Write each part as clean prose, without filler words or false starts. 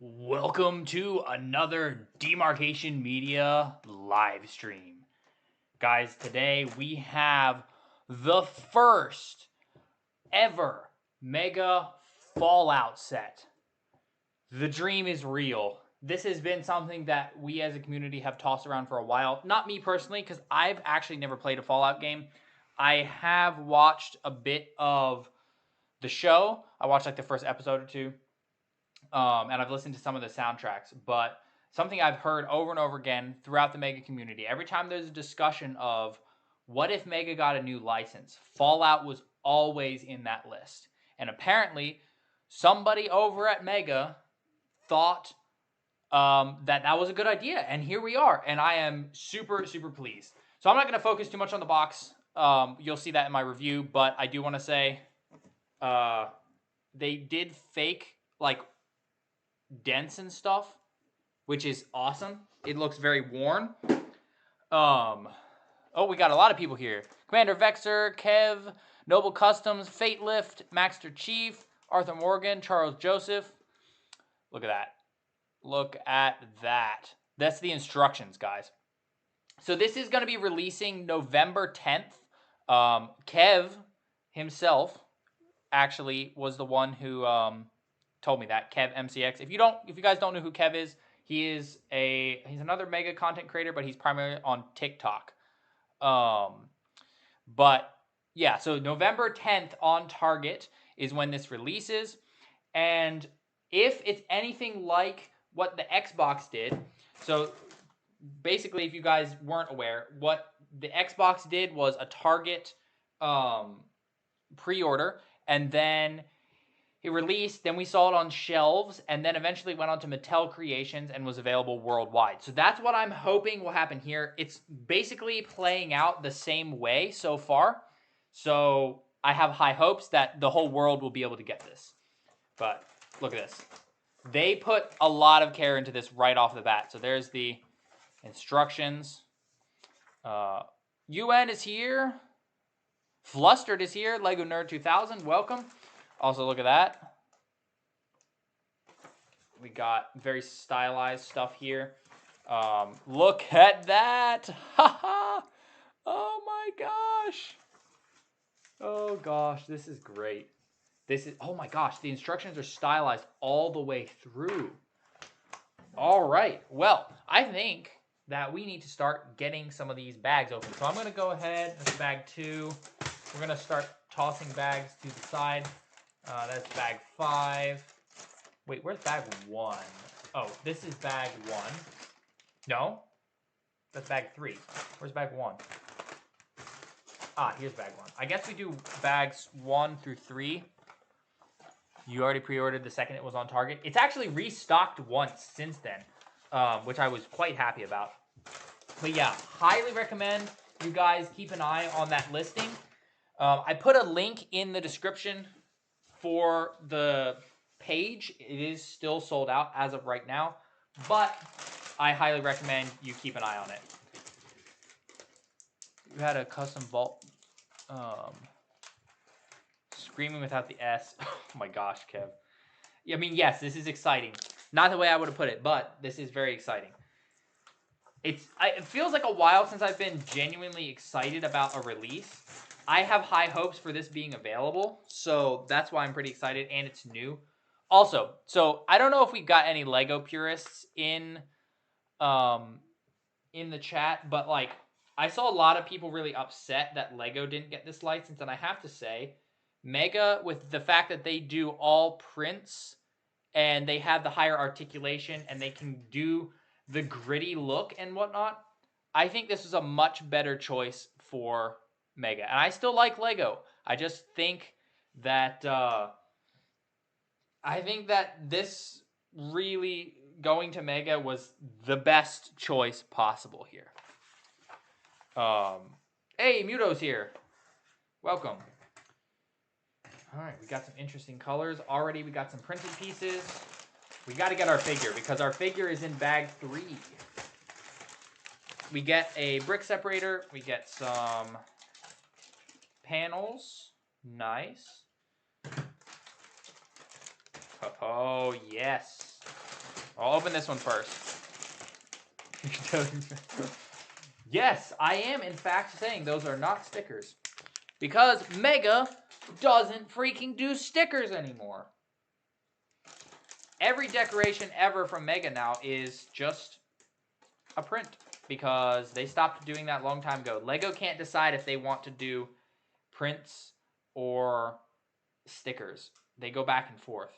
Welcome to another Demarcation Media live stream. Guys, today we have the first ever Mega Fallout set. The dream is real. This has been something that we as a community have tossed around for a while. Not me personally, because I've actually never played a Fallout game. I have watched a bit of the show. I watched like the first episode or two. And I've listened to some of the soundtracks, but something I've heard over and over again throughout the Mega community, every time there's a discussion of what if Mega got a new license, Fallout was always in that list. And apparently, somebody over at Mega thought that was a good idea, and here we are, and I am super, super pleased. So I'm not going to focus too much on the box. You'll see that in my review, but I do want to say they did fake, like, dents and stuff, which is awesome. It looks very worn. Oh, we got a lot of people here. Commander Vexer, Kev, Noble Customs, Fate Lift, Maxter Chief, Arthur Morgan, Charles Joseph. Look at that. Look at that. That's the instructions, guys. So this is going to be releasing November 10th. Kev himself actually was the one who told me that. Kev MCX. If you guys don't know who Kev is, he's another Mega content creator, but he's primarily on TikTok. But yeah, so November 10th on target is when this releases, and if it's anything like what the Xbox did, so basically, if you guys weren't aware, what the Xbox did was a target pre-order, and then it released, then we saw it on shelves, and then eventually went on to Mattel Creations and was available worldwide. So that's what I'm hoping will happen here. It's basically playing out the same way so far. So I have high hopes that the whole world will be able to get this. But look at this. They put a lot of care into this right off the bat. So there's the instructions. UN is here. Flustered is here. Lego Nerd 2000, welcome. Also, look at that. We got very stylized stuff here. Look at that. Oh my gosh. Oh gosh, this is great. Oh my gosh, the instructions are stylized all the way through. All right, well, I think that we need to start getting some of these bags open. So I'm going to go ahead, that's bag 2. We're going to start tossing bags to the side. That's bag 5. Wait, where's bag 1? Oh, this is bag 1. No? That's bag 3. Where's bag 1? Ah, here's bag 1. I guess we do bags 1 through 3. You already pre-ordered the second it was on target. It's actually restocked once since then, which I was quite happy about. But yeah, highly recommend you guys keep an eye on that listing. I put a link in the description for the page. It is still sold out as of right now, but I highly recommend you keep an eye on it. You had a custom vault. Screaming without the S. Oh my gosh, Kev. I mean, yes, this is exciting. Not the way I would have put it, but this is very exciting. It feels like a while since I've been genuinely excited about a release. I have high hopes for this being available, so that's why I'm pretty excited, and it's new. Also, so I don't know if we've got any Lego purists in the chat, but like I saw a lot of people really upset that Lego didn't get this license, and I have to say, Mega, with the fact that they do all prints and they have the higher articulation and they can do the gritty look and whatnot, I think this is a much better choice for Mega. And I still like Lego. I just think that this really going to Mega was the best choice possible here. Hey, Muto's here. Welcome. All right, we got some interesting colors. Already we got some printed pieces. We got to get our figure because our figure is in bag 3. We get a brick separator. We get some panels. Nice. Oh, yes. I'll open this one first. Yes, I am in fact saying those are not stickers. Because Mega doesn't freaking do stickers anymore. Every decoration ever from Mega now is just a print. Because they stopped doing that a long time ago. Lego can't decide if they want to do prints or stickers. They go back and forth.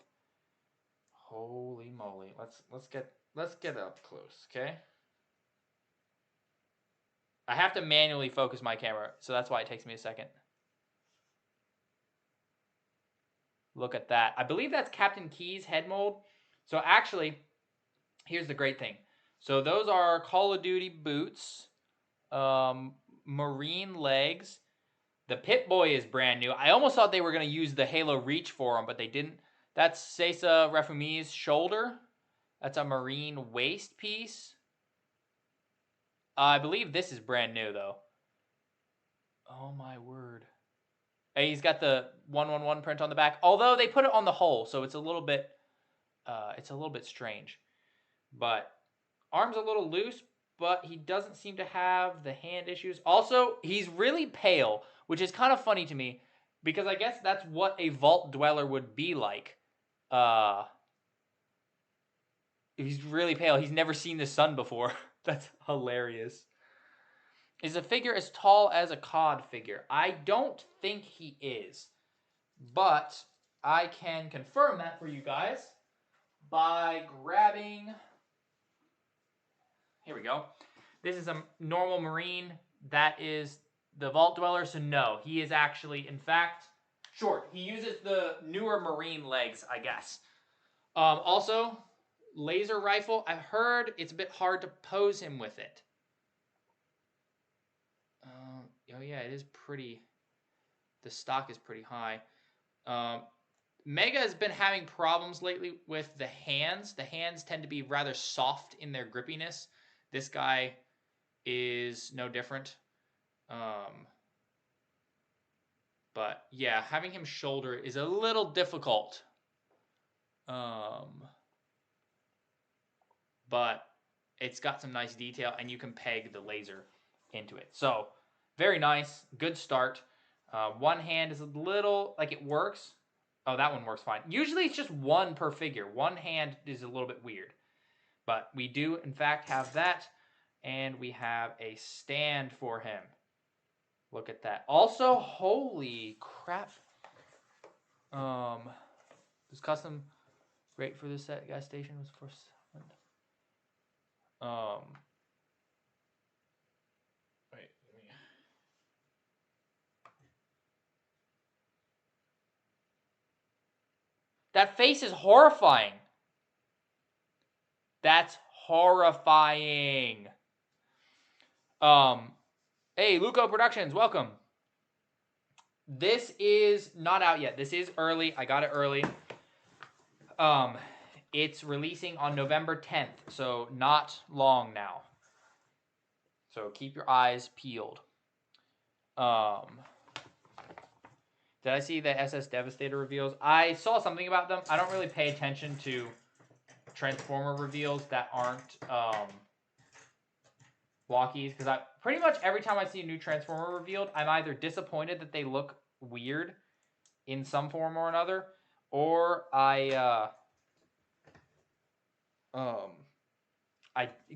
Holy moly. Let's get up close, okay? I have to manually focus my camera, so that's why it takes me a second. Look at that. I believe that's Captain Key's head mold. So actually, here's the great thing. So those are Call of Duty boots, Marine legs. The Pip-Boy is brand new. I almost thought they were going to use the Halo Reach for them, but they didn't. That's Seiza Refumi's shoulder. That's a Marine waist piece. I believe this is brand new, though. Oh, my word. Hey, he's got the 111 print on the back. Although they put it on the hull, so it's a little bit strange. But arm's a little loose, but he doesn't seem to have the hand issues. Also, he's really pale, which is kind of funny to me, because I guess that's what a vault dweller would be like. He's really pale. He's never seen the sun before. That's hilarious. Is the figure as tall as a COD figure? I don't think he is, but I can confirm that for you guys by grabbing... Here we go. This is a normal Marine. That is the Vault Dweller, so no. He is actually, in fact, short. He uses the newer Marine legs, I guess. Also, laser rifle. I've heard it's a bit hard to pose him with it. Oh yeah, it is pretty... The stock is pretty high. Mega has been having problems lately with the hands. The hands tend to be rather soft in their grippiness. This guy is no different. But yeah, having him shoulder is a little difficult. But it's got some nice detail, and you can peg the laser into it. So, very nice. Good start. One hand is a little, like, it works. Oh, that one works fine. Usually it's just one per figure. One hand is a little bit weird. But we do, in fact, have that. And we have a stand for him. Look at that. Also, holy crap. This custom rate for this at gas station was for... Wait, let me... That face is horrifying. That's horrifying. Hey, Luco Productions, welcome. This is not out yet. This is early. I got it early. It's releasing on November 10th, so not long now. So keep your eyes peeled. Did I see the SS Devastator reveals? I saw something about them. I don't really pay attention to Transformer reveals that aren't walkies, because I pretty much every time I see a new Transformer revealed, I'm either disappointed that they look weird in some form or another, or I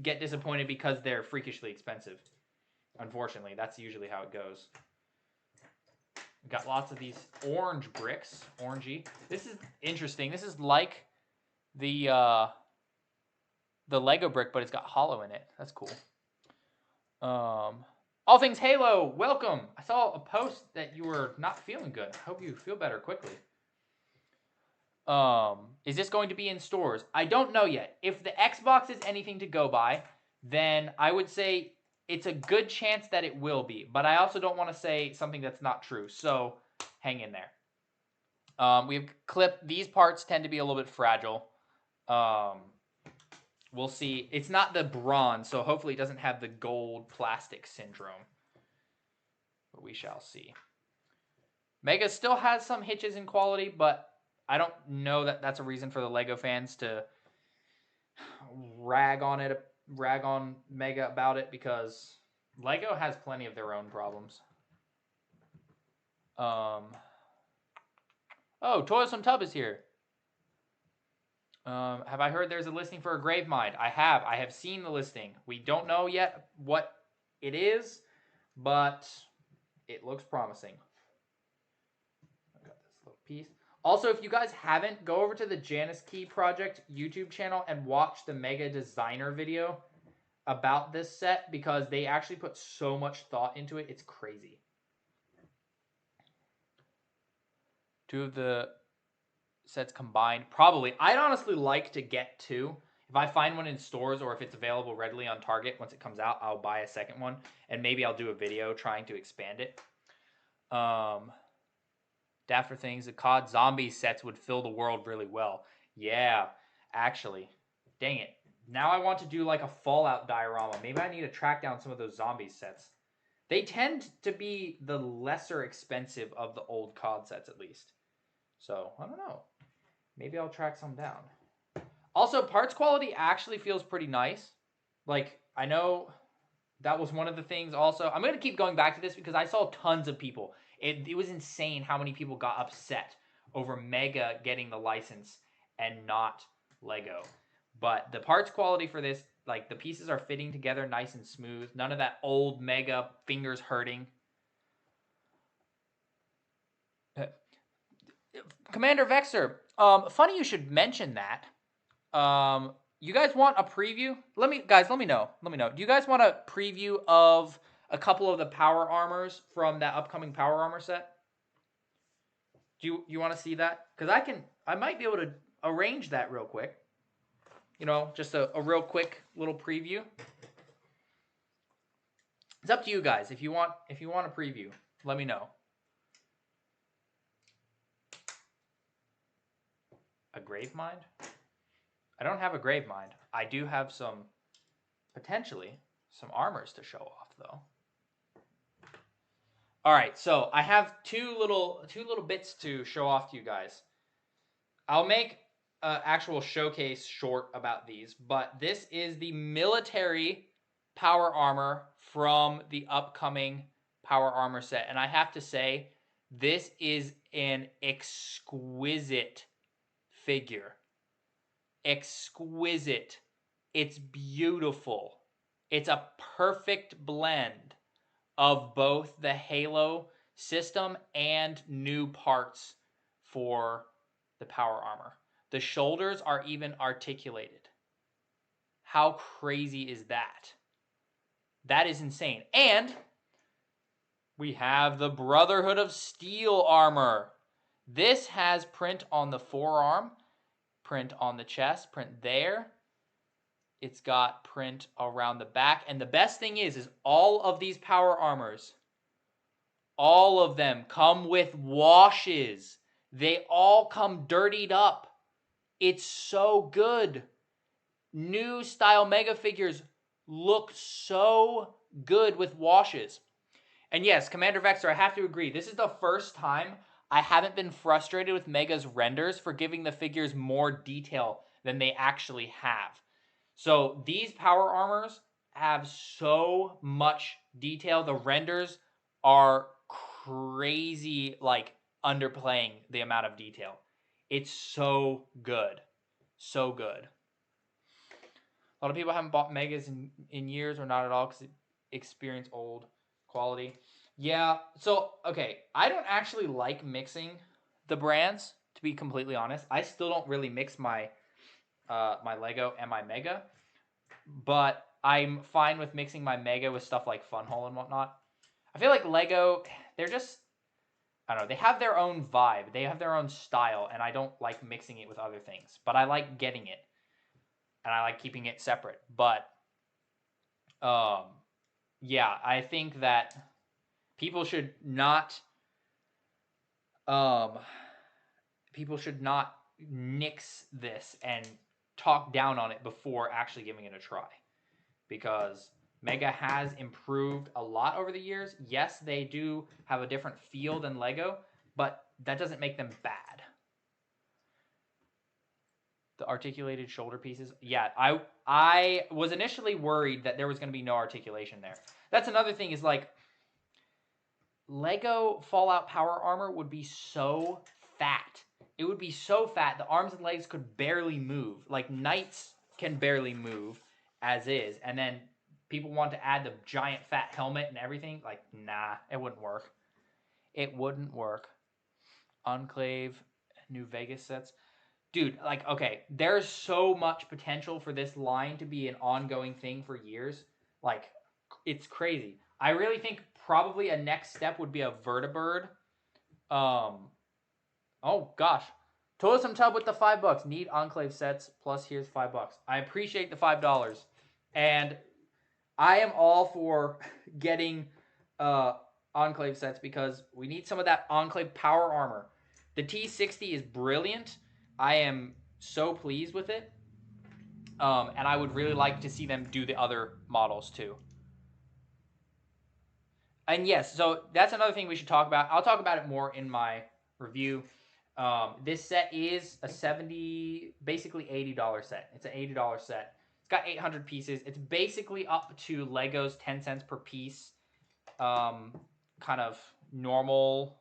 get disappointed because they're freakishly expensive. Unfortunately, that's usually how it goes. We've got lots of these orange bricks, orangey. This is interesting. This is like the Lego brick, but it's got hollow in it. That's cool. All Things Halo, welcome. I saw a post that you were not feeling good. I hope you feel better quickly. Is this going to be in stores? I don't know yet. If the Xbox is anything to go by, then I would say it's a good chance that it will be. But I also don't want to say something that's not true. So hang in there. We have clipped. These parts tend to be a little bit fragile. We'll see. It's not the bronze, so hopefully it doesn't have the gold plastic syndrome. But we shall see. Mega still has some hitches in quality, but I don't know that that's a reason for the Lego fans to rag on Mega about it because Lego has plenty of their own problems. Oh, Toilsome Tub is here. Have I heard there's a listing for a Gravemind? I have. I have seen the listing. We don't know yet what it is, but it looks promising. I got this little piece. Also, if you guys haven't, go over to the Janice Key Project YouTube channel and watch the Mega Designer video about this set because they actually put so much thought into it. It's crazy. Two of the sets combined, probably. I'd honestly like to get two. If I find one in stores or if it's available readily on Target once it comes out, I'll buy a second one and maybe I'll do a video trying to expand it. Dapper Things, the COD Zombie sets would fill the world really well. Yeah, actually. Dang it. Now I want to do like a Fallout diorama. Maybe I need to track down some of those zombie sets. They tend to be the lesser expensive of the old COD sets at least. So, I don't know. Maybe I'll track some down. Also, parts quality actually feels pretty nice. Like, I know that was one of the things also. I'm going to keep going back to this because I saw tons of people. It was insane how many people got upset over Mega getting the license and not Lego. But the parts quality for this, like the pieces are fitting together nice and smooth. None of that old Mega fingers hurting. Commander Vexer, funny you should mention that. You guys want a preview? Let me know. Do you guys want a preview of a couple of the power armors from that upcoming power armor set? Do you want to see that? Because I might be able to arrange that real quick. You know, just a real quick little preview. It's up to you guys. If you want a preview, let me know. A Gravemind? I don't have a Gravemind. I do have potentially some armors to show off though. All right, so I have two little bits to show off to you guys. I'll make an actual showcase short about these, but this is the military power armor from the upcoming power armor set, and I have to say, this is an exquisite figure. Exquisite. It's beautiful. It's a perfect blend of both the Halo system and new parts for the power armor. The shoulders are even articulated. How crazy is that? That is insane. And we have the Brotherhood of Steel armor. This has print on the forearm, print on the chest, print there. It's got print around the back. And the best thing is all of these power armors, all of them come with washes. They all come dirtied up. It's so good. New style Mega figures look so good with washes. And yes, Commander Vexer, I have to agree. This is the first time I haven't been frustrated with Mega's renders for giving the figures more detail than they actually have. So these power armors have so much detail. The renders are crazy, like underplaying the amount of detail. It's so good. So good. A lot of people haven't bought Megas in years or not at all because it experience old quality. Yeah, so, okay, I don't actually like mixing the brands, to be completely honest. I still don't really mix my my Lego and my Mega, but I'm fine with mixing my Mega with stuff like Funhole and whatnot. I feel like Lego, they're just, I don't know, they have their own vibe. They have their own style, and I don't like mixing it with other things. But I like getting it, and I like keeping it separate. But, yeah, I think that people should not nix this and talk down on it before actually giving it a try, because Mega has improved a lot over the years. Yes, they do have a different feel than Lego, but that doesn't make them bad. The articulated shoulder pieces. Yeah, I was initially worried that there was going to be no articulation there. That's another thing is like Lego Fallout Power Armor would be so fat. It would be so fat. The arms and legs could barely move. Like Knights can barely move as is. And then people want to add the giant fat helmet and everything. Like, nah, it wouldn't work. It wouldn't work. Enclave, New Vegas sets. Dude, like, okay, there's so much potential for this line to be an ongoing thing for years. Like, it's crazy. I really think probably a next step would be a Vertibird. Oh, gosh. Tourism Tub with the $5. Need Enclave sets, plus here's $5. I appreciate the $5. And I am all for getting Enclave sets because we need some of that Enclave power armor. The T60 is brilliant. I am so pleased with it. And I would really like to see them do the other models too. And yes, so that's another thing we should talk about. I'll talk about it more in my review. This set is a basically $80 set. It's an $80 set. It's got 800 pieces. It's basically up to Lego's 10 cents per piece. Kind of normal.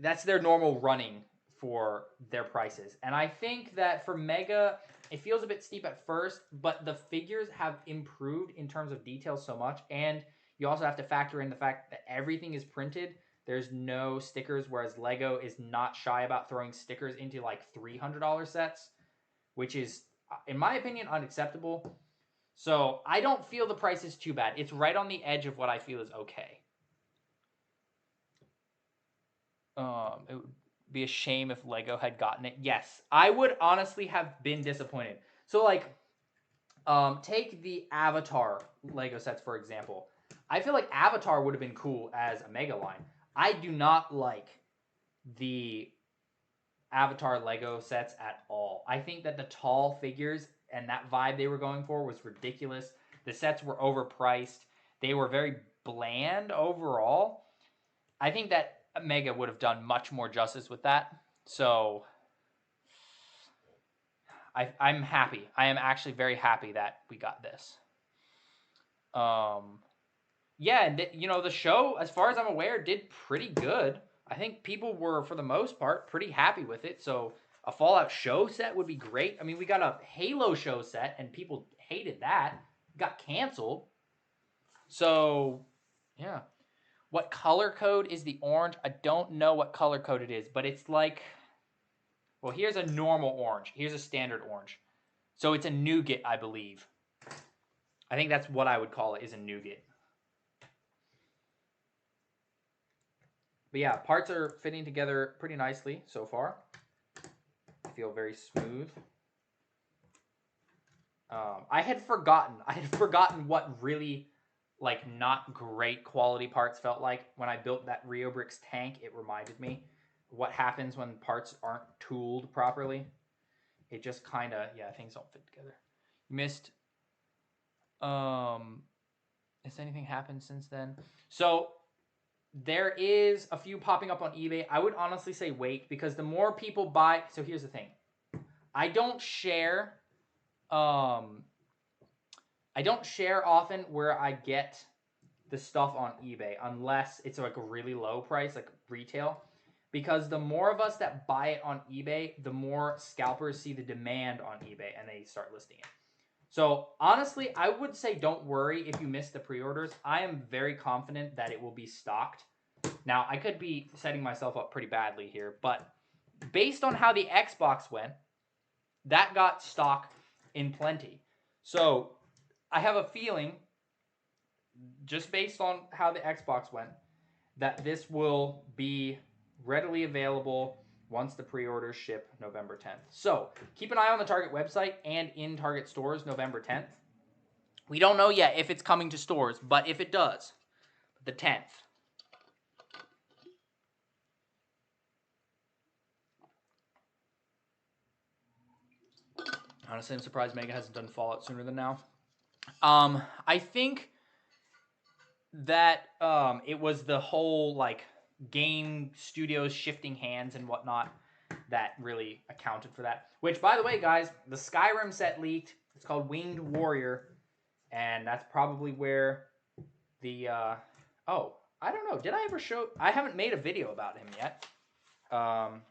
That's their normal running for their prices. And I think that for Mega, it feels a bit steep at first, but the figures have improved in terms of detail so much. And you also have to factor in the fact that everything is printed. There's no stickers, whereas Lego is not shy about throwing stickers into like $300 sets, which is, in my opinion, unacceptable. So I don't feel the price is too bad. It's right on the edge of what I feel is okay. It would be a shame if Lego had gotten it. Yes, I would honestly have been disappointed. So like, take the Avatar Lego sets, for example. I feel like Avatar would have been cool as a Mega line. I do not like the Avatar Lego sets at all. I think that the tall figures and that vibe they were going for was ridiculous. The sets were overpriced. They were very bland overall. I think that Mega would have done much more justice with that. So I'm happy. I am actually very happy that we got this. Yeah, and the show, as far as I'm aware, did pretty good. I think people were, for the most part, pretty happy with it. So a Fallout show set would be great. I mean, we got a Halo show set, and people hated that. It got canceled. So, yeah. What color code is the orange? I don't know what color code it is, but it's like, well, here's a normal orange. Here's a standard orange. So it's a nougat, I believe. I think that's what I would call it, is a nougat. But yeah, parts are fitting together pretty nicely so far. I feel very smooth. I had forgotten what really like not great quality parts felt like when I built that Rio Bricks tank. It reminded me what happens when parts aren't tooled properly. It just kind of, yeah, things don't fit together. Missed. Has anything happened since then? So there is a few popping up on eBay. I would honestly say wait, because the more people buy. So here's the thing. I don't share often where I get the stuff on eBay unless it's like a really low price, like retail. Because the more of us that buy it on eBay, the more scalpers see the demand on eBay and they start listing it. So honestly, I would say don't worry if you miss the pre-orders. I am very confident that it will be stocked. Now, I could be setting myself up pretty badly here, but based on how the Xbox went, that got stock in plenty. So I have a feeling, just based on how the Xbox went, that this will be readily available once the pre-orders ship November 10th. So keep an eye on the Target website and in Target stores November 10th. We don't know yet if it's coming to stores, but if it does, the 10th. Honestly, I'm surprised Mega hasn't done Fallout sooner than now. I think that it was the whole like game studios shifting hands and whatnot. that really accounted for that. Which, by the way, guys, the Skyrim set leaked. It's called Winged Warrior, and that's probably where the oh, I don't know. Did I ever show? I haven't made a video about him yet. I'll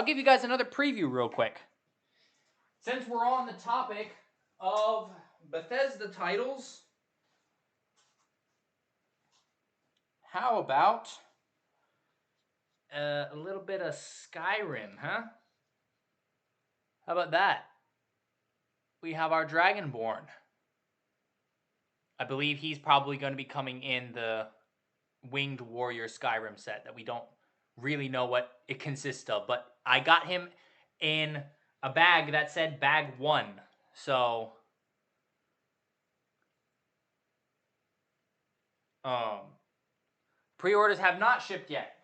give you guys another preview real quick. Since we're on the topic of Bethesda titles, how about a little bit of Skyrim, huh? How about that? We have our Dragonborn. I believe he's probably going to be coming in the Winged Warrior Skyrim set that we don't really know what it consists of. But I got him in a bag that said bag 1. So, pre-orders have not shipped yet.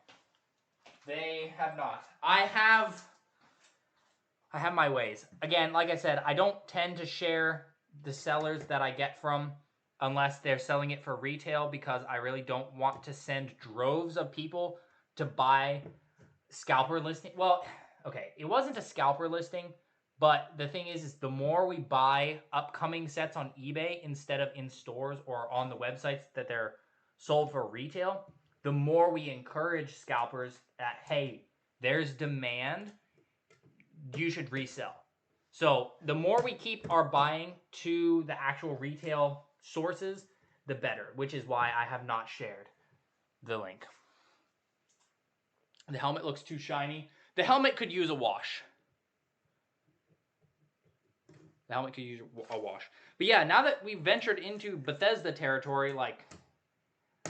They have not. I have my ways. Again, like I said, I don't tend to share the sellers that I get from unless they're selling it for retail, because I really don't want to send droves of people to buy scalper listing. Well, okay, it wasn't a scalper listing, but the thing is the more we buy upcoming sets on eBay instead of in stores or on the websites that they're sold for retail, the more we encourage scalpers that, hey, there's demand, you should resell. So the more we keep our buying to the actual retail sources, the better, which is why I have not shared the link. The helmet looks too shiny. The helmet could use a wash. The helmet could use a wash. But yeah, now that we've ventured into Bethesda territory, like,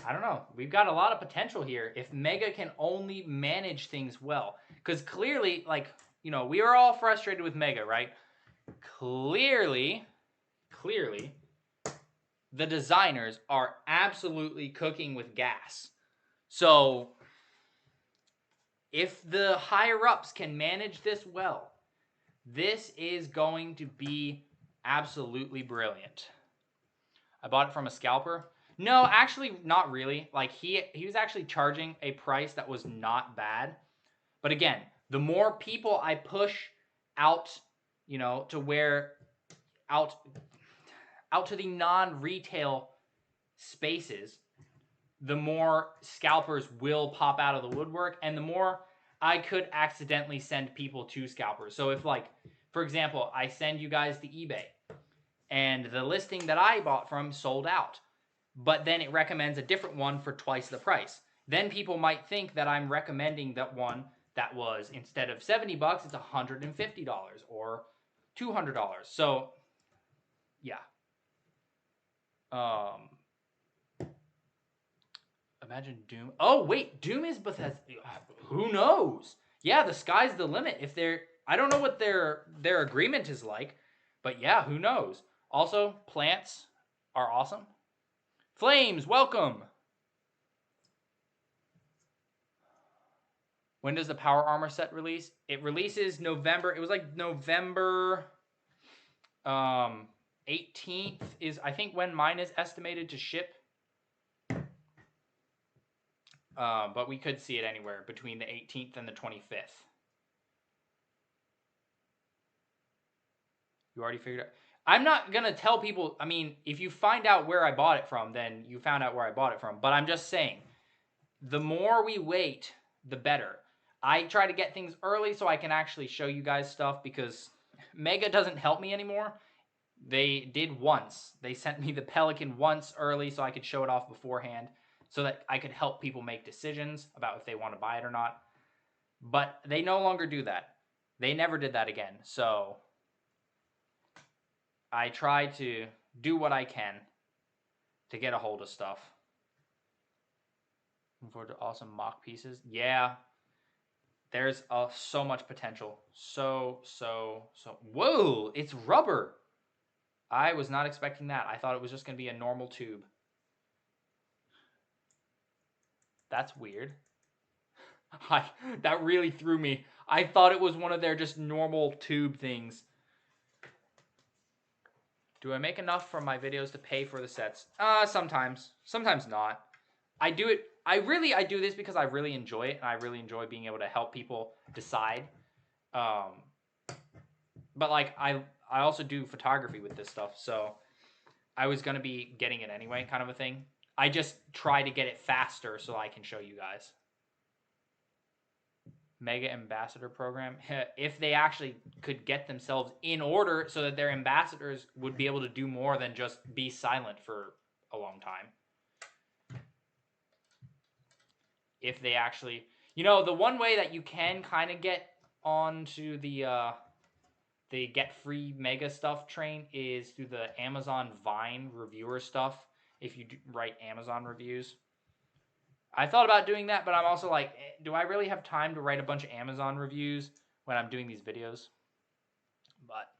I don't know, we've got a lot of potential here if Mega can only manage things well. Because clearly, like, you know, we are all frustrated with Mega, right? Clearly, the designers are absolutely cooking with gas. So, if the higher-ups can manage this well, this is going to be absolutely brilliant. I bought it from a scalper. No, actually, not really. Like, he was actually charging a price that was not bad. But again, the more people I push out, you know, to where out to the non-retail spaces, the more scalpers will pop out of the woodwork, and the more I could accidentally send people to scalpers. So if, like, for example, I send you guys to eBay, and the listing that I bought from sold out, but then it recommends a different one for twice the price. Then people might think that I'm recommending that one that was, instead of $70, it's $150 or $200. So, yeah. Imagine Doom. Oh, wait, Doom is Bethesda. Who knows? Yeah, the sky's the limit. If they're, I don't know what their agreement is like, but yeah, who knows? Also, plants are awesome. Flames, welcome. When does the Power Armor set release? It releases November. It was like November 18th is, I think, when mine is estimated to ship. But we could see it anywhere between the 18th and the 25th. You already figured out? I'm not going to tell people. I mean, if you find out where I bought it from, then you found out where I bought it from. But I'm just saying, the more we wait, the better. I try to get things early so I can actually show you guys stuff, because Mega doesn't help me anymore. They did once. They sent me the Pelican once early so I could show it off beforehand, so that I could help people make decisions about if they want to buy it or not. But they no longer do that. They never did that again. So I try to do what I can to get a hold of stuff. Looking forward to awesome mock pieces. Yeah. There's so much potential. So. Whoa, it's rubber. I was not expecting that. I thought it was just going to be a normal tube. That's weird. That really threw me. I thought it was one of their just normal tube things. Do I make enough from my videos to pay for the sets? Sometimes. Sometimes not. I do it I do this because I really enjoy it, and I really enjoy being able to help people decide. But like I also do photography with this stuff, so I was gonna be getting it anyway, kind of a thing. I just try to get it faster so I can show you guys. Mega Ambassador Program. If they actually could get themselves in order so that their ambassadors would be able to do more than just be silent for a long time. If they actually, you know, the one way that you can kind of get onto the get free mega stuff train is through the Amazon Vine reviewer stuff. If you write Amazon reviews, I thought about doing that, but I'm also like, do I really have time to write a bunch of Amazon reviews when I'm doing these videos? But,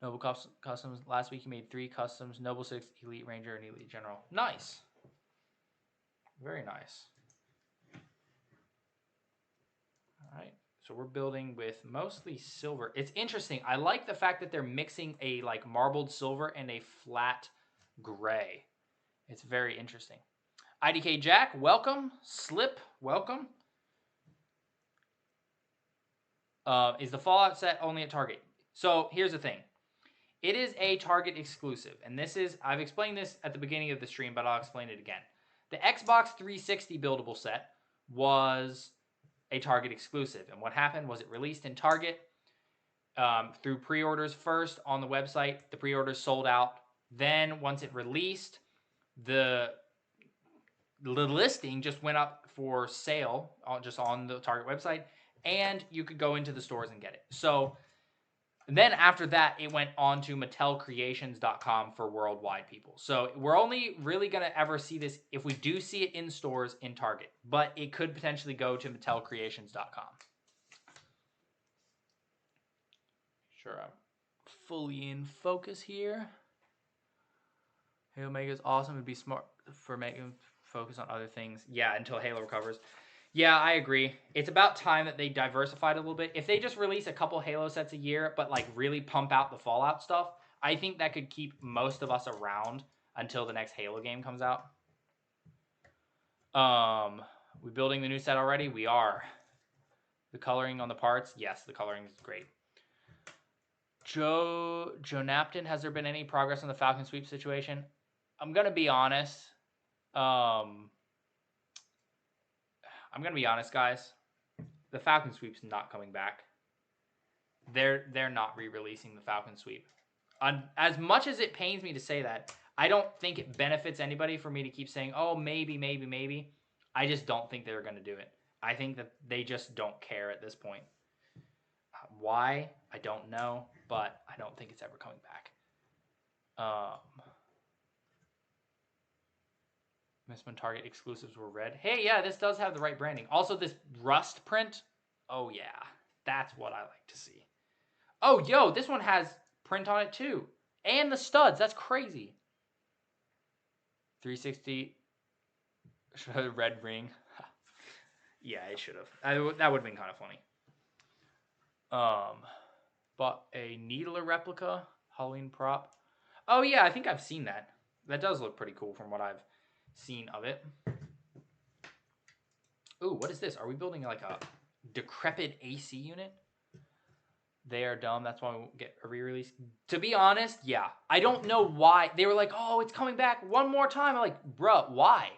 Noble Customs. Last week you made 3 customs. Noble 6, Elite Ranger, and Elite General. Nice. Very nice. Alright. So we're building with mostly silver. It's interesting. I like the fact that they're mixing a like marbled silver and a flat gray. It's very interesting. IDK Jack, welcome. Slip, welcome. Is the Fallout set only at Target? So here's the thing. It is a Target exclusive. And this is, I've explained this at the beginning of the stream, but I'll explain it again. The Xbox 360 buildable set was a Target exclusive. And what happened was it released in Target through pre-orders first on the website. The pre-orders sold out. Then once it released, the listing just went up for sale just on the Target website, and you could go into the stores and get it. So then after that, it went on to MattelCreations.com for worldwide people. So we're only really going to ever see this if we do see it in stores in Target, but it could potentially go to MattelCreations.com. Sure, I'm fully in focus here. Halo Mega is awesome. It'd be smart for making focus on other things. Yeah, until Halo recovers. Yeah, I agree. It's about time that they diversified a little bit. If they just release a couple Halo sets a year, but like really pump out the Fallout stuff, I think that could keep most of us around until the next Halo game comes out. We building the new set already? We are. The coloring on the parts? Yes, the coloring is great. Joe Napton, has there been any progress on the Falcon sweep situation? I'm going to be honest. I'm going to be honest, guys. The Falcon Sweep's not coming back. They're not re-releasing the Falcon Sweep. As much as it pains me to say that, I don't think it benefits anybody for me to keep saying, oh, maybe, maybe, maybe. I just don't think they're going to do it. I think that they just don't care at this point. Why? I don't know, but I don't think it's ever coming back. Miss when Target exclusives were red. Hey, yeah, this does have the right branding. Also, this rust print. Oh, yeah. That's what I like to see. Oh, yo, this one has print on it, too. And the studs. That's crazy. 360. Red ring. Yeah, it should have. That would have been kind of funny. Bought a Needler replica. Halloween prop. Oh, yeah, I think I've seen that. That does look pretty cool from what I've seen of it. Ooh, what is this? Are we building like a decrepit AC unit? They are dumb. That's why we won't get a re-release. To be honest, yeah. I don't know why. They were like, oh, it's coming back one more time. I'm like, bruh, why?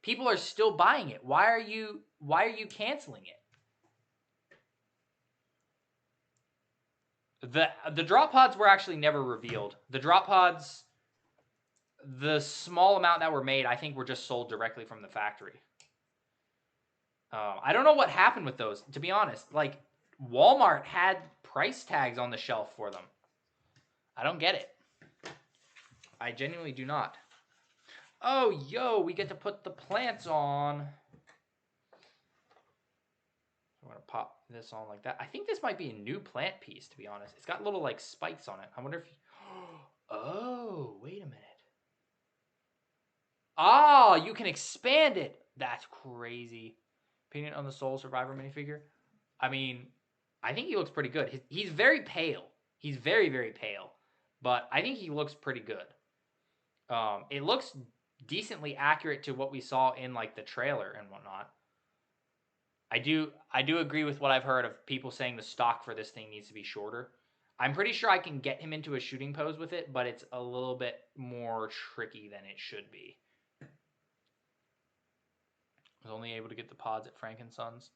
People are still buying it. Why are you canceling it? The drop pods were actually never revealed. The drop pods, the small amount that were made, I think were just sold directly from the factory. I don't know what happened with those, to be honest. Like, Walmart had price tags on the shelf for them. I don't get it. I genuinely do not. Oh, yo, we get to put the plants on. I'm going to pop this on like that. I think this might be a new plant piece, to be honest. It's got little, like, spikes on it. I wonder if you... Oh, wait a minute. Ah, you can expand it. That's crazy. Opinion on the Soul Survivor minifigure? I mean, I think he looks pretty good. He's very pale. He's very, very pale. But I think he looks pretty good. It looks decently accurate to what we saw in like the trailer and whatnot. I do agree with what I've heard of people saying the stock for this thing needs to be shorter. I'm pretty sure I can get him into a shooting pose with it, but it's a little bit more tricky than it should be. I was only able to get the pods at Frankensons.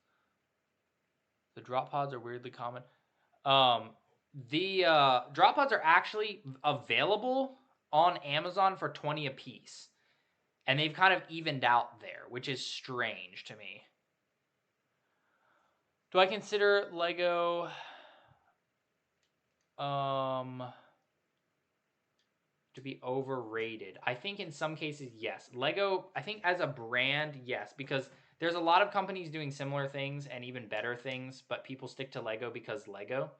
The drop pods are weirdly common. The drop pods are actually available on Amazon for 20 a piece. And they've kind of evened out there, which is strange to me. Do I consider Lego to be overrated? I think in some cases, yes. Lego, I think as a brand, yes, because there's a lot of companies doing similar things and even better things, but people stick to Lego because Lego.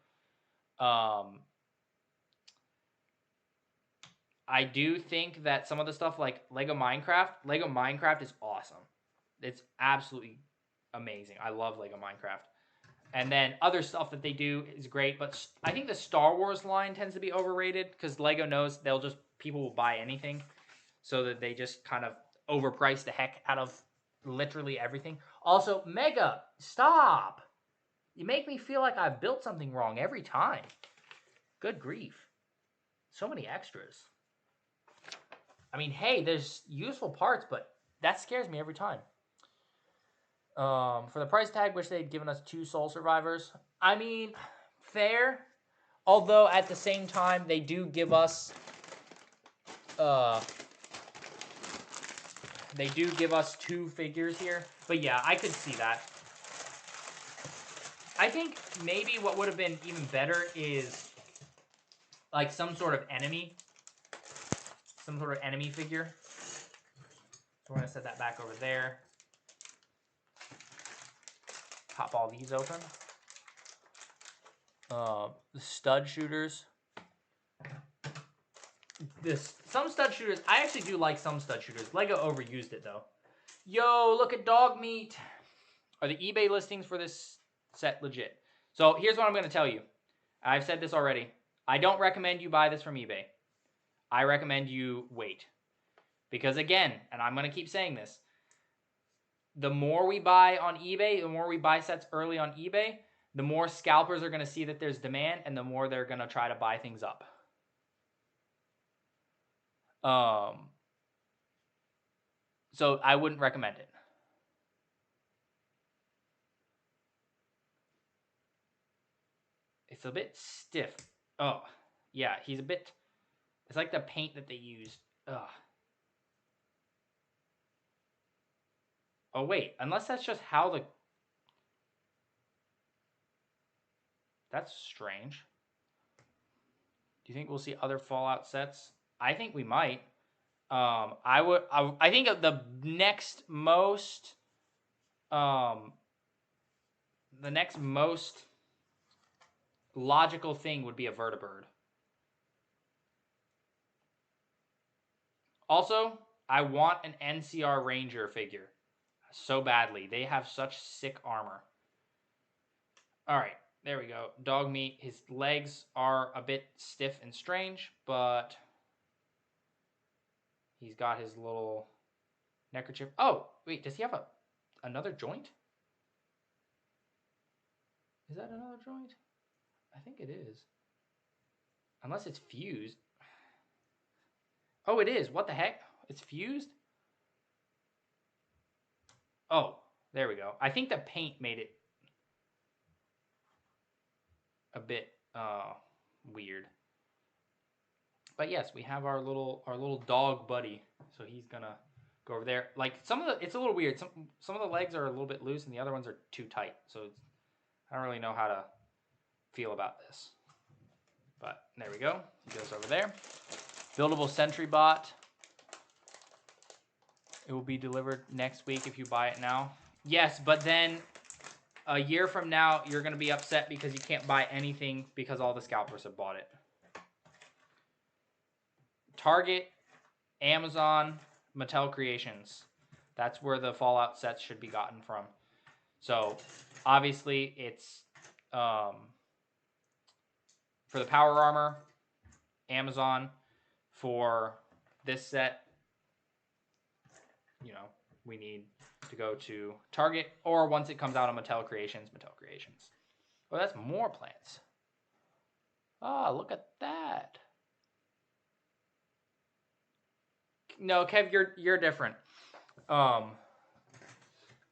I do think that some of the stuff like Lego Minecraft is awesome. It's absolutely amazing. I love Lego Minecraft. And then other stuff that they do is great, but I think the Star Wars line tends to be overrated because Lego knows people will buy anything, so that they just kind of overprice the heck out of literally everything. Also, Mega, stop! You make me feel like I've built something wrong every time. Good grief. So many extras. I mean, hey, there's useful parts, but that scares me every time. For the price tag, wish they'd given us 2 Soul Survivors. I mean, fair. Although at the same time, they do give us, 2 figures here. But yeah, I could see that. I think maybe what would have been even better is like some sort of enemy figure. So we're gonna set that back over there. Pop all these open. The stud shooters. Some stud shooters, I actually do like some stud shooters. Lego overused it though. Yo, look at Dogmeat. Are the eBay listings for this set legit? So here's what I'm gonna tell you. I've said this already. I don't recommend you buy this from eBay. I recommend you wait. Because again, and I'm gonna keep saying this, the more we buy on eBay, the more we buy sets early on eBay, the more scalpers are going to see that there's demand, and the more they're going to try to buy things up. So I wouldn't recommend it. It's a bit stiff. Oh, yeah, he's a bit... It's like the paint that they used. Ugh. Oh, wait. Unless that's just how the... That's strange. Do you think we'll see other Fallout sets? I think we might. I think the next most... the next most logical thing would be a vertibird. Also, I want an NCR Ranger figure so badly. They have such sick armor. All right, there we go. Dogmeat. His legs are a bit stiff and strange, but he's got his little neckerchief. Oh, wait, does he have another joint? Is that another joint? I think it is. Unless it's fused. Oh, it is. What the heck? It's fused? Oh, there we go. I think the paint made it a bit weird. But yes, we have our little dog buddy. So he's gonna go over there. Like it's a little weird. Some of the legs are a little bit loose and the other ones are too tight. So I don't really know how to feel about this. But there we go. He goes over there. Buildable Sentry Bot. It will be delivered next week if you buy it now. Yes, but then a year from now, you're going to be upset because you can't buy anything because all the scalpers have bought it. Target, Amazon, Mattel Creations. That's where the Fallout sets should be gotten from. So, obviously, it's for the Power Armor, Amazon. For this set, you know, we need to go to Target, or once it comes out on Mattel Creations. Oh, that's more plants. Ah, look at that. No, Kev, you're different.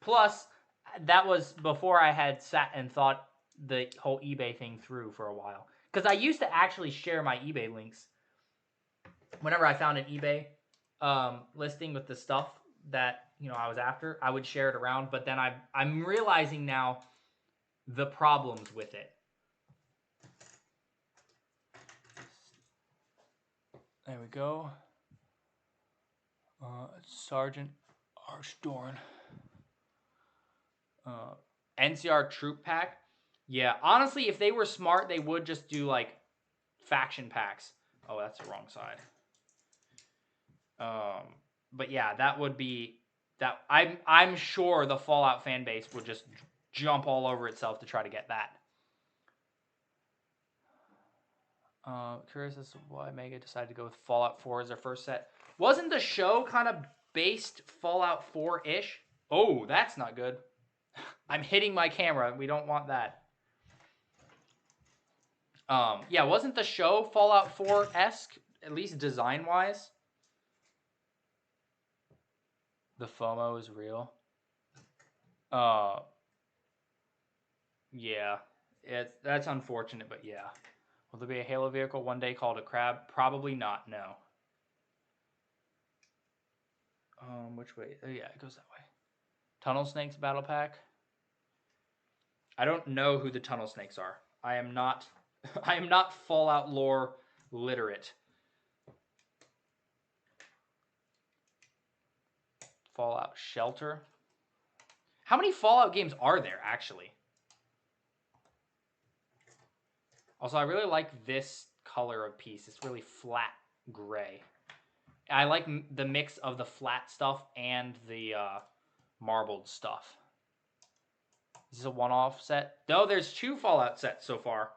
Plus, that was before I had sat and thought the whole eBay thing through for a while. Because I used to actually share my eBay links. Whenever I found an eBay listing with the stuff that, you know, I was after, I would share it around. But then I'm realizing now the problems with it. There we go. Sergeant Archdorn. NCR Troop Pack. Yeah, honestly, if they were smart, they would just do, like, faction packs. Oh, that's the wrong side. But yeah, that would be... that. I'm sure the Fallout fan base would just jump all over itself to try to get that. Curious as to why Mega decided to go with Fallout 4 as their first set. Wasn't the show kind of based Fallout 4-ish? Oh, that's not good. I'm hitting my camera. We don't want that. Yeah, wasn't the show Fallout 4-esque, at least design-wise? The FOMO is real. Yeah, that's unfortunate, but yeah. Will there be a Halo vehicle one day called a Crab? Probably not, no. Which way? Oh, yeah, it goes that way. Tunnel Snakes Battle Pack. I don't know who the Tunnel Snakes are. I am not Fallout lore literate. Fallout Shelter. How many Fallout games are there, actually? Also, I really like this color of piece. It's really flat gray. I like the mix of the flat stuff and the marbled stuff. Is this a one-off set? No, there's 2 Fallout sets so far.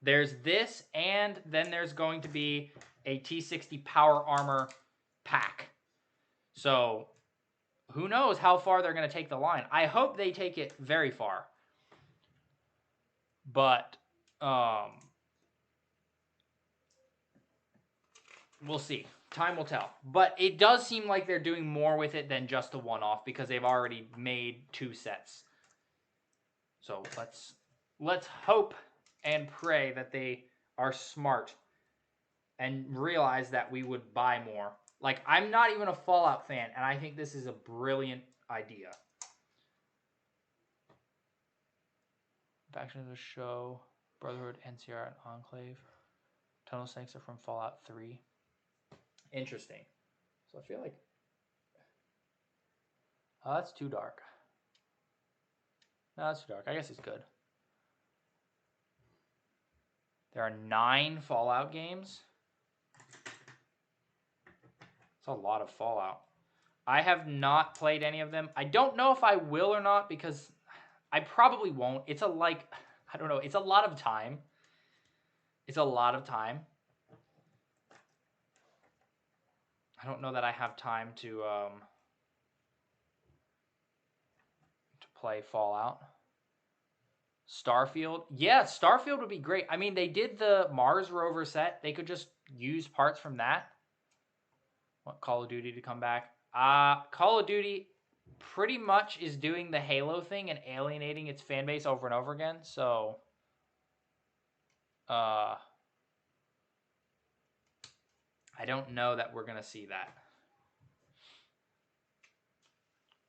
There's this, and then there's going to be a T60 Power Armor pack. So, who knows how far they're going to take the line. I hope they take it very far. But, we'll see. Time will tell. But it does seem like they're doing more with it than just a one-off, because they've already made 2 sets. So let's hope and pray that they are smart and realize that we would buy more. Like, I'm not even a Fallout fan, and I think this is a brilliant idea. Faction of the show, Brotherhood, NCR, and Enclave. Tunnel Snakes are from Fallout 3. Interesting. So I feel like... oh, that's too dark. No, that's too dark. I guess it's good. There are 9 Fallout games. It's a lot of Fallout. I have not played any of them. I don't know if I will or not, because I probably won't. It's I don't know. It's a lot of time. It's a lot of time. I don't know that I have time to play Fallout. Starfield. Yeah, Starfield would be great. I mean, they did the Mars rover set. They could just use parts from that. Want Call of Duty to come back. Call of Duty pretty much is doing the Halo thing and alienating its fan base over and over again. So, I don't know that we're going to see that.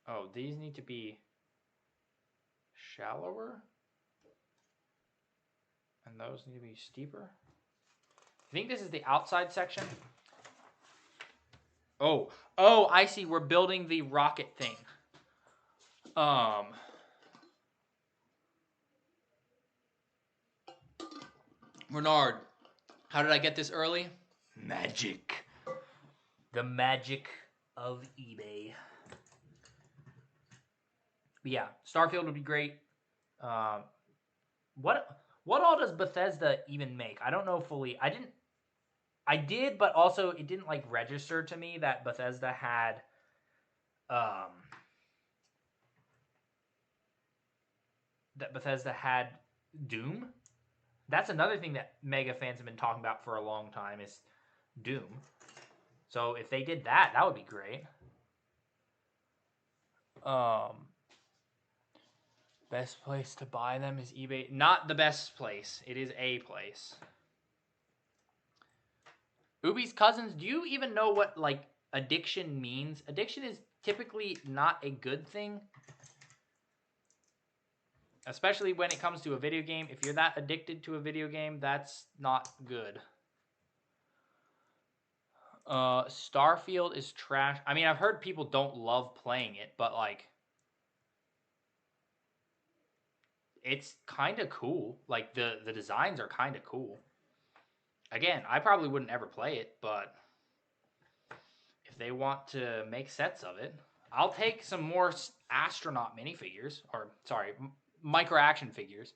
Oh, these need to be shallower. And those need to be steeper. I think this is the outside section. Oh, I see. We're building the rocket thing. Bernard, how did I get this early? Magic. The magic of eBay. But yeah, Starfield would be great. What all does Bethesda even make? I don't know fully. I did, but also it didn't like register to me that Bethesda had that Bethesda had Doom. That's another thing that Mega fans have been talking about for a long time is Doom. So if they did that, that would be great. Best place to buy them is eBay. Not the best place. It is a place. Ubi's cousins, do you even know what like addiction means? Addiction is typically not a good thing. Especially when it comes to a video game. If you're that addicted to a video game, that's not good. Starfield is trash. I mean, I've heard people don't love playing it, but like it's kind of cool. Like the designs are kind of cool. Again, I probably wouldn't ever play it, but if they want to make sets of it, I'll take some more astronaut minifigures, or sorry, micro action figures.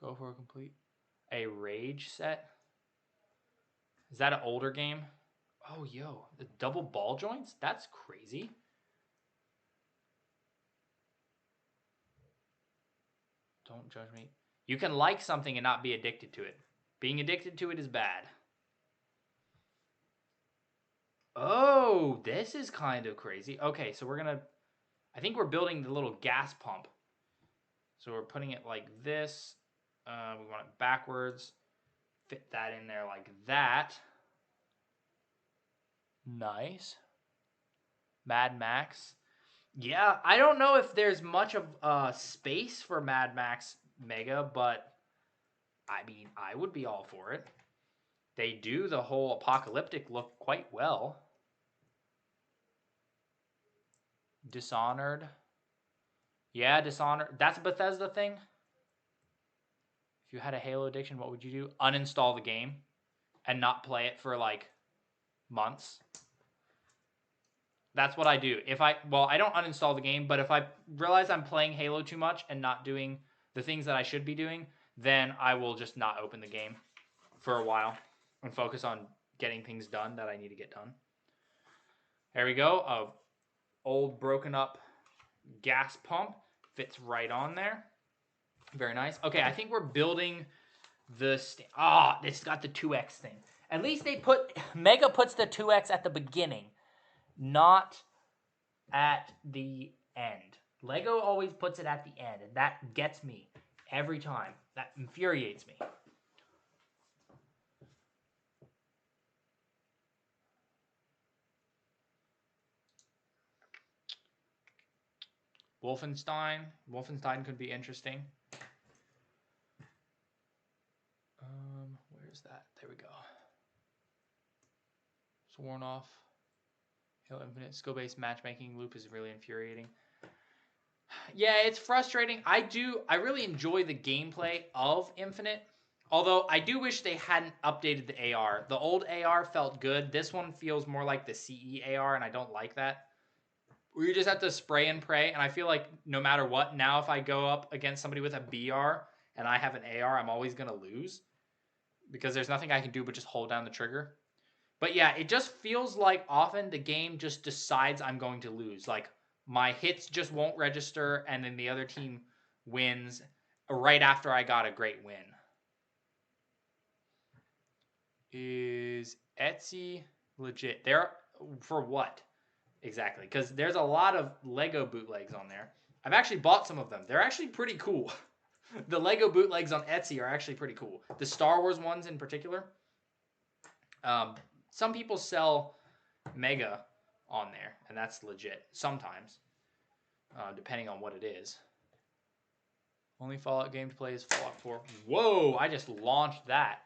Go for a Rage set. Is that an older game? Oh, yo, the double ball joints? That's crazy. Don't judge me. You can like something and not be addicted to it. Being addicted to it is bad. Oh, this is kind of crazy. Okay, so we're going to... I think we're building the little gas pump. So we're putting it like this. We want it backwards. Fit that in there like that. Nice. Mad Max. Yeah, I don't know if there's much of space for Mad Max Mega, but I mean, I would be all for it. They do the whole apocalyptic look quite well. Dishonored. Yeah, Dishonored. That's a Bethesda thing. If you had a Halo addiction, what would you do? Uninstall the game and not play it for like months. That's what I do. I don't uninstall the game, but if I realize I'm playing Halo too much and not doing the things that I should be doing, then I will just not open the game for a while and focus on getting things done that I need to get done. There we go. A old broken up gas pump fits right on there. Very nice. Okay, I think we're building the... it's got the 2X thing. At least Mega puts the 2X at the beginning. Not at the end. Lego always puts it at the end, and that gets me every time. That infuriates me. Wolfenstein. Wolfenstein could be interesting. Where's that? There we go. Sworn off. Halo Infinite skill-based matchmaking loop is really infuriating. Yeah, it's frustrating. I really enjoy the gameplay of Infinite. Although I do wish they hadn't updated the AR. The old AR felt good. This one feels more like the CE AR, and I don't like that. Where you just have to spray and pray. And I feel like no matter what, now if I go up against somebody with a BR and I have an AR, I'm always going to lose. Because there's nothing I can do but just hold down the trigger. But yeah, it just feels like often the game just decides I'm going to lose. Like, my hits just won't register, and then the other team wins right after I got a great win. Is Etsy legit? For what? Exactly, because there's a lot of Lego bootlegs on there. I've actually bought some of them. They're actually pretty cool. The Lego bootlegs on Etsy are actually pretty cool. The Star Wars ones in particular. Some people sell Mega on there, and that's legit sometimes, depending on what it is. Only Fallout game to play is Fallout 4. Whoa, I just launched that.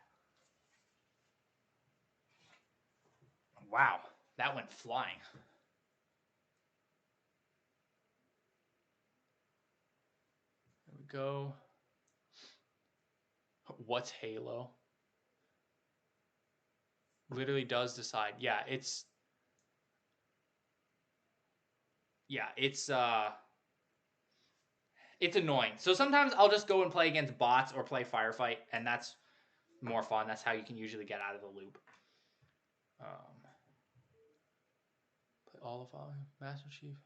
Wow, that went flying. There we go. What's Halo? Literally does decide. Yeah, it's annoying. So sometimes I'll just go and play against bots or play Firefight, and that's more fun. That's how you can usually get out of the loop. Play all of our Master Chief.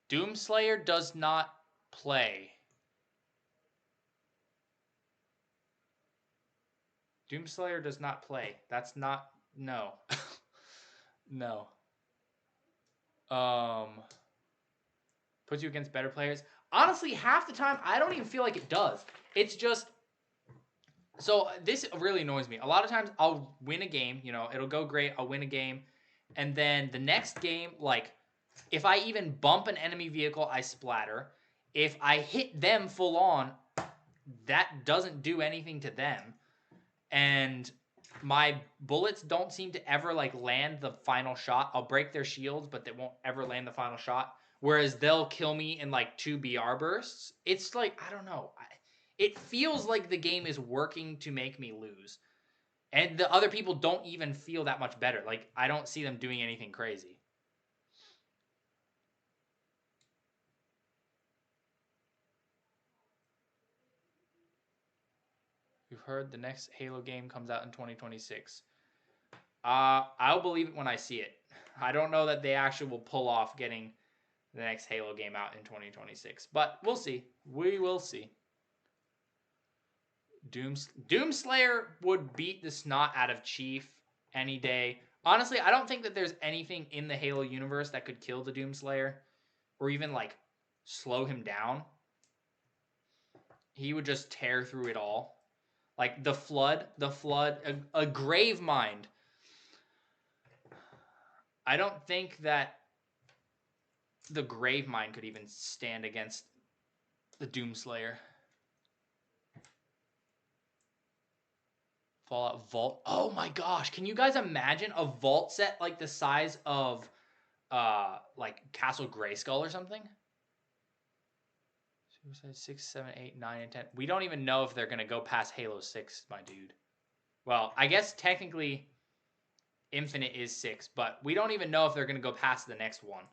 Doomslayer does not play. Doomslayer does not play. That's not... No. No. Puts you against better players. Honestly, half the time, I don't even feel like it does. It's just... So, this really annoys me. A lot of times, I'll win a game. You know, it'll go great. I'll win a game. And then the next game, like, if I even bump an enemy vehicle, I splatter. If I hit them full on, that doesn't do anything to them. And my bullets don't seem to ever, like, land the final shot. I'll break their shields, but they won't ever land the final shot. Whereas they'll kill me in, like, 2 BR bursts. It's like, I don't know. It feels like the game is working to make me lose. And the other people don't even feel that much better. Like, I don't see them doing anything crazy. We've heard the next Halo game comes out in 2026. I'll believe it when I see it. I don't know that they actually will pull off getting the next Halo game out in 2026. But we'll see. We will see. Doomslayer would beat the snot out of Chief any day. Honestly, I don't think that there's anything in the Halo universe that could kill the Doomslayer or even, like, slow him down. He would just tear through it all. Like, the Flood, a Grave Mind. I don't think that the Grave Mind could even stand against the Doomslayer. Fallout Vault. Oh my gosh. Can you guys imagine a vault set like the size of like Castle Grayskull or something? 6, 7, 8, 9, and 10. We don't even know if they're going to go past Halo 6, my dude. Well, I guess technically Infinite is 6, but we don't even know if they're going to go past the next one.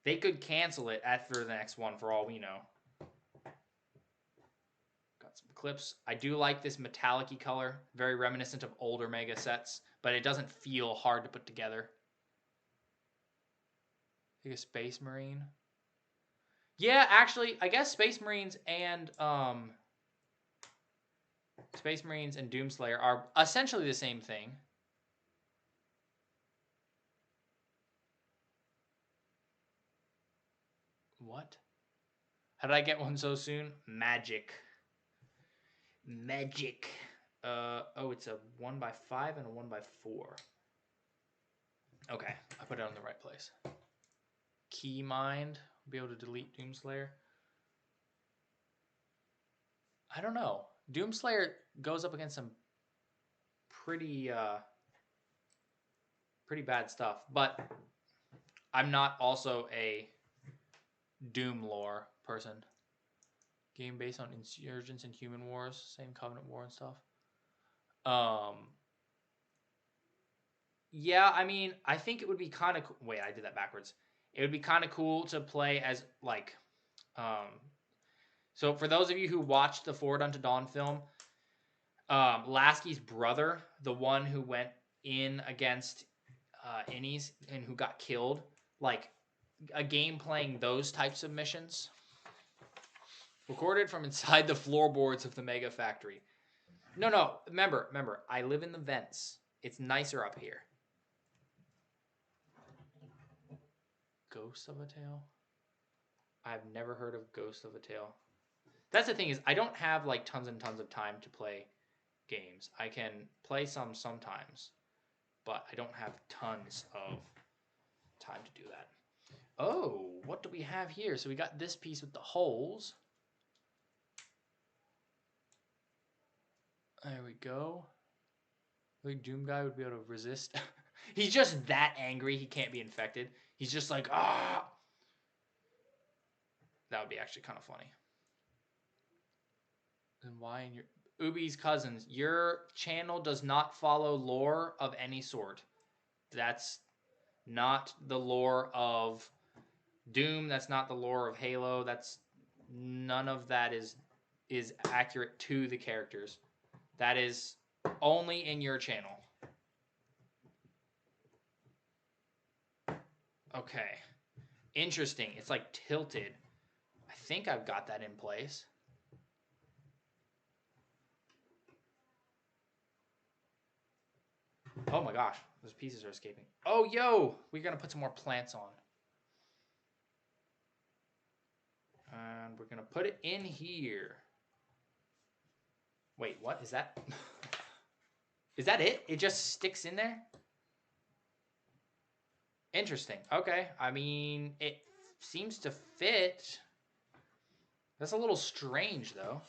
They could cancel it after the next one for all we know. Got some clips. I do like this metallic-y color. Very reminiscent of older Mega sets, but it doesn't feel hard to put together. I think a Space Marine. Yeah, actually, I guess Space Marines and Doomslayer are essentially the same thing. What? How did I get one so soon? Magic. Oh, it's a 1x5 and a 1x4. Okay, I put it on the right place. Keymind. Be able to delete Doomslayer. I don't know. Doomslayer goes up against some pretty bad stuff, but I'm not also a Doom lore person. Game based on insurgents and human wars, same Covenant War and stuff. Yeah, I mean, I think it would be kind of... Wait, I did that backwards. It would be kind of cool to play as, like... So, for those of you who watched the Forward Unto Dawn film, Lasky's brother, the one who went in against Innies and who got killed, like, a game playing those types of missions. Recorded from inside the floorboards of the Mega Factory. No, remember, I live in the vents. It's nicer up here. Ghost of a Tale? I've never heard of Ghost of a Tale. That's the thing is, I don't have like tons and tons of time to play games. I can play some sometimes, but I don't have tons of time to do that. Oh, what do we have here? So we got this piece with the holes. There we go. I think Doom Guy would be able to resist. He's just that angry he can't be infected. He's just like, ah! That would be actually kind of funny. And why in your... Ubi's cousins, your channel does not follow lore of any sort. That's not the lore of Doom. That's not the lore of Halo. That's... None of that is accurate to the characters. That is only in your channel. Okay. Interesting. It's like tilted. I think I've got that in place. Oh my gosh. Those pieces are escaping. Oh, yo! We're going to put some more plants on. And we're going to put it in here. Wait, what? Is that... Is that it? It just sticks in there? Interesting. Okay. I mean, it seems to fit. That's a little strange, though.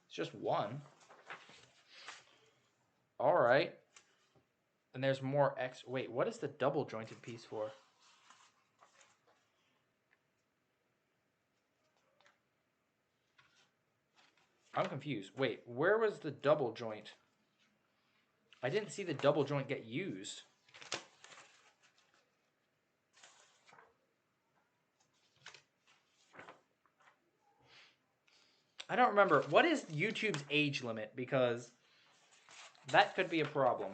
It's just one. All right. And there's more X. Wait, what is the double jointed piece for? I'm confused. Wait, where was the double joint? I didn't see the double joint get used. I don't remember. What is YouTube's age limit? Because that could be a problem.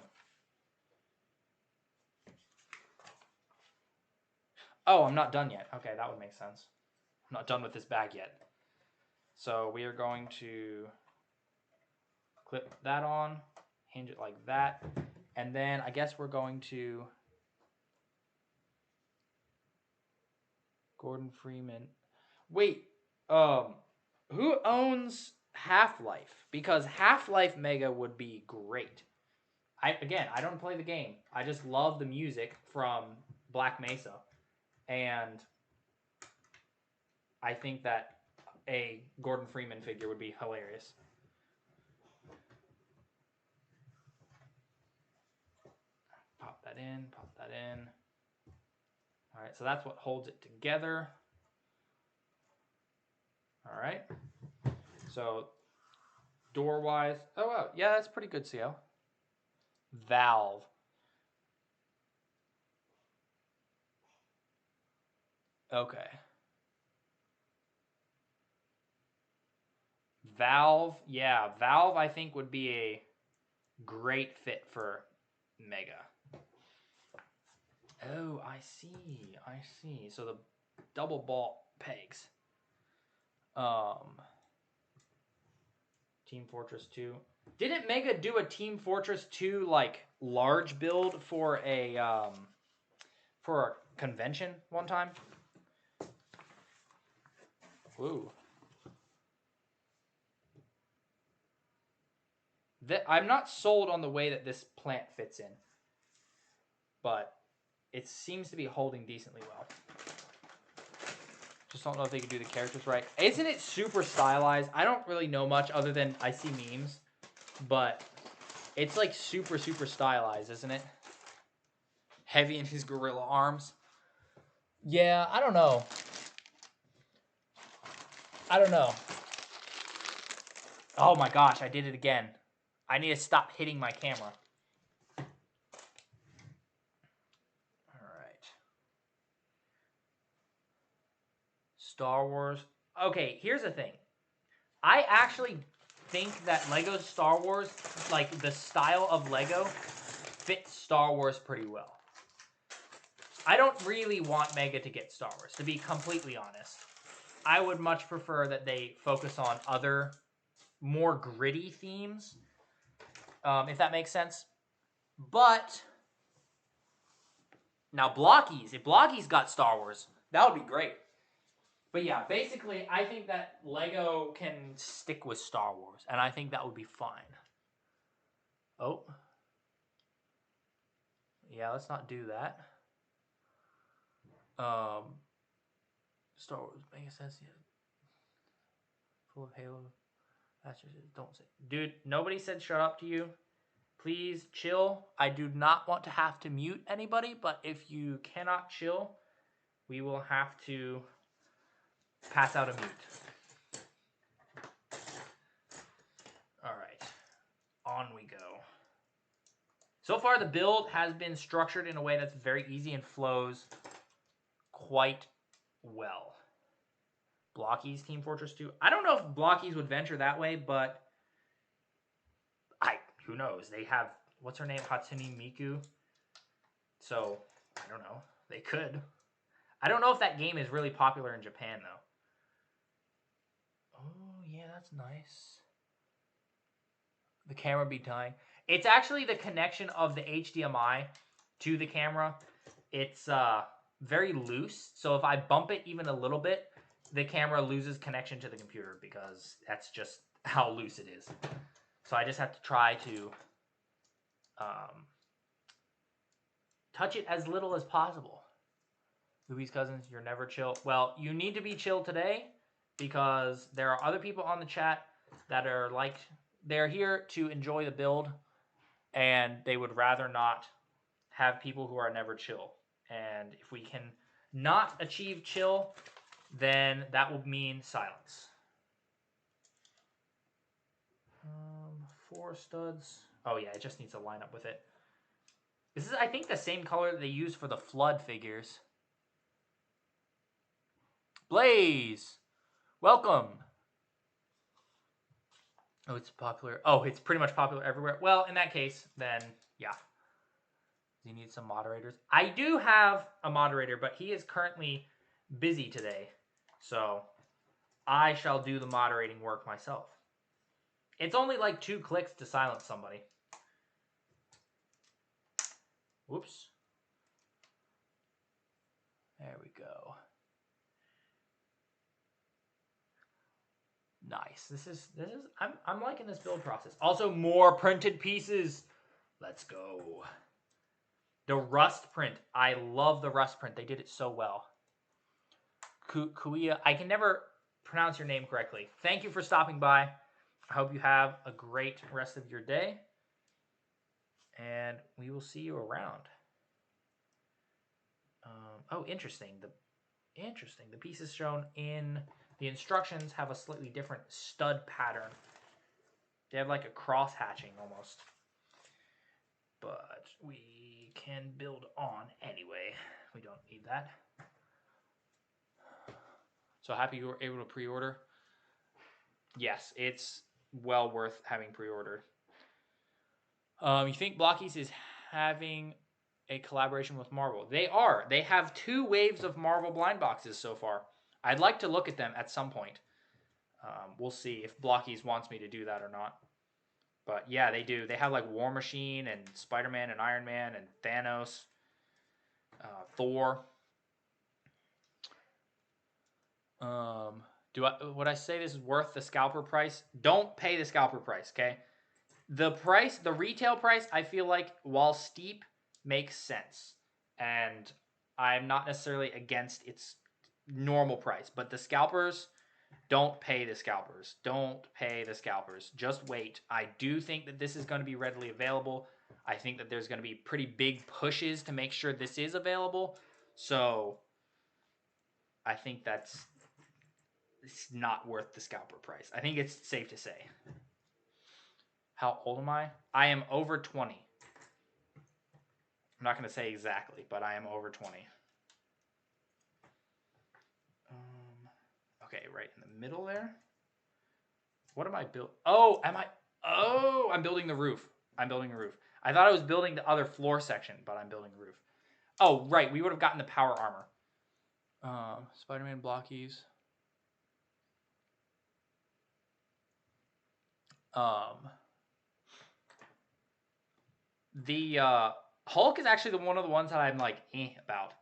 Oh, I'm not done yet. Okay, that would make sense. I'm not done with this bag yet. So we are going to clip that on, hinge it like that, and then I guess we're going to Gordon Freeman. Wait, who owns Half-Life? Because Half-Life Mega would be great. I don't play the game. I just love the music from Black Mesa, and I think that a Gordon Freeman figure would be hilarious. Pop that in, pop that in. All right, so that's what holds it together. All right. So door-wise, oh wow, yeah, that's pretty good, CL. Valve. Okay. Valve, yeah, Valve I think would be a great fit for Mega. Oh, I see. I see. So the double ball pegs. Team Fortress 2. Didn't Mega do a Team Fortress 2 like large build for a convention one time? Ooh. I'm not sold on the way that this plant fits in, but it seems to be holding decently well. Just don't know if they can do the characters right. Isn't it super stylized? I don't really know much other than I see memes, but it's like super, super stylized, isn't it? Heavy in his gorilla arms. Yeah, I don't know. I don't know. Oh my gosh, I did it again. I need to stop hitting my camera. All right. Star Wars. Okay, here's the thing. I actually think that Lego Star Wars, like the style of Lego, fits Star Wars pretty well. I don't really want Mega to get Star Wars, to be completely honest. I would much prefer that they focus on other, more gritty themes, if that makes sense. But, now Blockies, if Blockies got Star Wars, that would be great. But yeah, basically, I think that Lego can stick with Star Wars, and I think that would be fine. Oh. Yeah, let's not do that. Star Wars makes sense. Yeah. Full of Halo. That's just don't say. Dude, nobody said shut up to you. Please chill. I do not want to have to mute anybody, but if you cannot chill, we will have to pass out a mute. All right. On we go. So far, the build has been structured in a way that's very easy and flows quite well. Blockies, Team Fortress 2. I don't know if Blockies would venture that way, but who knows? They have, what's her name? Hatsune Miku. So, I don't know. They could. I don't know if that game is really popular in Japan, though. Oh, yeah, that's nice. The camera be dying. It's actually the connection of the HDMI to the camera. It's very loose, so if I bump it even a little bit, the camera loses connection to the computer because that's just how loose it is. So I just have to try to touch it as little as possible. Louis Cousins, you're never chill. Well, you need to be chill today because there are other people on the chat that are like, they're here to enjoy the build and they would rather not have people who are never chill. And if we can not achieve chill, then that will mean silence. 4 studs. Oh yeah, it just needs to line up with it. This is, I think, the same color that they use for the Flood figures. Blaze! Welcome! Oh, it's popular. Oh, it's pretty much popular everywhere. Well, in that case, then, yeah. You need some moderators. I do have a moderator, but he is currently busy today. So, I shall do the moderating work myself. It's only like 2 clicks to silence somebody. Whoops. There we go. Nice. This is I'm liking this build process. Also, more printed pieces. Let's go. The rust print. I love the rust print. They did it so well. Kuya, I can never pronounce your name correctly. Thank you for stopping by. I hope you have a great rest of your day. And we will see you around. Oh, interesting. The pieces shown in the instructions have a slightly different stud pattern. They have like a cross hatching almost. But we can build on anyway. We don't need that. So happy you were able to pre-order. Yes, it's well worth having pre-ordered. You think Blockies is having a collaboration with Marvel? They are. They have 2 waves of Marvel blind boxes so far. I'd like to look at them at some point. We'll see if Blockies wants me to do that or not. But yeah, they do. They have like War Machine and Spider-Man and Iron Man and Thanos, Thor. Would I say this is worth the scalper price? Don't pay the scalper price, okay? The retail price, I feel like, while steep, makes sense. And I'm not necessarily against its normal price. But the scalpers, don't pay the scalpers. Don't pay the scalpers. Just wait. I do think that this is going to be readily available. I think that there's going to be pretty big pushes to make sure this is available. So, I think it's not worth the scalper price. I think it's safe to say. How old am I? I am over 20. I'm not going to say exactly, but I am over 20. Okay, right in the middle there. What am I building? Oh, I'm building the roof. I'm building a roof. I thought I was building the other floor section, but I'm building the roof. Oh, right. We would have gotten the power armor. Spider-Man blockies. The Hulk is actually one of the ones that I'm like about.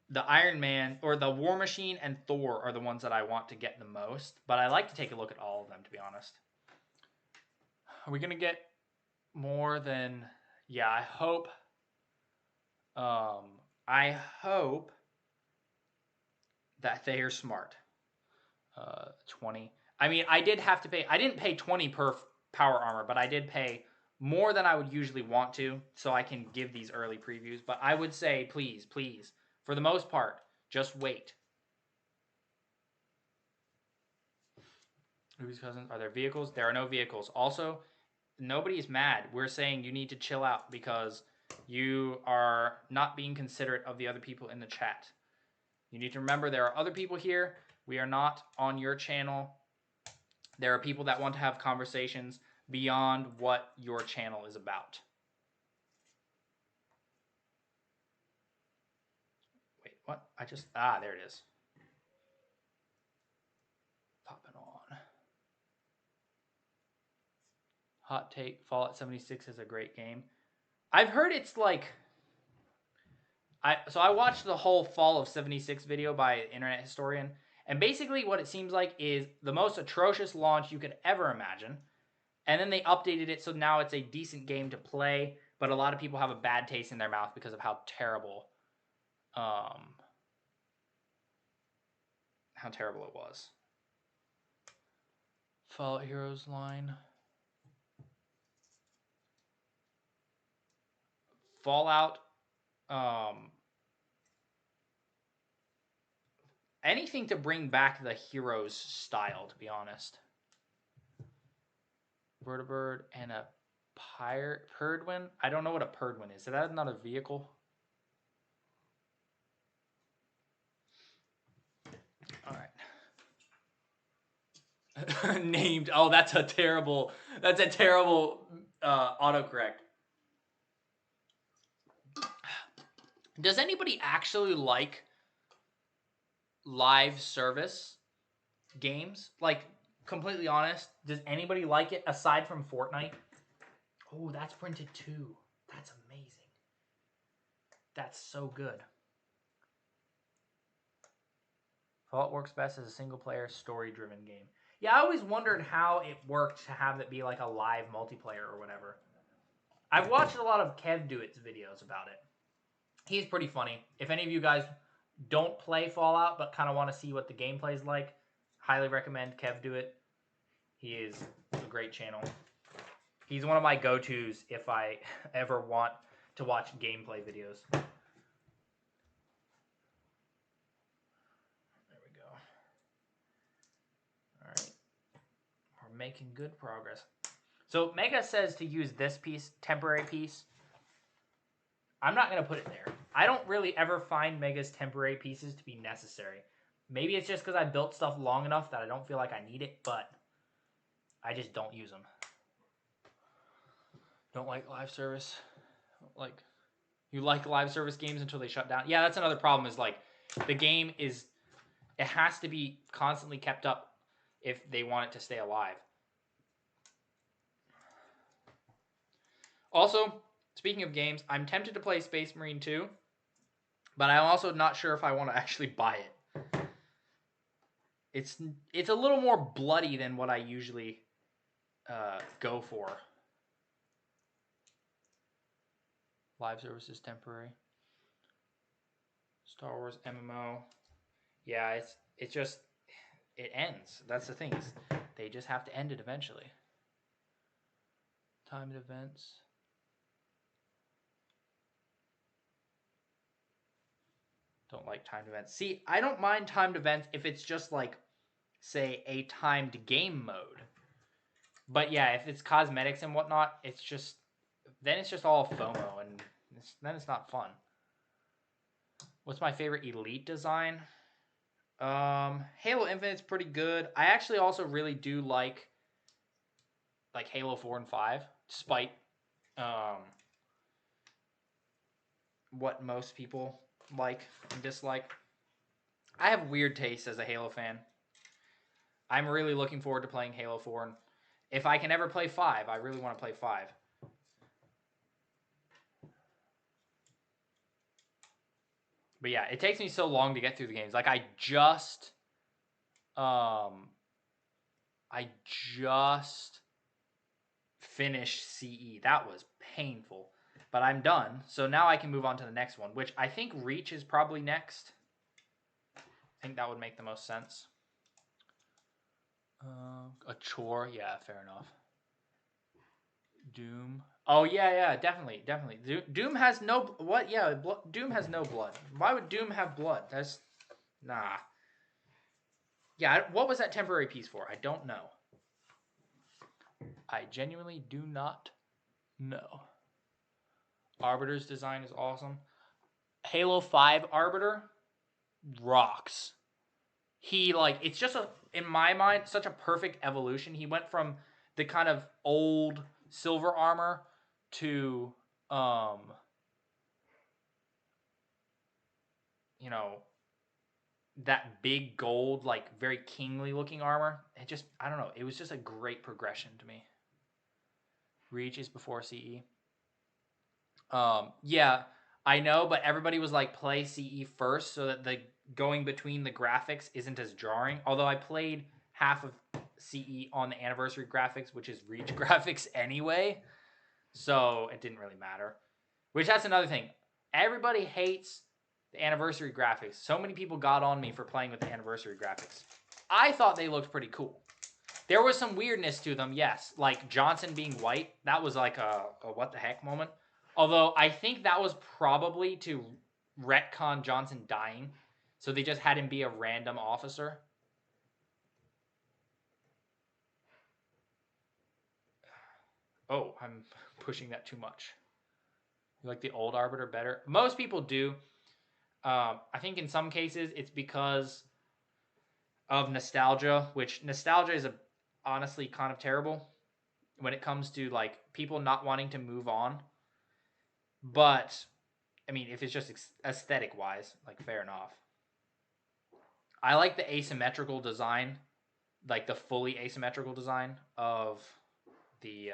The Iron Man or the War Machine and Thor are the ones that I want to get the most, but I like to take a look at all of them, to be honest. Are we gonna get more than? Yeah, I hope. I hope that they are smart. 20. I mean, I did have to pay. I didn't pay 20 per power armor, but I did pay more than I would usually want to, so I can give these early previews. But I would say, please, please, for the most part, just wait. Ruby's cousins, are there vehicles? There are no vehicles. Also, nobody is mad. We're saying you need to chill out because you are not being considerate of the other people in the chat. You need to remember there are other people here. We are not on your channel. There are people that want to have conversations beyond what your channel is about. What? There it is. Popping on. Hot take, Fallout 76 is a great game. I've heard it's like... So I watched the whole Fall of 76 video by Internet Historian, and basically what it seems like is the most atrocious launch you could ever imagine, and then they updated it so now it's a decent game to play, but a lot of people have a bad taste in their mouth because of how terrible it was. Fallout Heroes line. Fallout, anything to bring back the Heroes style, to be honest. Vertibird and a Perdwin. I don't know what a Perdwin is. Is that not a vehicle? All right. Named. Oh, that's a terrible autocorrect. Does anybody actually like live service games? Like, completely honest, does anybody like it aside from Fortnite? Oh, that's printed too. That's amazing. That's so good. Fallout works best as a single-player, story-driven game. Yeah, I always wondered how it worked to have it be like a live multiplayer or whatever. I've watched a lot of Kev Doit's videos about it. He's pretty funny. If any of you guys don't play Fallout but kind of want to see what the gameplay is like, highly recommend Kev Doit. He is a great channel. He's one of my go-tos if I ever want to watch gameplay videos. There we go. All right. We're making good progress. So Mega says to use this piece, temporary piece. I'm not going to put it there. I don't really ever find Mega's temporary pieces to be necessary. Maybe it's just because I built stuff long enough that I don't feel like I need it, but I just don't use them. Don't like live service. Like, you like live service games until they shut down. Yeah, that's another problem is like the game is, it has to be constantly kept up if they want it to stay alive. Also, speaking of games, I'm tempted to play Space Marine 2, but I'm also not sure if I want to actually buy it. It's a little more bloody than what I usually go for. Live service is temporary. Star Wars MMO. Yeah, it just it ends. That's the thing. They just have to end it eventually. Timed events. Don't like timed events. See, I don't mind timed events if it's just like, say, a timed game mode. But yeah, if it's cosmetics and whatnot, it's just, then it's just all FOMO, and then it's not fun. What's my favorite Elite design? Halo Infinite's pretty good. I actually also really do like Halo 4 and 5, despite what most people like and dislike. I have weird taste as a Halo fan. I'm really looking forward to playing Halo 4, and if I can ever play 5, I really want to play 5. But yeah, it takes me so long to get through the games. Like I just finished CE. That was painful. But I'm done. So now I can move on to the next one, which I think Reach is probably next. I think that would make the most sense. A chore. Yeah, fair enough. Doom. Oh, yeah, definitely. Doom has no... What? Yeah, Doom has no blood. Why would Doom have blood? That's... Nah. Yeah, what was that temporary piece for? I don't know. I genuinely do not know. Arbiter's design is awesome. Halo 5 Arbiter rocks. He, like, it's just in my mind, such a perfect evolution. He went from the kind of old silver armor to you know, that big gold, like very kingly looking armor. It just, I don't know. It was just a great progression to me. Reach is before CE. Yeah, I know, but everybody was like play CE first so that the going between the graphics isn't as jarring. Although I played half of CE on the anniversary graphics, which is Reach graphics anyway, so it didn't really matter. Which that's another thing. Everybody hates the anniversary graphics. So many people got on me for playing with the anniversary graphics. I thought they looked pretty cool. There was some weirdness to them, yes. Like Johnson being white, that was like a what the heck moment. Although I think that was probably to retcon Johnson dying. So they just had him be a random officer. Oh, I'm pushing that too much. You like the old Arbiter better? Most people do. I think in some cases it's because of nostalgia, which nostalgia is honestly kind of terrible when it comes to like people not wanting to move on. But I mean, if it's just aesthetic wise, like fair enough. I like the asymmetrical design, like the fully asymmetrical design of the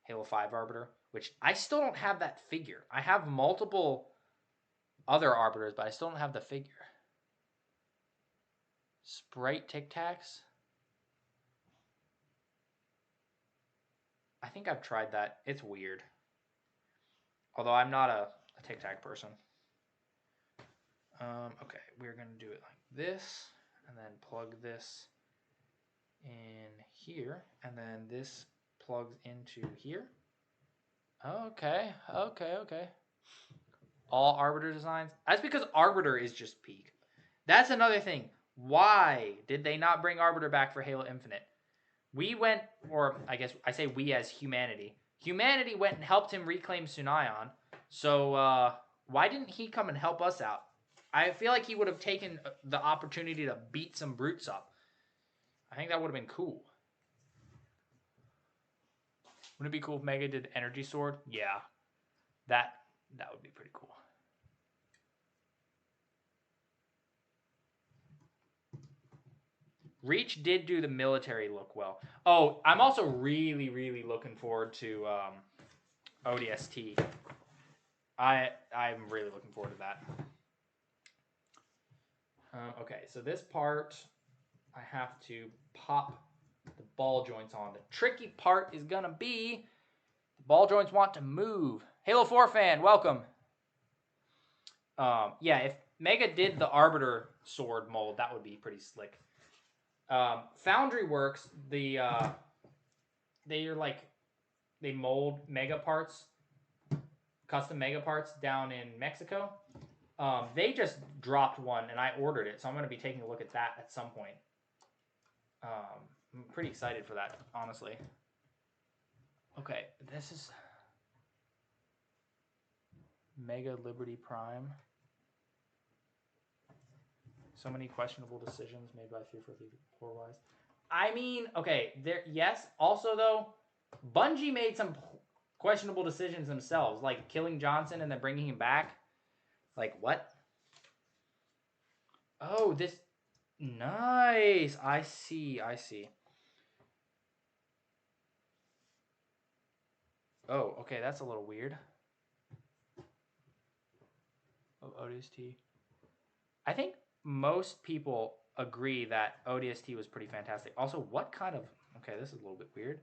Halo 5 Arbiter, which I still don't have that figure. I have multiple other Arbiters, but I still don't have the figure. Sprite Tic Tacs. I think I've tried that. It's weird. Although I'm not a Tic Tac person. Okay, we're going to do it like this, and then plug this in here, and then this plugs into here. Okay. All Arbiter designs. That's because Arbiter is just peak. That's another thing. Why did they not bring Arbiter back for Halo Infinite? We went, or I guess I say we as humanity. Humanity went and helped him reclaim Sunayon. So why didn't he come and help us out? I feel like he would have taken the opportunity to beat some brutes up. I think that would have been cool. Wouldn't it be cool if Mega did Energy Sword? Yeah. That would be pretty cool. Reach did do the military look well. Oh, I'm also really, really looking forward to ODST. I'm really looking forward to that. Okay, so this part, I have to pop the ball joints on. The tricky part is gonna be the ball joints want to move. Halo 4 fan, welcome. Yeah, if Mega did the Arbiter sword mold, that would be pretty slick. Foundry Works, they mold Mega parts, custom Mega parts down in Mexico. They just dropped one, and I ordered it, so I'm going to be taking a look at that at some point. I'm pretty excited for that, honestly. Okay, this is Mega Liberty Prime. So many questionable decisions made by 343 wise. I mean, okay, yes. Also, though, Bungie made some questionable decisions themselves, like killing Johnson and then bringing him back. Like, what? Oh, this... Nice. I see. Oh, okay, that's a little weird. Oh, ODST. I think most people agree that ODST was pretty fantastic. Also, what kind of... Okay, this is a little bit weird.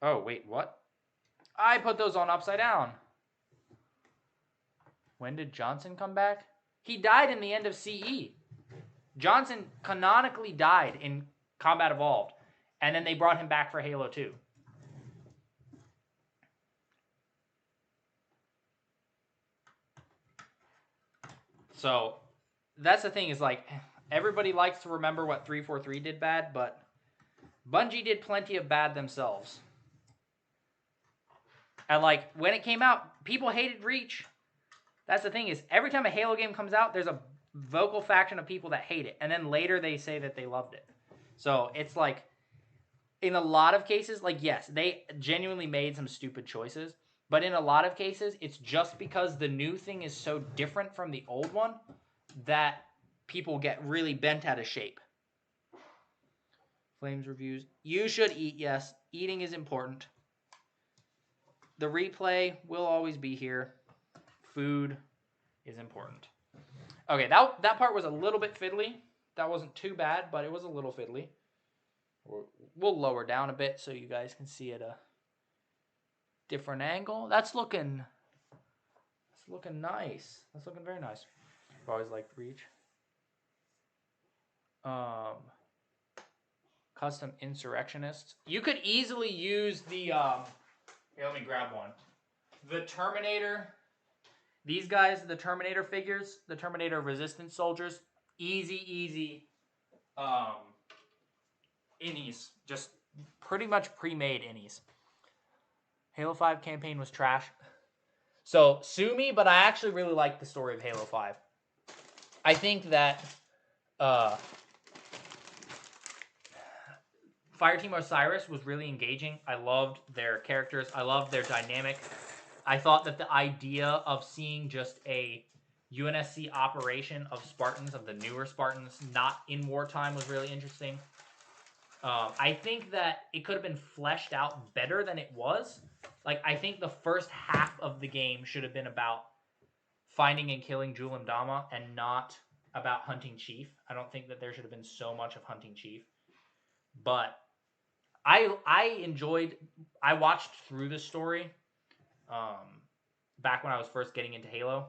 Oh, wait, what? I put those on upside down. When did Johnson come back? He died in the end of CE. Johnson canonically died in Combat Evolved. And then they brought him back for Halo 2. So, that's the thing is like, everybody likes to remember what 343 did bad, but Bungie did plenty of bad themselves. And like, when it came out, people hated Reach. That's the thing is, every time a Halo game comes out, there's a vocal faction of people that hate it. And then later they say that they loved it. So it's like, in a lot of cases, like, yes, they genuinely made some stupid choices. But in a lot of cases, it's just because the new thing is so different from the old one that people get really bent out of shape. Flames reviews. You should eat, yes. Eating is important. The replay will always be here. Food is important. Okay, that part was a little bit fiddly. That wasn't too bad, but it was a little fiddly. We'll lower down a bit so you guys can see at a different angle. That's looking nice. That's looking very nice. I've always liked Reach. Custom Insurrectionists. You could easily use the here, let me grab one. The Terminator. These guys, the Terminator figures, the Terminator Resistance soldiers. Easy innies. Just pretty much pre-made innies. Halo 5 campaign was trash. So, sue me, but I actually really like the story of Halo 5. I think that Fireteam Osiris was really engaging. I loved their characters. I loved their dynamic. I thought that the idea of seeing just a UNSC operation of Spartans, of the newer Spartans, not in wartime was really interesting. I think that it could have been fleshed out better than it was. Like, I think the first half of the game should have been about finding and killing Julim Dama and not about hunting Chief. I don't think that there should have been so much of hunting Chief. But I enjoyed... I watched through the story back when I was first getting into Halo.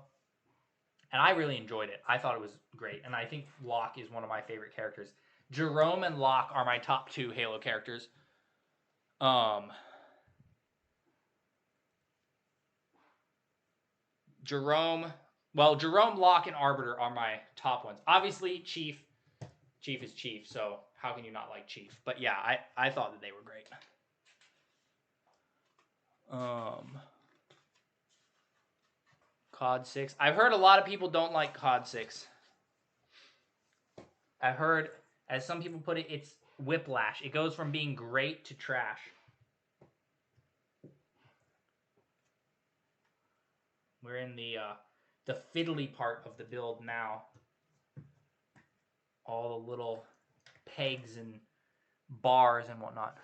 And I really enjoyed it. I thought it was great. And I think Locke is one of my favorite characters. Jerome and Locke are my top 2 Halo characters. Jerome, Locke, and Arbiter are my top ones. Obviously, Chief is Chief, so how can you not like Chief? But yeah, I thought that they were great. COD 6. I've heard a lot of people don't like COD 6. I've heard, as some people put it, it's whiplash. It goes from being great to trash. We're in the fiddly part of the build now. All the little pegs and bars and whatnot.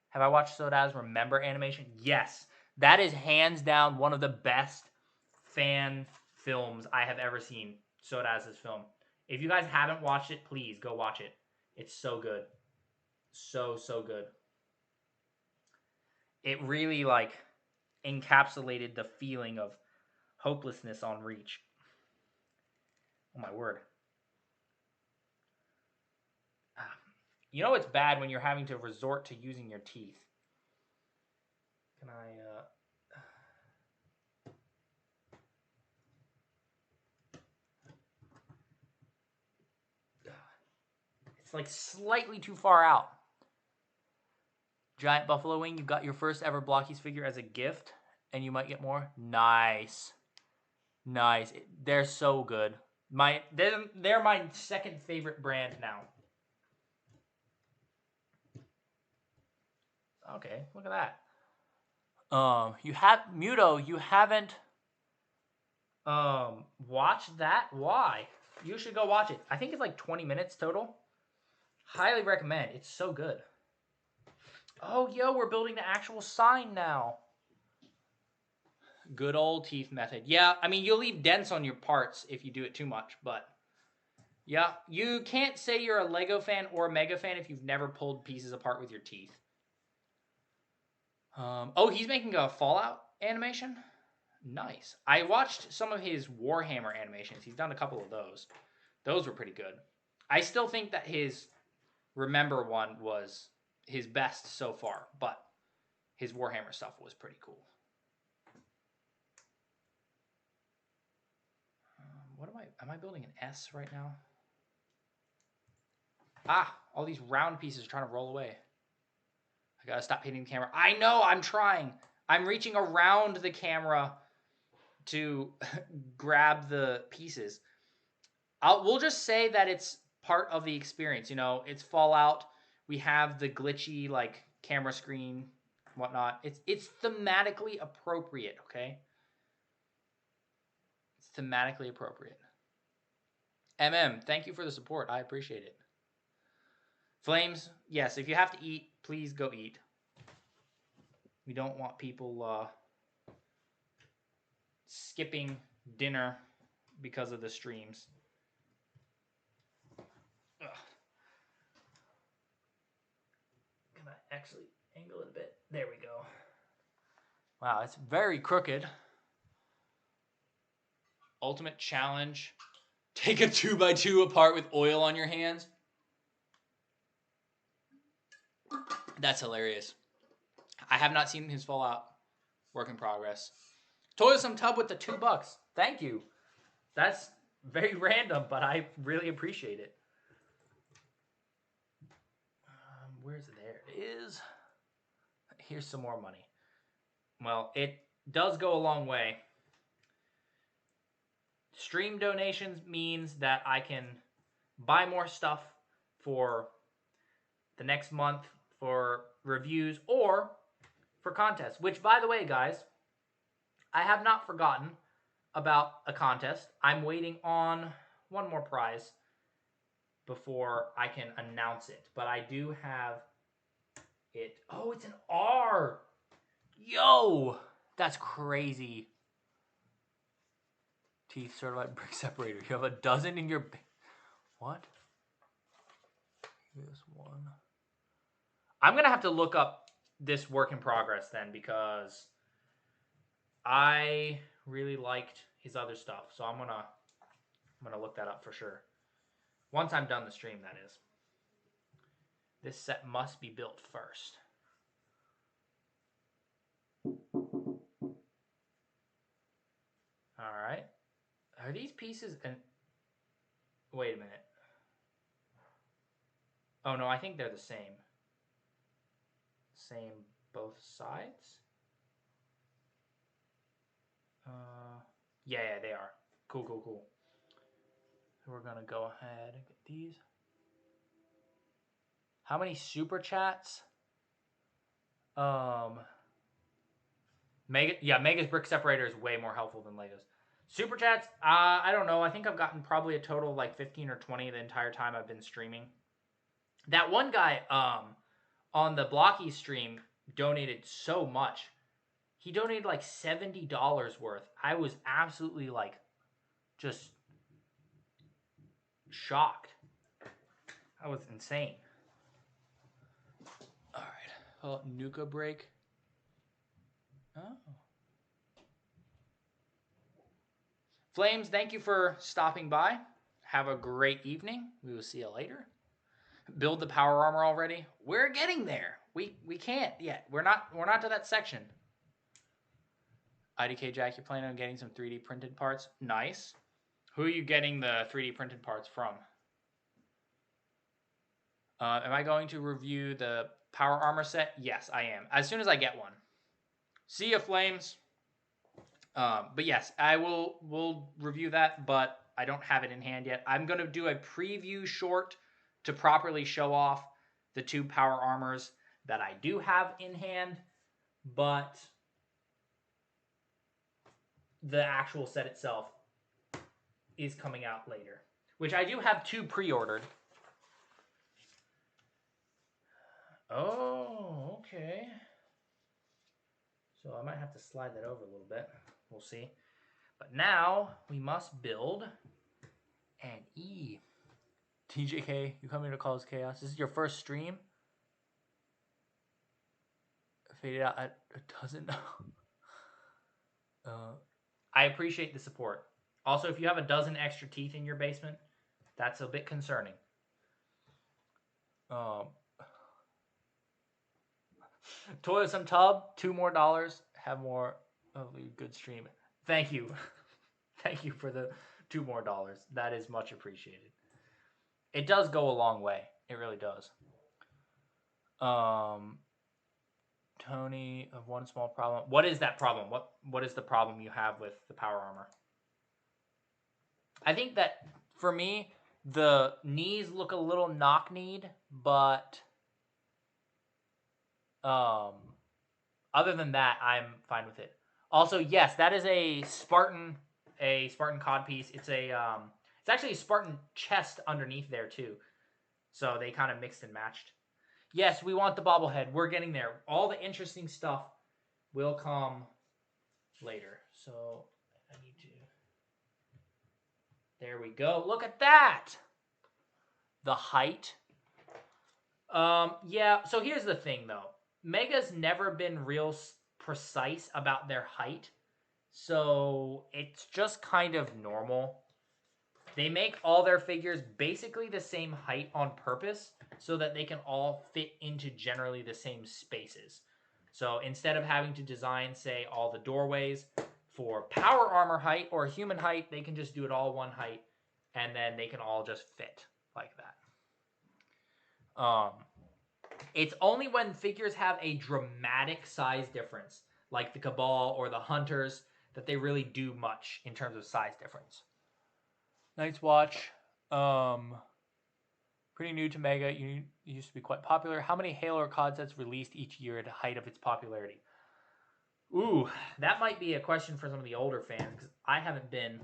Have I watched Sodaz's Remember animation? Yes. That is hands down one of the best fan films I have ever seen. Sodaz's film. If you guys haven't watched it, please go watch it. It's so good. So good. It really, like, encapsulated the feeling of hopelessness on Reach. Oh my word. You know it's bad when you're having to resort to using your teeth. Can I, It's like slightly too far out. Giant Buffalo Wing, you got your first ever Blockies figure as a gift, and you might get more. Nice. They're so good. They're my second favorite brand now. Okay, look at that. You haven't watched that? Why? You should go watch it. I think it's like 20 minutes total. Highly recommend. It's so good. Oh, yo, we're building the actual sign now. Good old teeth method. Yeah, I mean, you'll leave dents on your parts if you do it too much, but yeah, you can't say you're a Lego fan or a Mega fan if you've never pulled pieces apart with your teeth. Oh, he's making a Fallout animation? Nice. I watched some of his Warhammer animations. He's done a couple of those. Those were pretty good. I still think that his Remember one was his best so far, but his Warhammer stuff was pretty cool. Am I building an S right now? All these round pieces are trying to roll away. I gotta stop hitting the camera. I know, I'm trying. I'm reaching around the camera to grab the pieces. We'll just say that it's part of the experience. You know, it's Fallout. We have the glitchy, like, camera screen. whatnot. It's thematically appropriate, okay? It's thematically appropriate. Thank you for the support. I appreciate it. Flames, yes, if you have to eat, please go eat. We don't want people skipping dinner because of the streams. Ugh. Can I actually angle it a bit? There we go. Wow, it's very crooked. Ultimate challenge. Take a 2x2 apart with oil on your hands. That's hilarious. I have not seen his Fallout. Work in progress. Toilsome tub with the $2. Thank you. That's very random, but I really appreciate it. Where's it? There it is. Here's some more money. Well, it does go a long way. Stream donations means that I can buy more stuff for the next month for reviews or for contests. Which, by the way, guys, I have not forgotten about a contest. I'm waiting on one more prize before I can announce it. But I do have it. Oh, it's an R. Yo, that's crazy. Teeth certified brick separator. You have a dozen in your... What? Here's one. I'm going to have to look up this work in progress then, because I really liked his other stuff. So I'm gonna look that up for sure. Once I'm done the stream, that is. This set must be built first. All right. Are these pieces... Wait a minute. Oh, no, I think they're the same. Same both sides? Yeah, they are. Cool. So we're going to go ahead and get these. How many super chats? Mega's brick separator is way more helpful than Lego's. Super chats, I don't know. I think I've gotten probably a total of like 15 or 20 the entire time I've been streaming. That one guy on the Blocky stream donated so much. He donated like $70 worth. I was absolutely like just shocked. That was insane. All right. Oh, Nuka break. Oh. Flames, thank you for stopping by. Have a great evening. We will see you later. Build the power armor already. We're getting there. We can't yet. We're not to that section. IDK Jack, you're planning on getting some 3D printed parts. Nice. Who are you getting the 3D printed parts from? Am I going to review the power armor set? Yes, I am. As soon as I get one. See ya, Flames. But yes, I will review that, but I don't have it in hand yet. I'm going to do a preview short to properly show off the 2 power armors that I do have in hand, but the actual set itself is coming out later, which I do have 2 pre-ordered. Oh, okay. So I might have to slide that over a little bit. We'll see. But now we must build an E. TJK, you coming to cause chaos? This is your first stream? Faded out at a dozen. I appreciate the support. Also, if you have a dozen extra teeth in your basement, that's a bit concerning. Toilsome tub, $2 more. Have more of a good stream. Thank you. Thank you for the $2 more. That is much appreciated. It does go a long way. It really does. Tony, of one small problem. What is that problem? What is the problem you have with the power armor? I think that for me, the knees look a little knock-kneed, but Other than that, I'm fine with it. Also, yes, that is a Spartan cod piece. It's actually a Spartan chest underneath there too. So they kind of mixed and matched. Yes, we want the bobblehead. We're getting there. All the interesting stuff will come later. So I need to. There we go. Look at that. The height. Yeah. So here's the thing, though. Mega's never been real precise about their height, so it's just kind of normal. They make all their figures basically the same height on purpose so that they can all fit into generally the same spaces. So instead of having to design, say, all the doorways for power armor height or human height, they can just do it all one height, and then they can all just fit like that. It's only when figures have a dramatic size difference, like the Cabal or the Hunters, that they really do much in terms of size difference. Night's Watch. Pretty new to Mega. You used to be quite popular. How many Halo or COD sets released each year at the height of its popularity? Ooh, that might be a question for some of the older fans, because I haven't been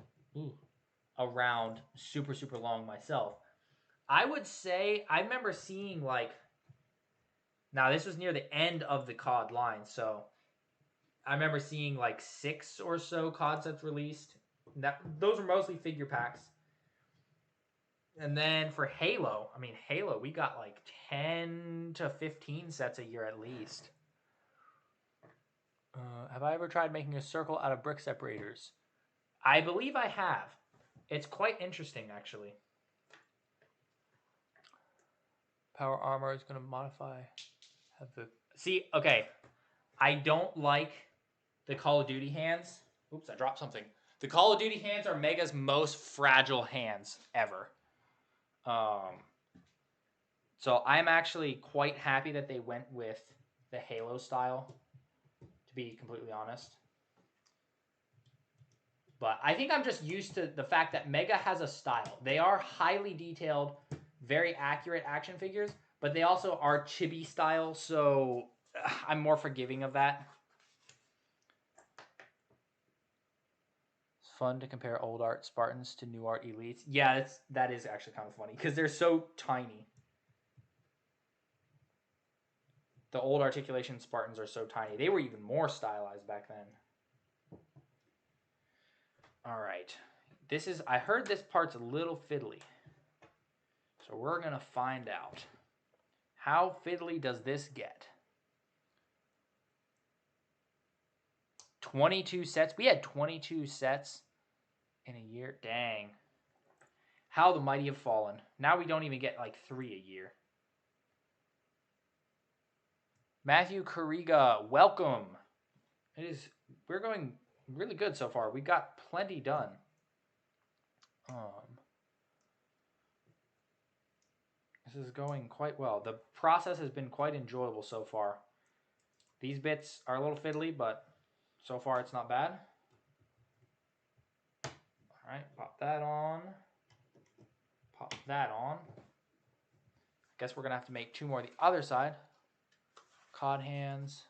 around super, super long myself. I would say, I remember seeing like, now this was near the end of the COD line, so I remember seeing like 6 or so COD sets released. Those were mostly figure packs. And then for Halo, I mean, Halo, we got like 10 to 15 sets a year at least. Have I ever tried making a circle out of brick separators? I believe I have. It's quite interesting, actually. Power armor is going to modify. See, okay. I don't like the Call of Duty hands. Oops, I dropped something. The Call of Duty hands are Mega's most fragile hands ever. So I'm actually quite happy that they went with the Halo style, to be completely honest. But I think I'm just used to the fact that Mega has a style. They are highly detailed, very accurate action figures, but they also are chibi style, so I'm more forgiving of that. It's fun to compare old art Spartans to new art Elites. Yeah, that is actually kind of funny, because they're so tiny. The old articulation Spartans are so tiny. They were even more stylized back then. All right. I heard this part's a little fiddly. So we're going to find out. How fiddly does this get? 22 sets. We had 22 sets in a year. Dang. How the mighty have fallen. Now we don't even get like 3 a year. Matthew Carriga, welcome. We're going really good so far. We got plenty done. This is going quite well. The process has been quite enjoyable so far. These bits are a little fiddly, but so far it's not bad. All right, pop that on. Pop that on. I guess we're going to have to make 2 more on the other side. COD hands.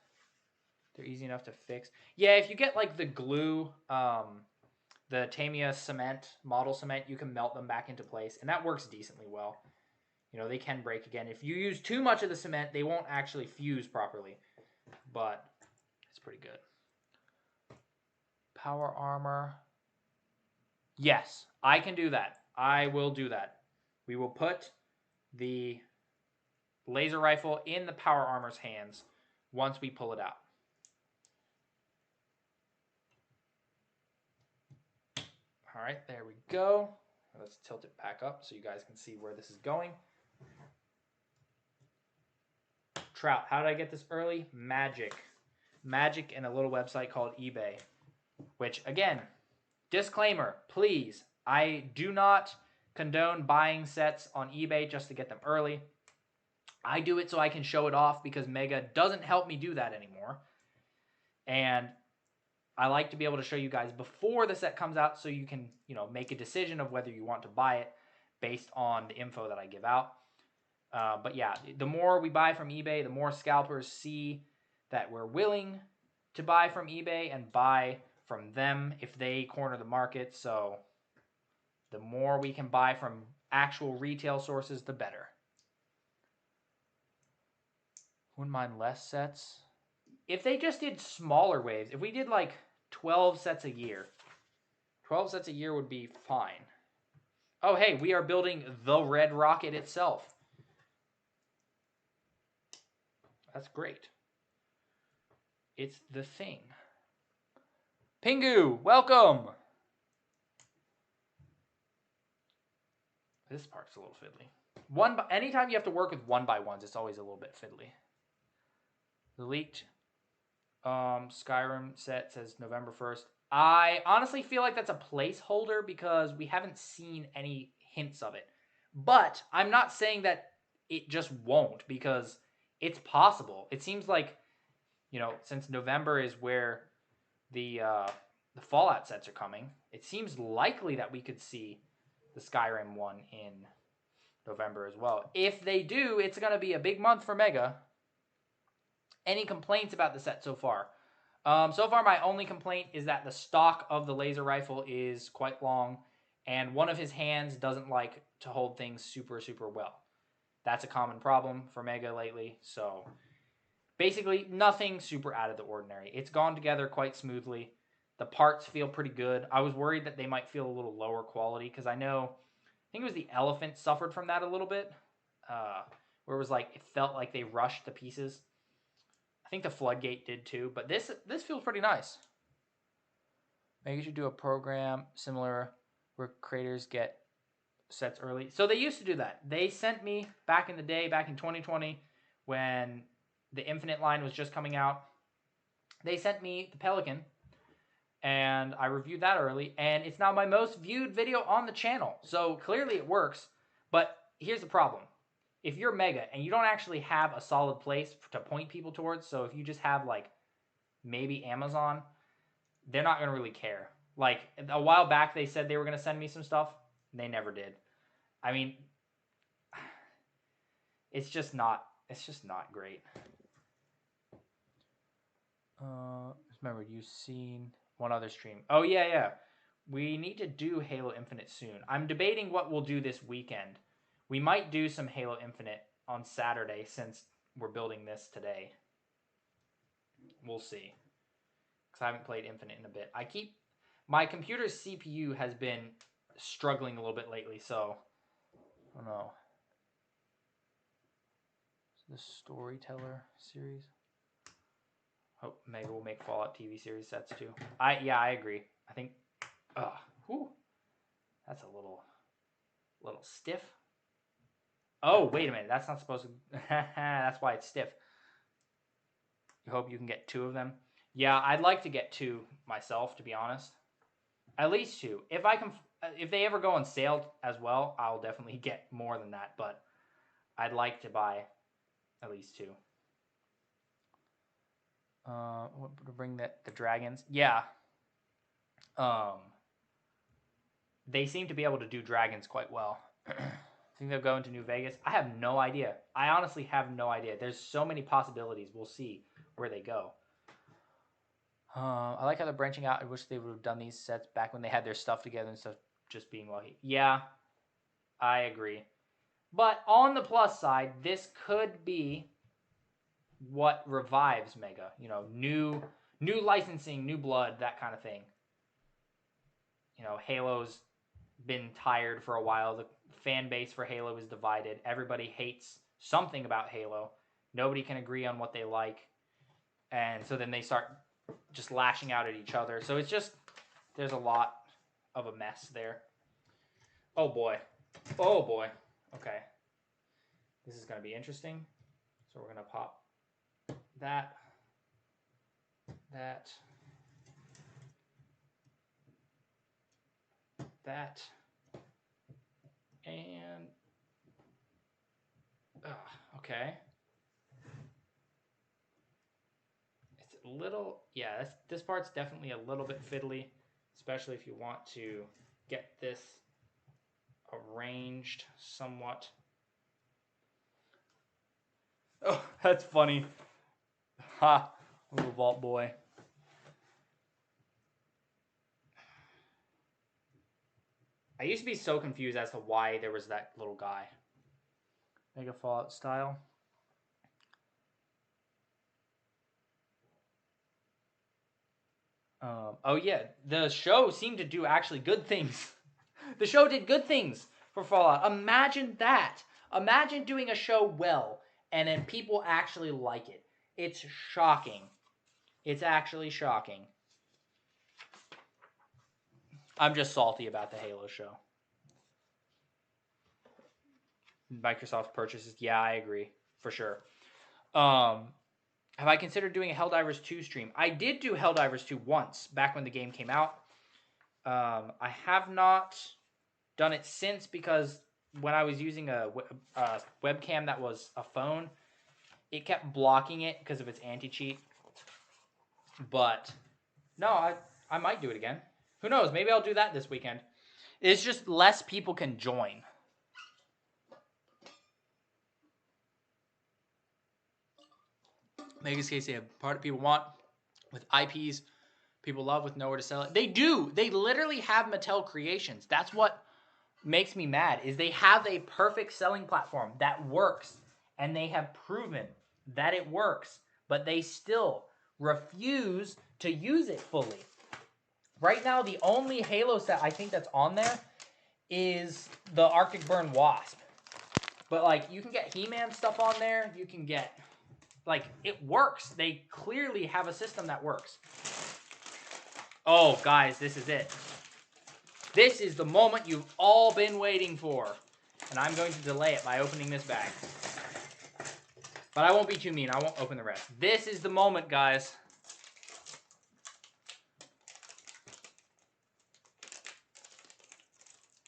They're easy enough to fix. Yeah, if you get like the glue, the Tamiya cement, model cement, you can melt them back into place, and that works decently well. You know, they can break again. If you use too much of the cement, they won't actually fuse properly, but it's pretty good. Power armor. Yes, I can do that. I will do that. We will put the laser rifle in the power armor's hands once we pull it out. All right, there we go. Let's tilt it back up so you guys can see where this is going. Trout, how did I get this early? Magic. Magic and a little website called eBay. Which, again, disclaimer, please, I do not condone buying sets on eBay just to get them early. I do it so I can show it off because Mega doesn't help me do that anymore. And I like to be able to show you guys before the set comes out so you can, make a decision of whether you want to buy it based on the info that I give out. But yeah, the more we buy from eBay, the more scalpers see that we're willing to buy from eBay and buy from them if they corner the market. So the more we can buy from actual retail sources, the better. Wouldn't mind less sets. If they just did smaller waves, if we did like 12 sets a year, 12 sets a year would be fine. Oh, hey, we are building the red rocket itself. That's great. It's the thing. Pingu, welcome. This part's a little fiddly. Anytime you have to work with 1x1s, it's always a little bit fiddly. The leaked Skyrim set says November 1st. I honestly feel like that's a placeholder because we haven't seen any hints of it. But I'm not saying that it just won't, because it's possible. It seems like, since November is where the Fallout sets are coming, it seems likely that we could see the Skyrim one in November as well. If they do, it's going to be a big month for Mega. Any complaints about the set so far? So far, my only complaint is that the stock of the laser rifle is quite long, and one of his hands doesn't like to hold things super, super well. That's a common problem for Mega lately, so basically nothing super out of the ordinary. It's gone together quite smoothly. The parts feel pretty good. I was worried that they might feel a little lower quality, because I think it was the elephant suffered from that a little bit, where it was like, it felt like they rushed the pieces. I think the Floodgate did too, but this feels pretty nice. Maybe you should do a program similar where creators get sets early. So they used to do that. They sent me back in the day, back in 2020, when the Infinite line was just coming out. They sent me the Pelican, and I reviewed that early, and it's now my most viewed video on the channel. So clearly it works, but here's the problem. If you're Mega and you don't actually have a solid place to point people towards, so if you just have like maybe Amazon, they're not going to really care. Like a while back they said they were going to send me some stuff. They never did. I mean, it's just not great. Remember, you've seen one other stream. Oh, yeah. We need to do Halo Infinite soon. I'm debating what we'll do this weekend. We might do some Halo Infinite on Saturday since we're building this today. We'll see. Because I haven't played Infinite in a bit. My computer's CPU has been struggling a little bit lately, so I don't know. The Storyteller series. Hope Mega will make Fallout TV series sets too. I agree. I think that's a little stiff. Oh, wait a minute. That's not supposed to... That's why it's stiff. You hope you can get 2 of them? Yeah, I'd like to get 2 myself, to be honest. At least 2. If they ever go on sale as well, I'll definitely get more than that, but I'd like to buy at least 2. To bring the dragons? Yeah. They seem to be able to do dragons quite well. Think they'll go into New Vegas? I have no idea. I honestly have no idea. There's so many possibilities. We'll see where they go. I like how they're branching out. I wish they would have done these sets back when they had their stuff together instead of just being lucky. Yeah, I agree. But on the plus side, this could be what revives Mega. New licensing, new blood, that kind of thing. Halo's been tired for a while. The fan base for Halo is divided. Everybody hates something about Halo. Nobody can agree on what they like. And so then they start just lashing out at each other. So it's just, there's a lot of a mess there. Oh boy. Okay. This is going to be interesting. So we're going to pop that. And okay. It's a little, yeah, this part's definitely a little bit fiddly, especially if you want to get this arranged somewhat. Oh, that's funny. Ha, little vault boy. I used to be so confused as to why there was that little guy. Mega Fallout style. Oh yeah, the show seemed to do actually good things. The show did good things for Fallout. Imagine that. Imagine doing a show well, and then people actually like it. It's shocking. It's actually shocking. I'm just salty about the Halo show. Microsoft purchases. Yeah, I agree. For sure. Have I considered doing a Helldivers 2 stream? I did do Helldivers 2 once, back when the game came out. I have not done it since because when I was using a webcam that was a phone, it kept blocking it because of its anti-cheat. But no, I might do it again. Who knows? Maybe I'll do that this weekend. It's just less people can join. Mega's case, they have part people want with IPs people love with nowhere to sell it. They do. They literally have Mattel Creations. That's what makes me mad, is they have a perfect selling platform that works, and they have proven that it works, but they still refuse to use it fully. Right now, the only Halo set I think that's on there is the Arctic Burn Wasp. But, like, you can get He-Man stuff on there. You can get, like, it works. They clearly have a system that works. Oh, guys, this is it. This is the moment you've all been waiting for. And I'm going to delay it by opening this bag. But I won't be too mean. I won't open the rest. This is the moment, guys.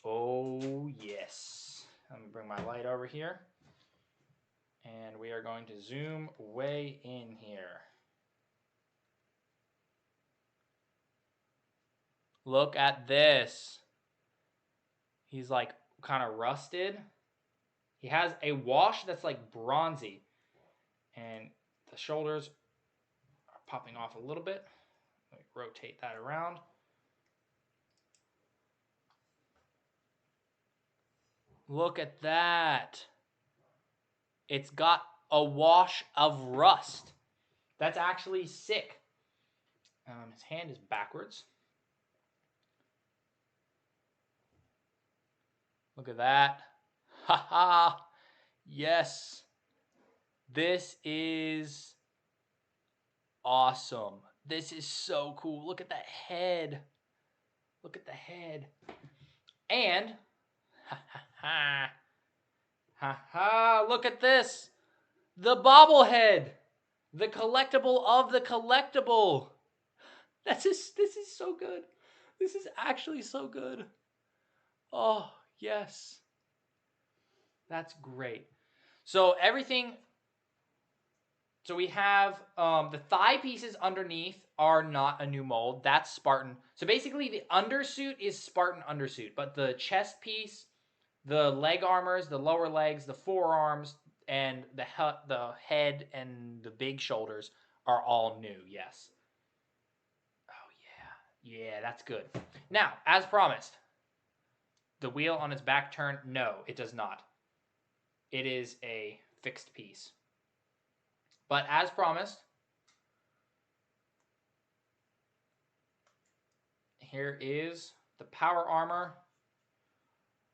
Oh, yes. Let me bring my light over here. And we are going to zoom way in here. Look at this. He's like kind of rusted. He has a wash that's like bronzy. And the shoulders are popping off a little bit. Let me rotate that around. Look at that. It's got a wash of rust. That's actually sick. His hand is backwards. Look at that. Haha. Yes. This is awesome. This is so cool. Look at that head. Look at the head. And, look at this. The bobblehead. The collectible of the collectible. This is so good. This is actually so good. Oh, yes. That's great. So everything... So we have the thigh pieces underneath are not a new mold. That's Spartan. So basically the undersuit is Spartan undersuit. But the chest piece, the leg armors, the lower legs, the forearms, and the head and the big shoulders are all new, yes. Oh, yeah. Yeah, that's good. Now, as promised, the wheel on its back turn, no, it does not. It is a fixed piece. But as promised, here is the power armor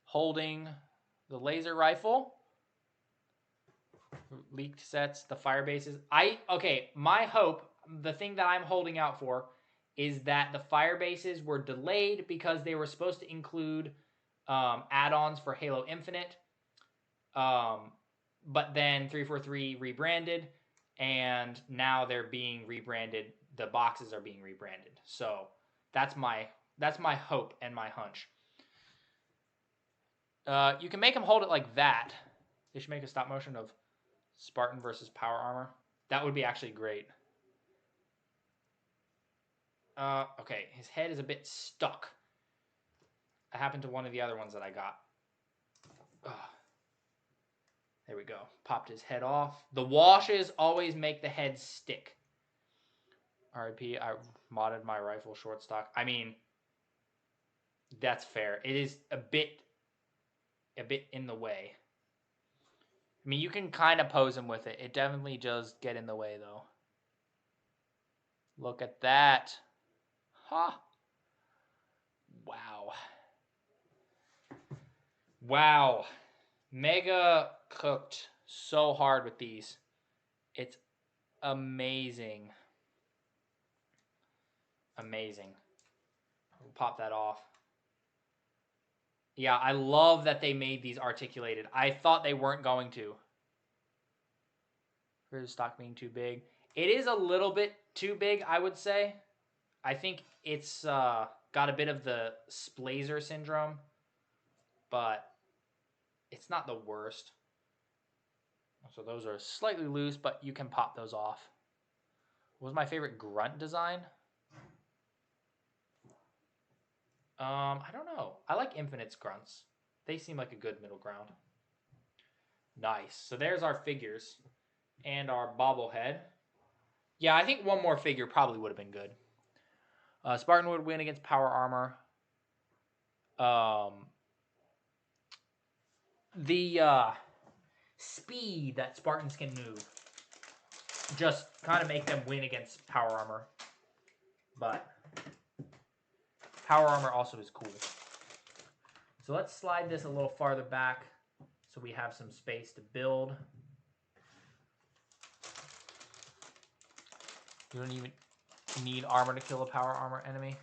holding the laser rifle. Leaked sets, the fire bases. Okay, my hope, the thing that I'm holding out for, is that the fire bases were delayed because they were supposed to include add-ons for Halo Infinite. But then 343 rebranded, and now they're being rebranded. The boxes are being rebranded. So that's my hope and my hunch. You can make them hold it like that. They should make a stop motion of Spartan versus power armor. That would be actually great. Okay, his head is a bit stuck. That happened to one of the other ones that I got. There we go. Popped his head off. The washes always make the head stick. RIP, I modded my rifle short stock. I mean, That's fair. It is a bit in the way. I mean, you can kind of pose him with it. It definitely does get in the way, though. Look at that. Huh. Wow. Wow. Mega cooked so hard with these. It's amazing. Amazing. We'll pop that off. Yeah, I love that they made these articulated. I thought they weren't going to. For the stock being too big. It is a little bit too big, I would say. I think it's got a bit of the Splazer syndrome, but it's not the worst. So those are slightly loose, but you can pop those off. What was my favorite grunt design? I don't know. I like Infinite's grunts. They seem like a good middle ground. Nice. So there's our figures and our bobblehead. Yeah, I think one more figure probably would have been good. Spartan would win against power armor. The speed that Spartans can move just kind of make them win against power armor. But power armor also is cool. So let's slide this a little farther back so we have some space to build. You don't even need armor to kill a power armor enemy.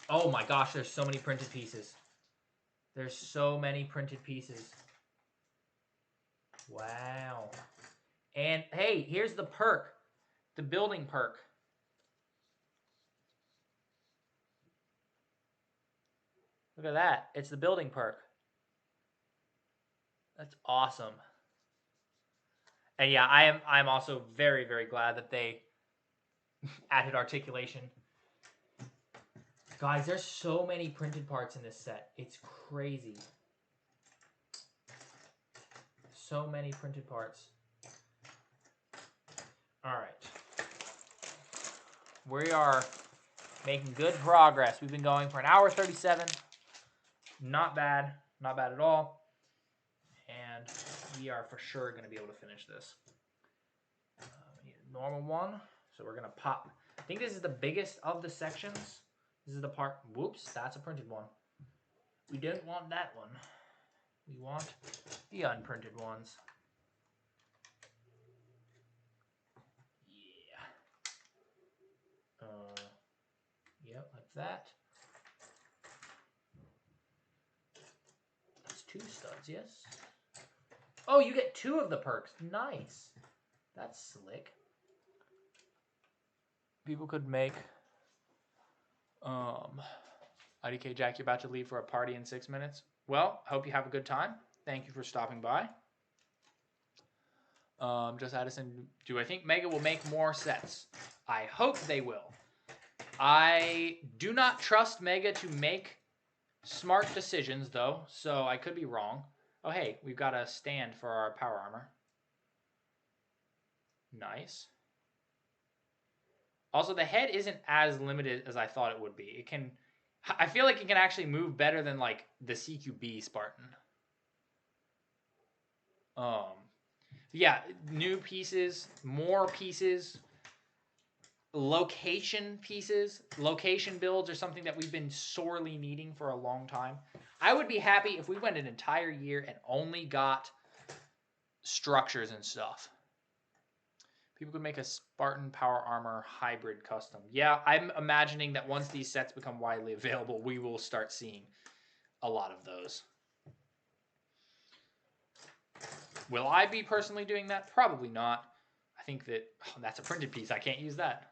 Oh my gosh, there's so many printed pieces. There's so many printed pieces. Wow. And hey, here's the perk. The building perk. Look at that. It's the building perk. That's awesome. And yeah, I'm also very, very glad that they added articulation. Guys, there's so many printed parts in this set. It's crazy. So many printed parts. All right. We are making good progress. We've been going for an hour 37. Not bad. Not bad at all. And we are for sure going to be able to finish this. We need a normal one. So we're going to pop. I think this is the biggest of the sections. This is the part. Whoops, that's a printed one. We don't want that one. We want the unprinted ones. Yeah. Yep, like that. That's 2 studs, yes. Oh, you get 2 of the perks. Nice. That's slick. People could make IDK Jack, you're about to leave for a party in 6 minutes. Well, hope you have a good time. Thank you for stopping by. Just Addison, do I think Mega will make more sets? I hope they will. I do not trust Mega to make smart decisions, though, so I could be wrong. Oh, hey, we've got a stand for our power armor. Nice. Also, the head isn't as limited as I thought it would be. It can, I feel like it can actually move better than like the CQB Spartan. Yeah, new pieces, more pieces, location pieces. Location builds are something that we've been sorely needing for a long time. I would be happy if we went an entire year and only got structures and stuff. People could make a Spartan power armor hybrid custom. Yeah, I'm imagining that once these sets become widely available, we will start seeing a lot of those. Will I be personally doing that? Probably not. I think that, oh, that's a printed piece. I can't use that.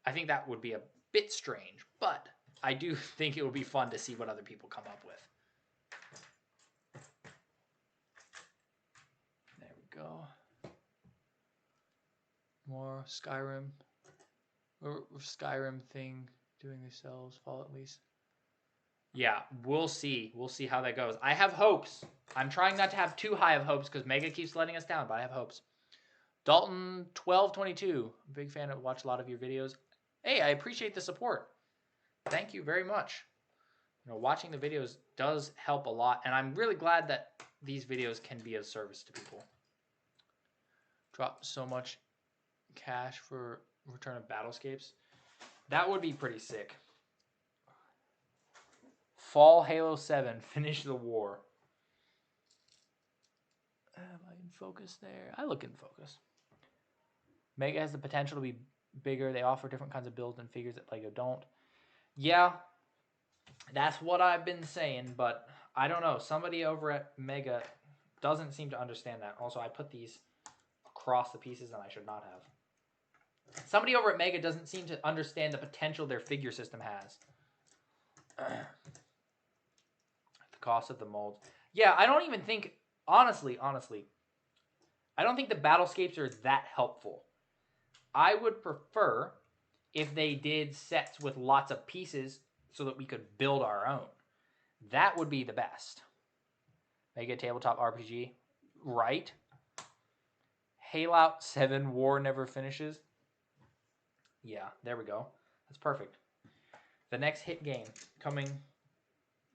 I think that would be a bit strange, but I do think it would be fun to see what other people come up with. There we go. More Skyrim. Or Skyrim thing doing themselves. Fall at least. Yeah, we'll see. We'll see how that goes. I have hopes. I'm trying not to have too high of hopes because Mega keeps letting us down, but I have hopes. Dalton1222. Big fan. I watch a lot of your videos. Hey, I appreciate the support. thank you very much. You know, watching the videos does help a lot, and I'm really glad that these videos can be of service to people. Drop so much cash for Return of Battlescapes. That would be pretty sick. Fall Halo 7, finish the war. Am I in focus there? I look in focus. Mega has the potential to be bigger. They offer different kinds of builds and figures that Lego don't. Yeah, that's what I've been saying, but I don't know. Somebody over at Mega doesn't seem to understand that. Also, I put these across the pieces and I should not have. Somebody over at Mega doesn't seem to understand the potential their figure system has. The cost of the molds. Yeah, I don't even think, honestly, I don't think the Battlescapes are that helpful. I would prefer if they did sets with lots of pieces so that we could build our own. That would be the best. Make a tabletop RPG. Right? Halo 7 War Never Finishes. Yeah, there we go. That's perfect. The next hit game coming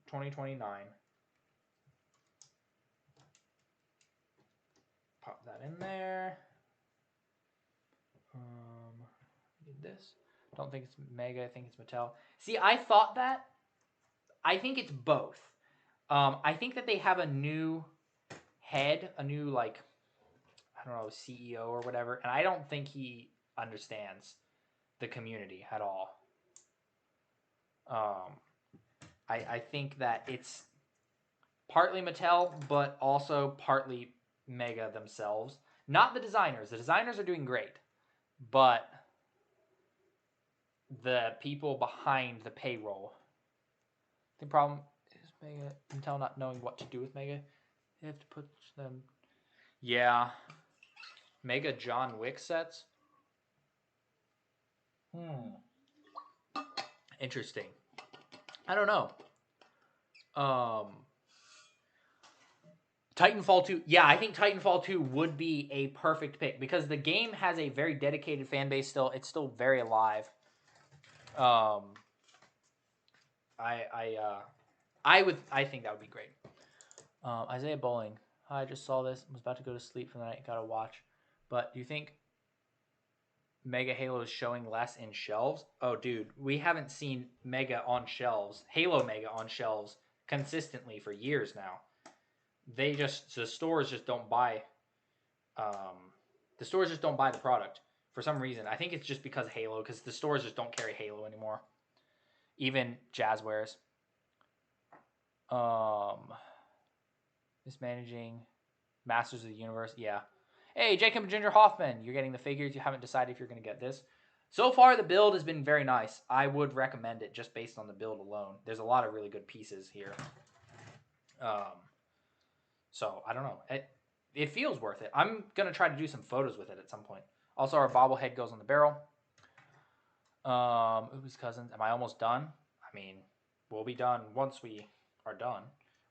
2029. Pop that in there. Need this. Don't think it's Mega. I think it's Mattel. See, I thought that. I think it's both. I think that they have a new head, a new, like, I don't know, CEO or whatever, and I don't think he understands the community at all. I think that it's partly Mattel, but also partly Mega themselves. Not the designers. The designers are doing great, but the people behind the payroll. The problem is Mega Mattel not knowing what to do with Mega. They have to put them. Yeah, Mega John Wick sets. Interesting. I don't know. Titanfall 2. Yeah, I think Titanfall 2 would be a perfect pick because the game has a very dedicated fan base still. It's still very alive. I think that would be great. Isaiah Bowling. I just saw this. I was about to go to sleep for the night. Gotta watch. But do you think Mega Halo is showing less in shelves? Oh, dude, we haven't seen Mega on shelves, Halo Mega on shelves consistently for years now. The stores just don't buy. The stores just don't buy the product for some reason. I think it's just because Halo, because the stores just don't carry Halo anymore. Even Jazzwares. Mismanaging Masters of the Universe. Yeah. Hey, Jacob Ginger Hoffman, you're getting the figures. You haven't decided if you're going to get this. So far, the build has been very nice. I would recommend it just based on the build alone. There's a lot of really good pieces here. So, I don't know. It feels worth it. I'm going to try to do some photos with it at some point. Also, our bobblehead goes on the barrel. Who's cousins? Am I almost done? I mean, we'll be done once we are done.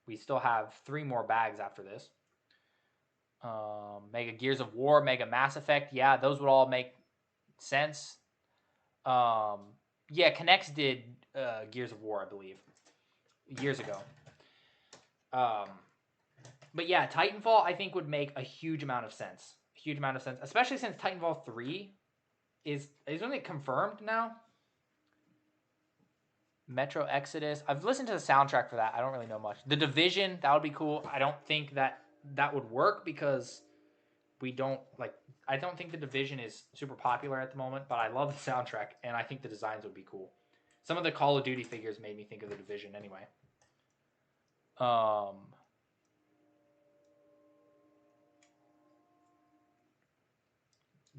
We still have 3 more bags after this. Mega Gears of War, Mega Mass Effect. Yeah, those would all make sense. Yeah, Connects did Gears of War, I believe, years ago. But yeah, Titanfall, I think, would make a huge amount of sense. A huge amount of sense, especially since Titanfall 3 isn't it confirmed now? Metro Exodus. I've listened to the soundtrack for that. I don't really know much. The Division, that would be cool. I don't think that would work because I don't think the Division is super popular at the moment, but I love the soundtrack, and I think the designs would be cool. Some of the Call of Duty figures made me think of the Division anyway. The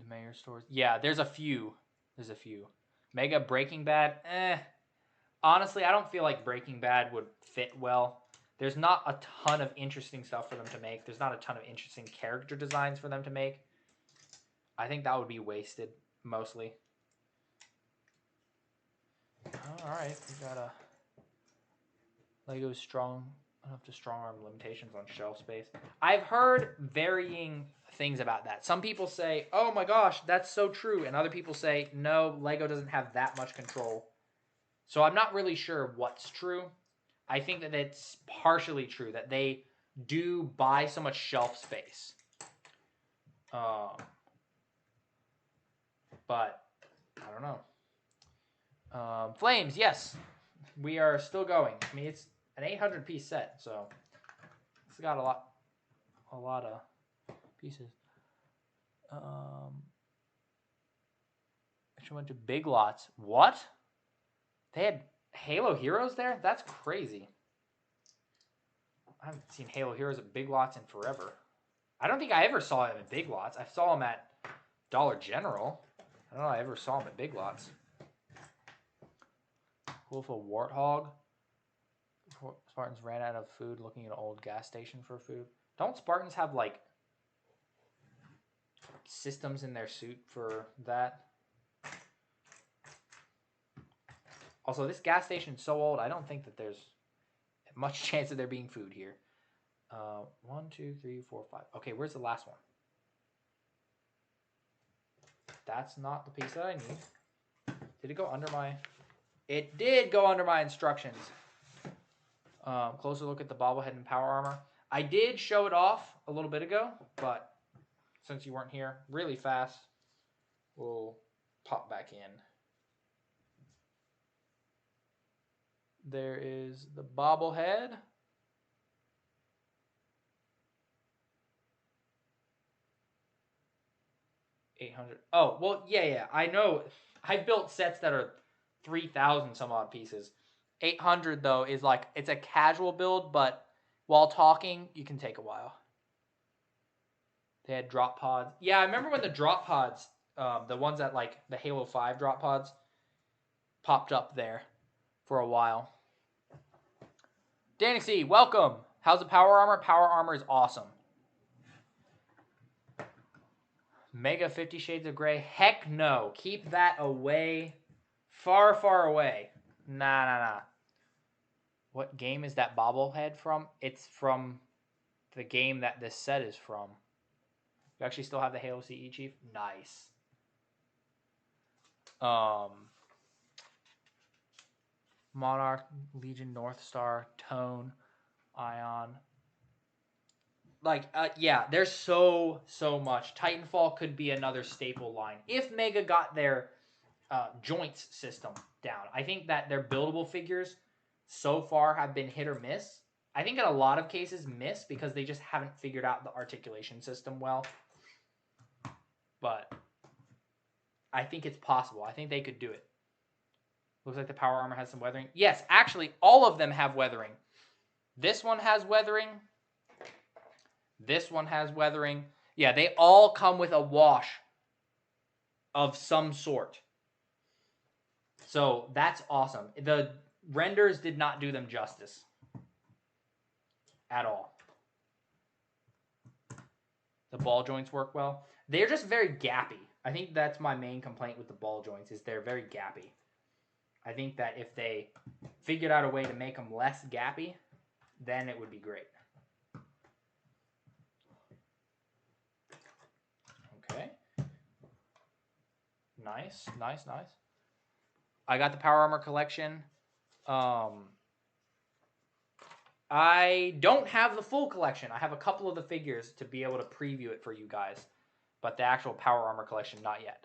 Mayor stores. Yeah, there's a few. Mega Breaking Bad. Honestly, I don't feel like Breaking Bad would fit well. There's not a ton of interesting stuff for them to make. There's not a ton of interesting character designs for them to make. I think that would be wasted, mostly. All right, we got a Lego strong enough to strong arm limitations on shelf space. I've heard varying things about that. Some people say, oh my gosh, that's so true. And other people say, no, Lego doesn't have that much control. So I'm not really sure what's true. I think that it's partially true that they do buy so much shelf space. But I don't know. Flames, yes. We are still going. I mean, it's an 800 piece set, so it's got a lot of pieces. Actually went to Big Lots. What? They had Halo Heroes there? That's crazy. I haven't seen Halo Heroes at Big Lots in forever. I don't think I ever saw them at Big Lots. I saw them at Dollar General. I don't know if I ever saw them at Big Lots. Wolf of Warthog. Spartans ran out of food looking at an old gas station for food. Don't Spartans have, like, systems in their suit for that? Also, this gas station's so old, I don't think that there's much chance of there being food here. 1, 2, 3, 4, 5. Okay, where's the last one? That's not the piece that I need. Did it go under my... It did go under my instructions. Closer look at the bobblehead and power armor. I did show it off a little bit ago, but since you weren't here, really fast, we'll pop back in. There is the bobblehead. $800. Oh, well, yeah. I know. I've built sets that are 3,000 some odd pieces. 800 though is like, it's a casual build, but while talking, you can take a while. They had drop pods. Yeah, I remember when the drop pods, the ones that like the Halo 5 drop pods, popped up there for a while. Danny C, welcome. How's the power armor? Power armor is awesome. Mega 50 Shades of Grey. Heck no. Keep that away. Far, far away. Nah. What game is that bobblehead from? It's from the game that this set is from. You actually still have the Halo CE Chief? Nice. Monarch, Legion, North Star, Tone, Ion. Like, yeah, there's so much. Titanfall could be another staple line. If Mega got their joints system down. I think that their buildable figures so far have been hit or miss. I think in a lot of cases miss because they just haven't figured out the articulation system well. But I think it's possible. I think they could do it. Looks like the power armor has some weathering. Yes, actually, all of them have weathering. This one has weathering. This one has weathering. Yeah, they all come with a wash of some sort. So that's awesome. The renders did not do them justice at all. The ball joints work well. They're just very gappy. I think that's my main complaint with the ball joints is they're very gappy. I think that if they figured out a way to make them less gappy, then it would be great. Okay. Nice. I got the Power Armor collection. I don't have the full collection. I have a couple of the figures to be able to preview it for you guys. But the actual Power Armor collection, not yet.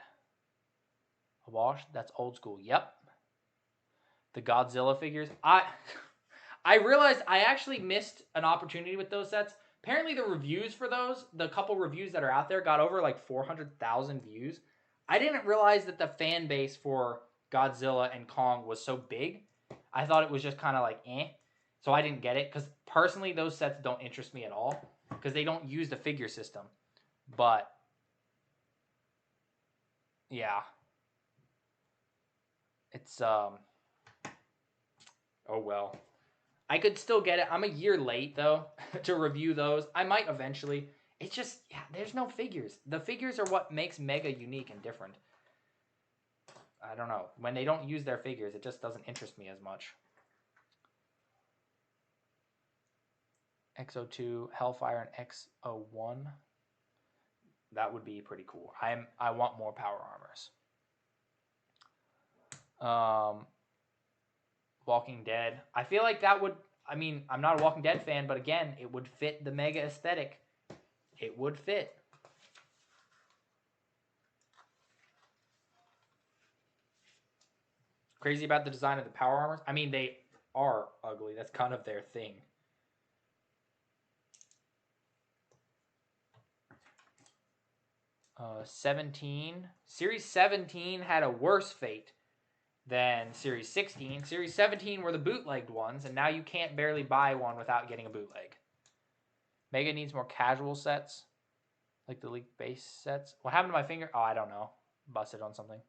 A wash? That's old school. Yep. The Godzilla figures. I realized I actually missed an opportunity with those sets. Apparently the reviews for those, the couple reviews that are out there, got over like 400,000 views. I didn't realize that the fan base for Godzilla and Kong was so big. I thought it was just kind of like, eh. So I didn't get it. Because personally, those sets don't interest me at all. Because they don't use the figure system. But, yeah. It's, oh well. I could still get it. I'm a year late, though, to review those. I might eventually. It's just, yeah, there's no figures. The figures are what makes Mega unique and different. I don't know. When they don't use their figures, it just doesn't interest me as much. X02, Hellfire, and X01. That would be pretty cool. I want more power armors. Walking Dead. I feel like that would, I mean, I'm not a Walking Dead fan, but again, it would fit the Mega aesthetic. It would fit. Crazy about the design of the power armors? I mean, they are ugly. That's kind of their thing. Uh, 17. Series 17 had a worse fate than Series 16. Series 17 were the bootlegged ones, and now you can't barely buy one without getting a bootleg. Mega needs more casual sets, like the League base sets. What happened to my finger? Oh, I don't know. Busted on something.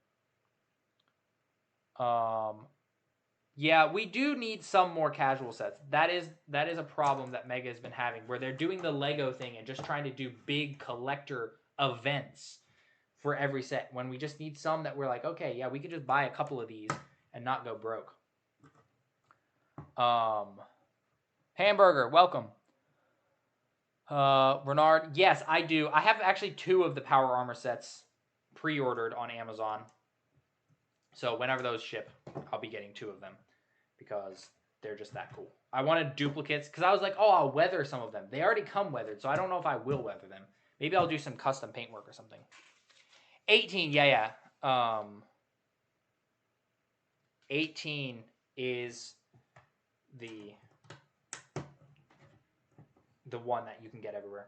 Yeah, we do need some more casual sets. That is a problem that Mega has been having, where they're doing the Lego thing and just trying to do big collector events for every set, when we just need some that we're like, okay, yeah, we could just buy a couple of these and not go broke. Hamburger, welcome. Renard, yes, I do. I have actually 2 of the Power Armor sets pre-ordered on Amazon. So whenever those ship, I'll be getting 2 of them because they're just that cool. I wanted duplicates because I was like, oh, I'll weather some of them. They already come weathered, so I don't know if I will weather them. Maybe I'll do some custom paintwork or something. 18, yeah. 18 is the one that you can get everywhere.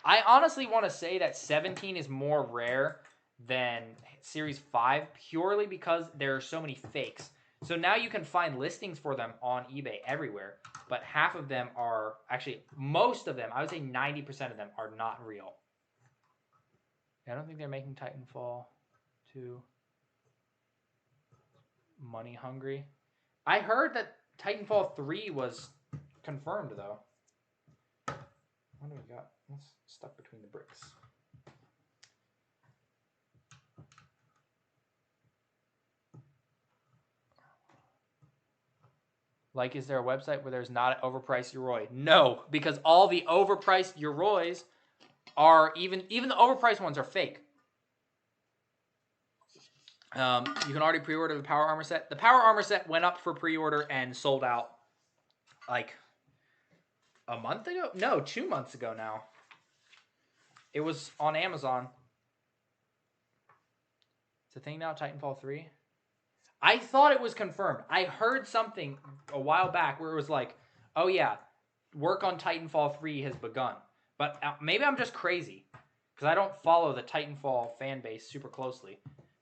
I honestly want to say that 17 is more rare than Series 5 purely because there are so many fakes. So now you can find listings for them on eBay everywhere, but half of them are, actually most of them, I would say 90% of them are not real. I don't think they're making Titanfall 2 money hungry. I heard that Titanfall 3 was confirmed though. What do we got? What's stuck between the bricks? Like, is there a website where there's not an overpriced Yoroi? No, because all the overpriced Yorois are, even the overpriced ones are fake. You can already pre-order the Power Armor set. The Power Armor set went up for pre-order and sold out like a month ago? No, 2 months ago now. It was on Amazon. It's a thing now, Titanfall 3. I thought it was confirmed. I heard something a while back where it was like, oh yeah, work on Titanfall 3 has begun. But maybe I'm just crazy because I don't follow the Titanfall fan base super closely,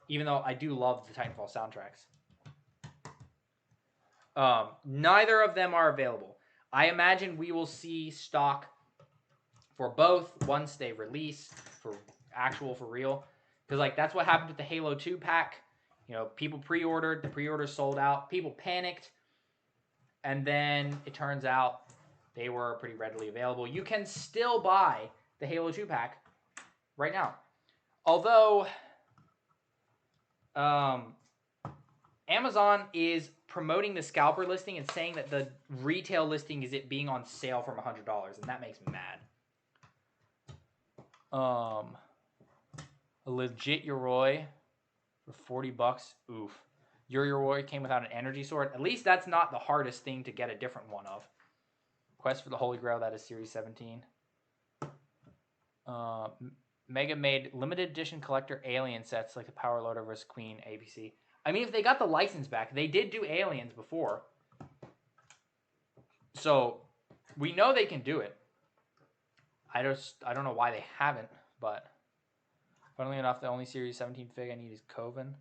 even though I do love the Titanfall soundtracks. Neither of them are available. I imagine we will see stock for both once they release for real. Because like that's what happened with the Halo 2 pack. You know, people pre-ordered, the pre-orders sold out, people panicked, and then it turns out they were pretty readily available. You can still buy the Halo 2 pack right now. Although Amazon is promoting the scalper listing and saying that the retail listing is it being on sale from $100, and that makes me mad. A legit Yoroi for $40. Oof. Your Yoroi came without an energy sword. At least that's not the hardest thing to get a different one of. Quest for the Holy Grail, that is Series 17. Mega made limited edition collector alien sets like the Power Loader vs. Queen APC. I mean, if they got the license back, they did do aliens before. So, we know they can do it. I don't know why they haven't, but funnily enough, the only Series 17 fig I need is Coven.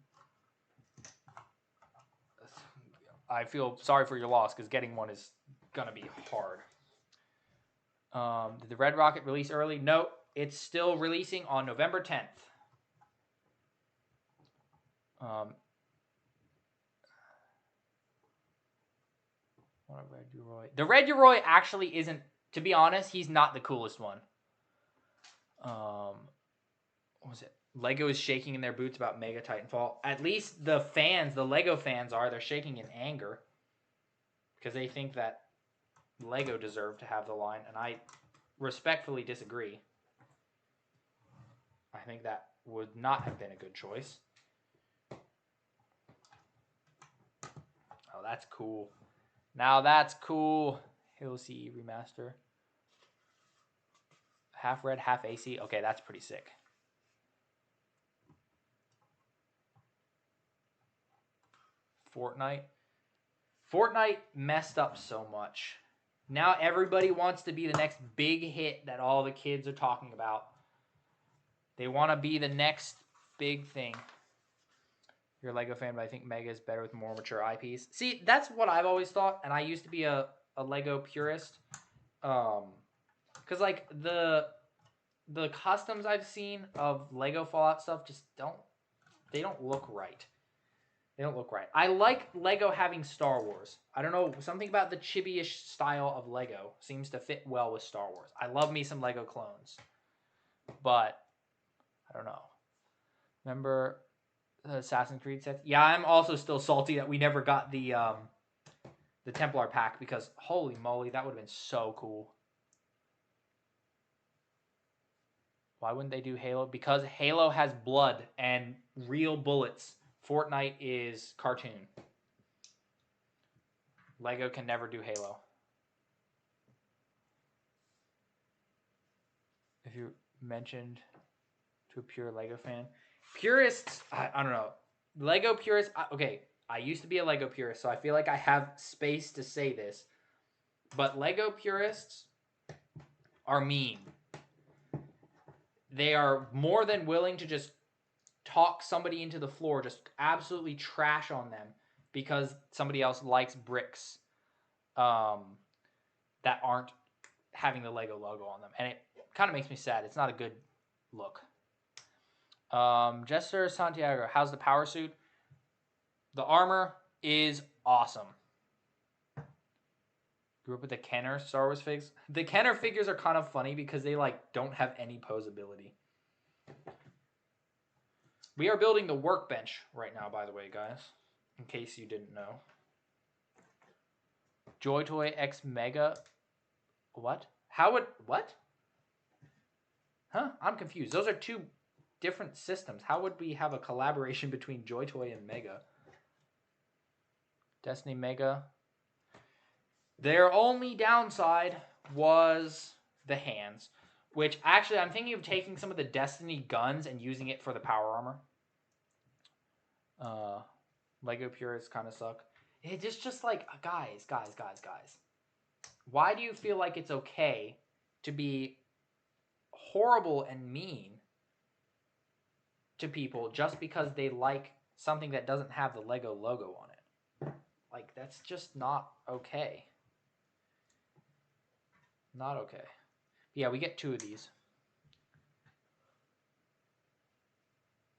I feel sorry for your loss because getting one is gonna be hard. Did the Red Rocket release early? No, it's still releasing on November 10th. What a Red Yoroi. The Red Yoroi actually isn't, to be honest, he's not the coolest one. What was it? Lego is shaking in their boots about Mega Titanfall. At least the fans, the Lego fans are. They're shaking in anger because they think that Lego deserved to have the line, and I respectfully disagree. I think that would not have been a good choice. Oh, that's cool. Now that's cool. Halo CE remaster. Half red, half AC. Okay, that's pretty sick. Fortnite. Fortnite messed up so much. Now everybody wants to be the next big hit that all the kids are talking about. They want to be the next big thing. You're a Lego fan, but I think Mega is better with more mature IPs. See, that's what I've always thought, and I used to be a Lego purist. Because like the customs I've seen of Lego Fallout stuff just don't look right. They don't look right. I like Lego having Star Wars. I don't know, something about the chibi-ish style of Lego seems to fit well with Star Wars. I love me some Lego clones. But, I don't know. Remember the Assassin's Creed sets? Yeah, I'm also still salty that we never got the Templar pack because, holy moly, that would have been so cool. Why wouldn't they do Halo? Because Halo has blood and real bullets. Fortnite is cartoon. Lego can never do Halo. If you mentioned to a pure Lego fan. Purists, I don't know. Lego purists, okay, I used to be a Lego purist, so I feel like I have space to say this. But Lego purists are mean. They are more than willing to just talk somebody into the floor, just absolutely trash on them because somebody else likes bricks that aren't having the Lego logo on them. And it kind of makes me sad. It's not a good look. Jester Santiago, how's the power suit? The armor is awesome. Grew up with the Kenner Star Wars figs. The Kenner figures are kind of funny because they like don't have any posability. We are building the Workbench right now, by the way, guys. In case you didn't know. Joy Toy X Mega. What? How would... What? Huh? I'm confused. Those are two different systems. How would we have a collaboration between Joy Toy and Mega? Destiny Mega. Their only downside was the hands. Which, actually, I'm thinking of taking some of the Destiny guns and using it for the power armor. Lego purists kind of suck. It's just like, guys. Why do you feel like it's okay to be horrible and mean to people just because they like something that doesn't have the Lego logo on it? Like, that's just not okay. Not okay. Yeah, we get 2 of these.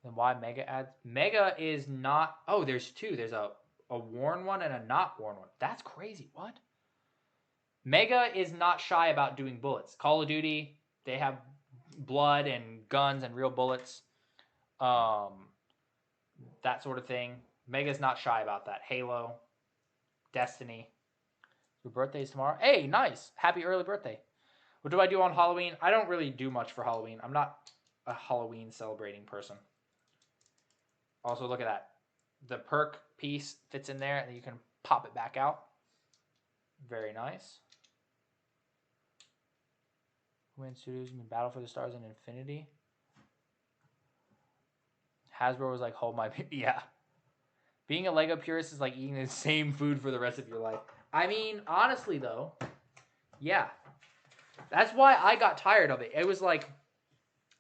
Then why Mega ads? Mega is not... Oh, there's 2. There's a worn one and a not worn one. That's crazy. What? Mega is not shy about doing bullets. Call of Duty, they have blood and guns and real bullets. That sort of thing. Mega's not shy about that. Halo, Destiny. Your birthday's tomorrow. Hey, nice. Happy early birthday. What do I do on Halloween? I don't really do much for Halloween. I'm not a Halloween celebrating person. Also, look at that. The perk piece fits in there, and you can pop it back out. Very nice. Win Studios, you mean Battle for the Stars and Infinity? Hasbro was like, hold my... Yeah. Being a Lego purist is like eating the same food for the rest of your life. I mean, honestly, though, yeah. That's why I got tired of it. It was like,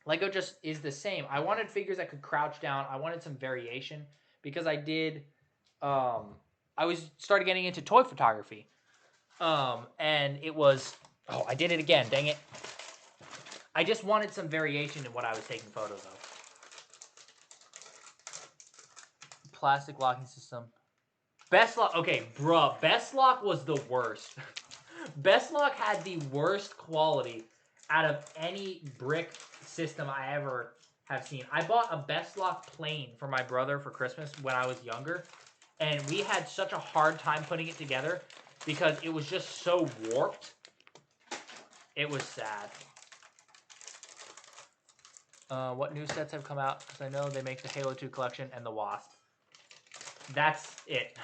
Lego just is the same. I wanted figures that could crouch down. I wanted some variation because I did... I started getting into toy photography. And it was... Oh, I did it again. Dang it. I just wanted some variation in what I was taking photos of. Plastic locking system. Best Lock. Okay, bruh. Best Lock was the worst. Best Lock had the worst quality out of any brick system I ever have seen. I bought a Best Lock plane for my brother for Christmas when I was younger. And we had such a hard time putting it together because it was just so warped. It was sad. What new sets have come out? Because I know they make the Halo 2 collection and the Wasp. That's it.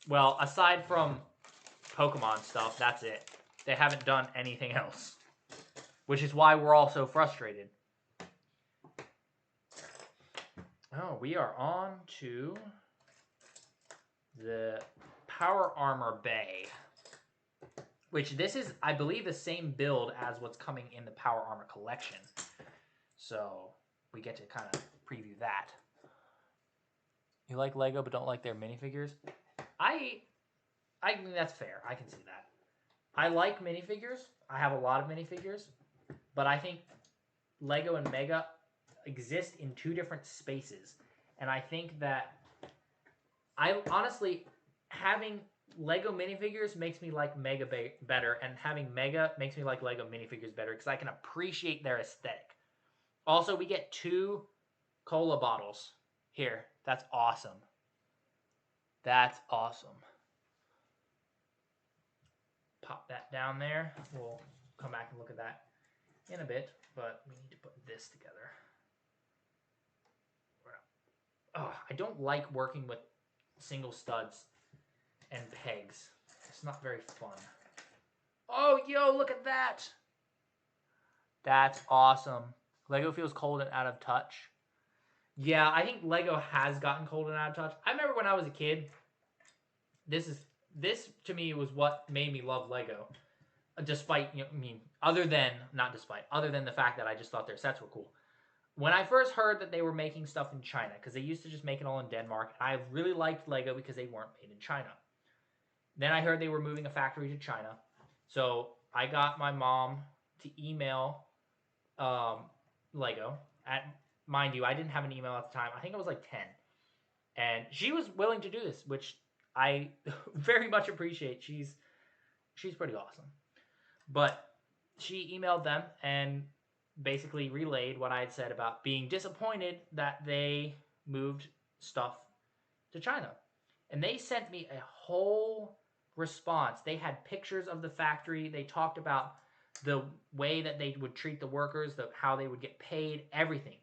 Well, aside from Pokemon stuff, that's it. They haven't done anything else. Which is why we're all so frustrated. Oh, we are on to the Power Armor Bay. Which this is, I believe, the same build as what's coming in the Power Armor collection. So we get to kind of preview that. You like Lego but don't like their minifigures? I mean, that's fair. I can see that. I like minifigures. I have a lot of minifigures. But I think Lego and Mega exist in two different spaces. And I think that I honestly, having Lego minifigures makes me like Mega better, and having Mega makes me like Lego minifigures better because I can appreciate their aesthetic. Also, we get 2 cola bottles here. That's awesome. That's awesome. Pop that down there. We'll come back and look at that in a bit, but we need to put this together. Oh, I don't like working with single studs and pegs. It's not very fun. Oh, yo, look at that. That's awesome. Lego feels cold and out of touch. Yeah, I think Lego has gotten cold and out of touch. I remember when I was a kid, this to me was what made me love Lego. Despite, other than the fact that I just thought their sets were cool. When I first heard that they were making stuff in China, because they used to just make it all in Denmark, I really liked Lego because they weren't made in China. Then I heard they were moving a factory to China. So I got my mom to email Lego. Mind you, I didn't have an email at the time. I think I was like 10. And she was willing to do this, which I very much appreciate. She's pretty awesome. But she emailed them and basically relayed what I had said about being disappointed that they moved stuff to China. And they sent me a whole response. They had pictures of the factory. They talked about the way that they would treat the workers, how they would get paid, everything.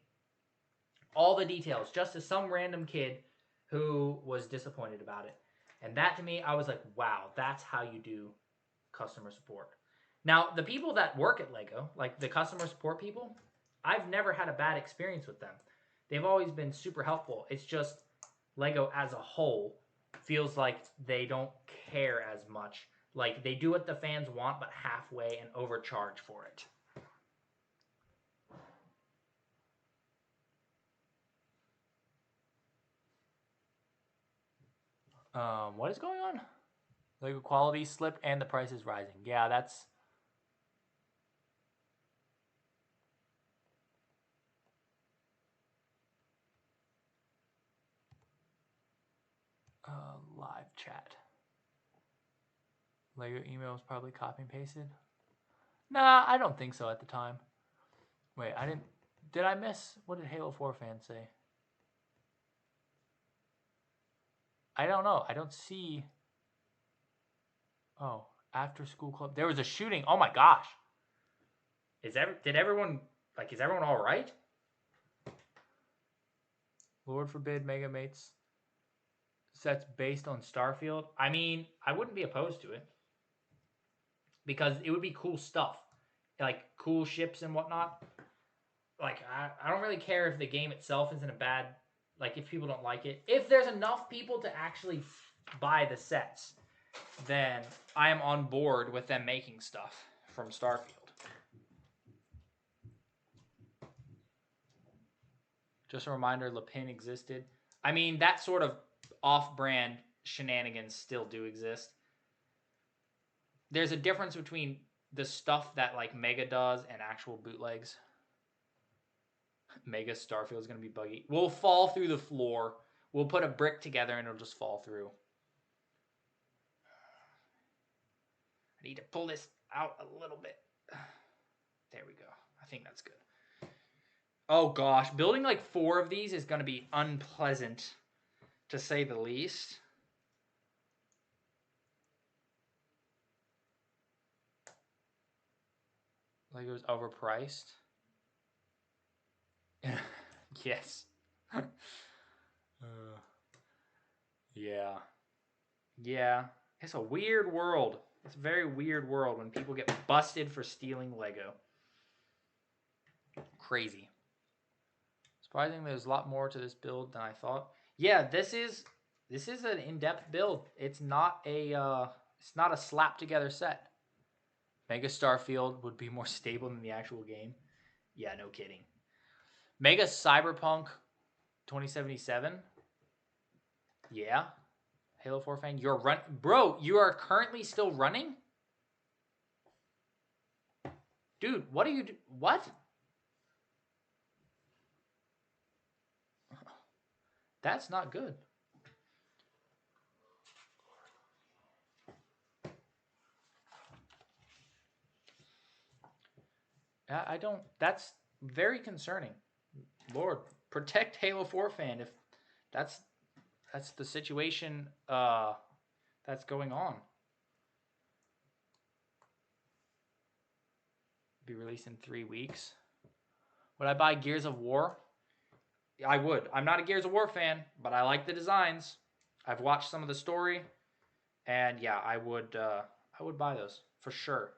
All the details, just as some random kid who was disappointed about it. And that to me, I was like, wow, that's how you do customer support. Now, the people that work at Lego, like the customer support people, I've never had a bad experience with them. They've always been super helpful. It's just Lego as a whole feels like they don't care as much. Like they do what the fans want, but halfway and overcharge for it. What is going on? Lego quality slipped and the price is rising. Yeah, that's... live chat. Lego email was probably copy and pasted. Nah, I don't think so at the time. Wait, I didn't... Did I miss... What did Halo 4 fans say? I don't know. I don't see... Oh, after school club. There was a shooting. Oh my gosh. Is everyone all right? Lord forbid Mega Mates sets based on Starfield. I mean, I wouldn't be opposed to it. Because it would be cool stuff. Like, cool ships and whatnot. Like, I don't really care if the game itself isn't a bad... Like, if people don't like it. If there's enough people to actually buy the sets, then I am on board with them making stuff from Starfield. Just a reminder, Lapin existed. I mean, that sort of off-brand shenanigans still do exist. There's a difference between the stuff that like Mega does and actual bootlegs. Mega Starfield is going to be buggy. We'll fall through the floor. We'll put a brick together and it'll just fall through. I need to pull this out a little bit. There we go. I think that's good. Oh gosh, building like 4 of these is going to be unpleasant, to say the least. Lego's overpriced. Yes. Yeah. Yeah, it's a weird world. It's a very weird world when people get busted for stealing Lego. Crazy. Surprisingly, there's a lot more to this build than I thought. Yeah, this is an in-depth build. It's not a slap together set. Mega Starfield would be more stable than the actual game. Yeah, no kidding. Mega Cyberpunk 2077. Yeah. Halo 4 fan, bro, you are currently still running? Dude, what are you what? That's not good. I don't that's very concerning. Lord, protect Halo 4 fan if that's the situation that's going on. Be released in 3 weeks. Would I buy Gears of War? I would. I'm not a Gears of War fan, but I like the designs. I've watched some of the story, and yeah, I would buy those for sure.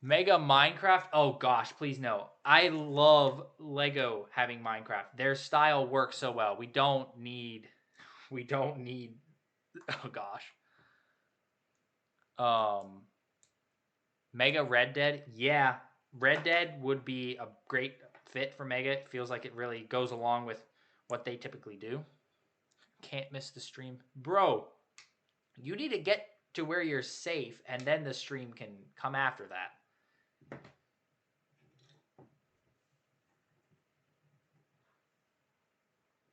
Mega Minecraft? Oh gosh, please no. I love Lego having Minecraft. Their style works so well. We don't need oh gosh. Mega Red Dead? Yeah. Red Dead would be a great fit for Mega. It feels like it really goes along with what they typically do. Can't miss the stream. Bro, you need to get to where you're safe and then the stream can come after that.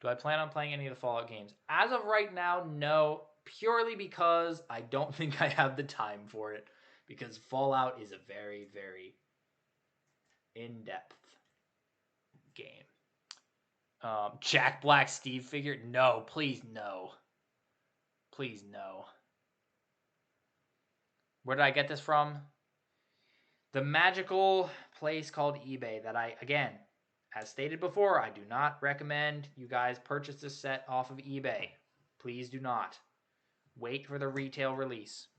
Do I plan on playing any of the Fallout games? As of right now, no. Purely because I don't think I have the time for it. Because Fallout is a very, very in-depth game. Jack Black Steve figure? No, please no. Please no. Where did I get this from? The magical place called eBay that I, again, as stated before, I do not recommend you guys purchase this set off of eBay. Please do not. Wait for the retail release.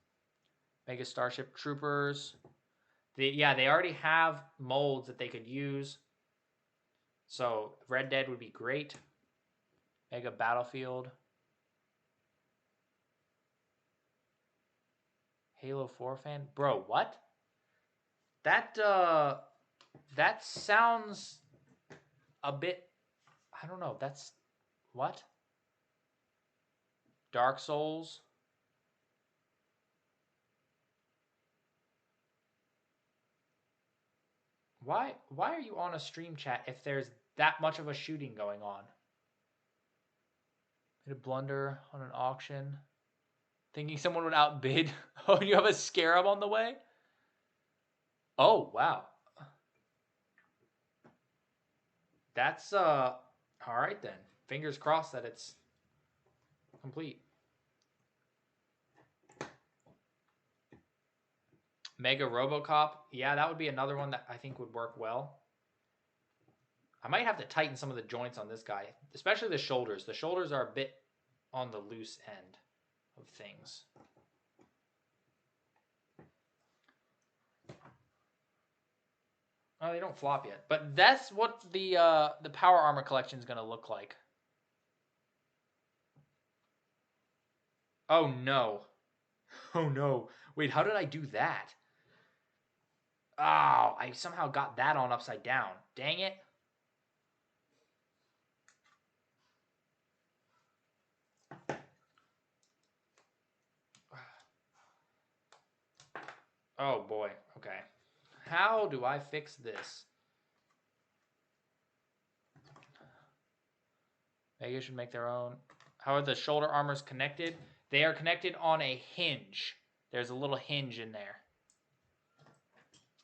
Mega Starship Troopers. They already have molds that they could use. So Red Dead would be great. Mega Battlefield. Halo 4 fan? Bro, what? That sounds a bit, I don't know, that's, what? Dark Souls? Why are you on a stream chat if there's that much of a shooting going on? Made a blunder on an auction. Thinking someone would outbid. Oh, you have a scarab on the way? Oh, wow. That's, all right then. Fingers crossed that it's complete. Mega Robocop. Yeah, that would be another one that I think would work well. I might have to tighten some of the joints on this guy, especially the shoulders. The shoulders are a bit on the loose end of things. Oh, they don't flop yet. But that's what the Power Armor collection is going to look like. Oh, no. Oh, no. Wait, how did I do that? Oh, I somehow got that on upside down. Dang it. Oh, boy. Okay. How do I fix this? Mega should make their own. How are the shoulder armors connected? They are connected on a hinge. There's a little hinge in there.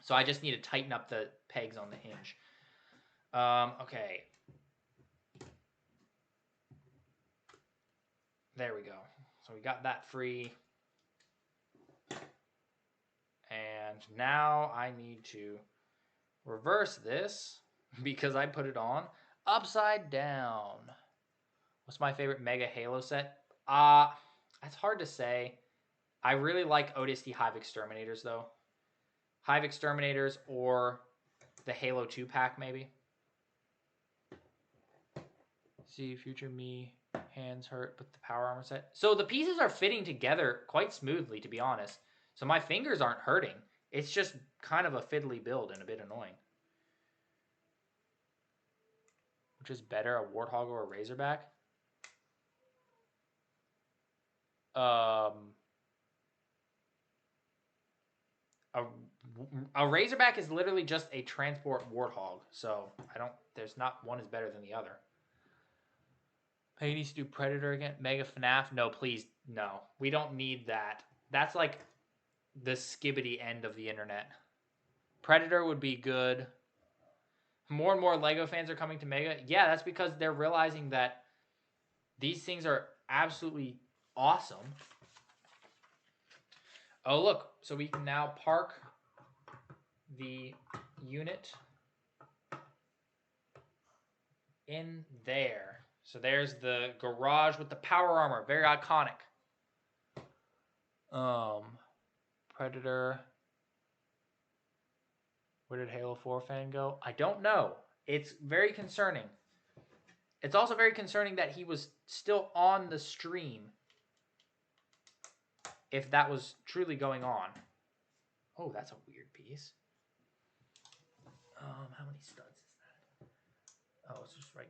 So I just need to tighten up the pegs on the hinge. Okay. There we go. So we got that free. And now I need to reverse this because I put it on upside down. What's my favorite Mega Halo set? It's hard to say. I really like ODST Hive Exterminators, though. Hive Exterminators or the Halo 2 pack, maybe. See, future me, hands hurt, but the power armor set. So the pieces are fitting together quite smoothly, to be honest. So my fingers aren't hurting. It's just kind of a fiddly build and a bit annoying. Which is better, a Warthog or a Razorback? A Razorback is literally just a transport Warthog, so there's not one is better than the other. He needs to do Predator again. Mega FNAF? No, please, no. We don't need that. That's like the skibbity end of the internet. Predator would be good. More and more LEGO fans are coming to Mega. Yeah, that's because they're realizing that these things are absolutely awesome. Oh, look. So we can now park the unit in there. So there's the garage with the power armor. Very iconic. Predator. Where did Halo 4 fan go? I don't know. It's very concerning. It's also very concerning that he was still on the stream. If that was truly going on. Oh, that's a weird piece. How many studs is that? Oh, it's just right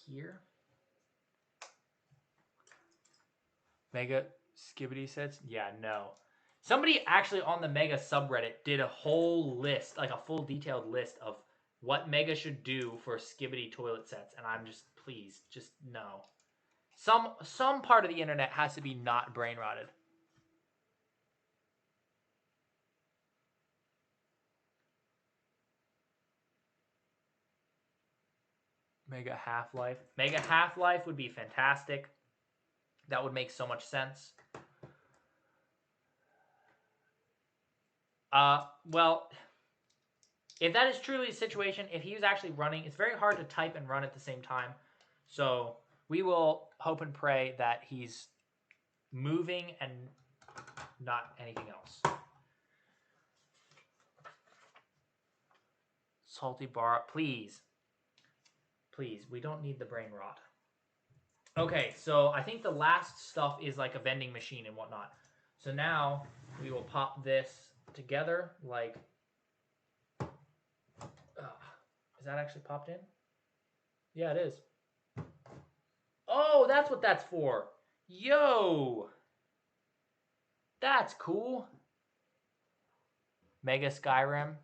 here. Mega Skibbity sets? Yeah, no. Somebody actually on the Mega subreddit did a whole list, like a full detailed list of what Mega should do for Skibbity toilet sets, and I'm just, please, just no. Some part of the internet has to be not brain rotted. Mega Half-Life. Mega Half-Life would be fantastic. That would make so much sense. Well, if that is truly the situation, if he was actually running, it's very hard to type and run at the same time. So we will hope and pray that he's moving and not anything else. Salty bar, please. Please, we don't need the brain rot. Okay, so I think the last stuff is like a vending machine and whatnot. So now we will pop this together like... is that actually popped in? Yeah, it is. Oh, that's what that's for. Yo! That's cool. Mega Skyrim.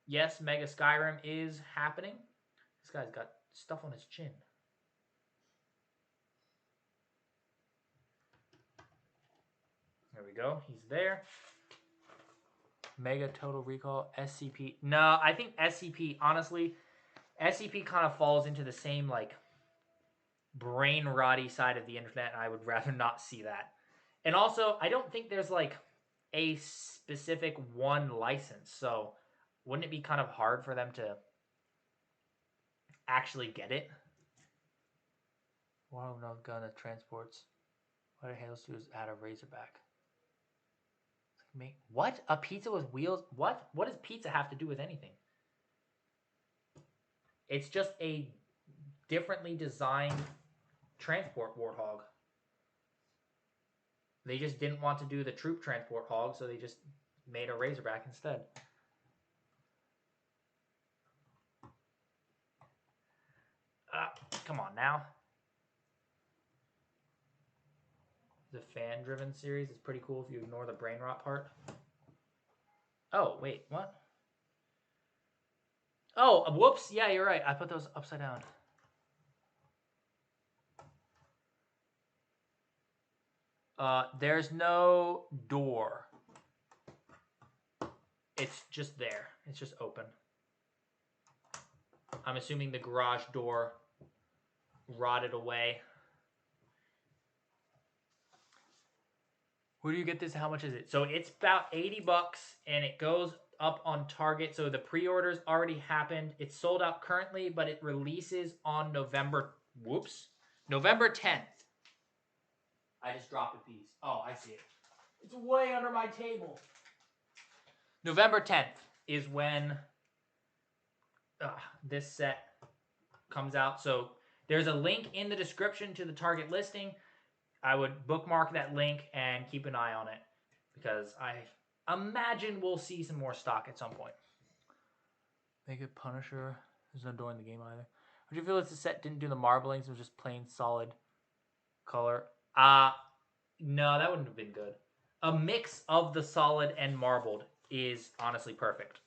Yes, Mega Skyrim is happening. This guy's got stuff on his chin. There we go. He's there. Mega Total Recall. SCP. No, I think SCP, honestly, SCP kind of falls into the same, like, brain rotty side of the internet, and I would rather not see that. And also, I don't think there's, like, a specific one license, so wouldn't it be kind of hard for them to actually get it? Wow, no gun that transports. What do Halo do is add a Razorback? What? A pizza with wheels? What? What does pizza have to do with anything? It's just a differently designed transport Warthog. They just didn't want to do the troop transport hog, so they just made a Razorback instead. Come on now. The fan-driven series is pretty cool if you ignore the brain rot part. Oh, wait, what? Oh, whoops. Yeah, you're right. I put those upside down. There's no door. It's just there. It's just open. I'm assuming the garage door rotted away. Where do you get this? How much is it? So it's about 80 bucks and it goes up on Target. So the pre-orders already happened. It's sold out currently, but it releases on November 10th. I just dropped a piece. Oh, I see it. It's way under my table. November 10th is when this set comes out. So there's a link in the description to the Target listing. I would bookmark that link and keep an eye on it because I imagine we'll see some more stock at some point. Make it Punisher. There's no door in the game either. Would you feel if the set didn't do the marblings? It was just plain solid color? No, that wouldn't have been good. A mix of the solid and marbled is honestly perfect.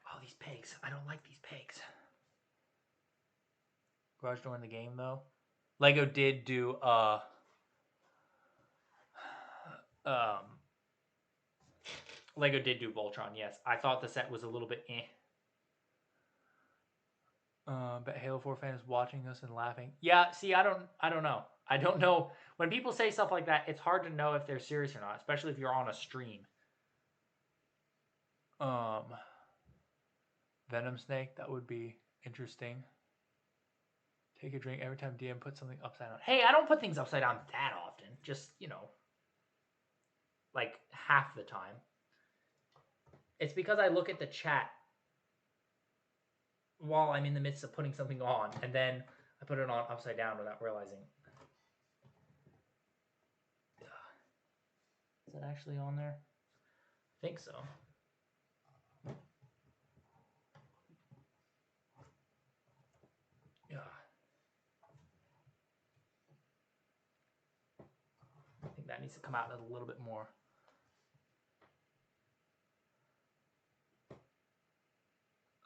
Oh, these pegs. I don't like these pegs. Garage door in the game, though. Lego did do Lego did do Voltron, yes. I thought the set was a little bit eh. Bet Halo 4 fans watching us and laughing. Yeah, see, I don't know. I don't know. When people say stuff like that, it's hard to know if they're serious or not, especially if you're on a stream. Venom Snake, that would be interesting. Take a drink every time DM puts something upside down. Hey, I don't put things upside down that often. Just, you know, like half the time. It's because I look at the chat while I'm in the midst of putting something on, and then I put it on upside down without realizing. Is that actually on there? I think so. Yeah. I think that needs to come out a little bit more.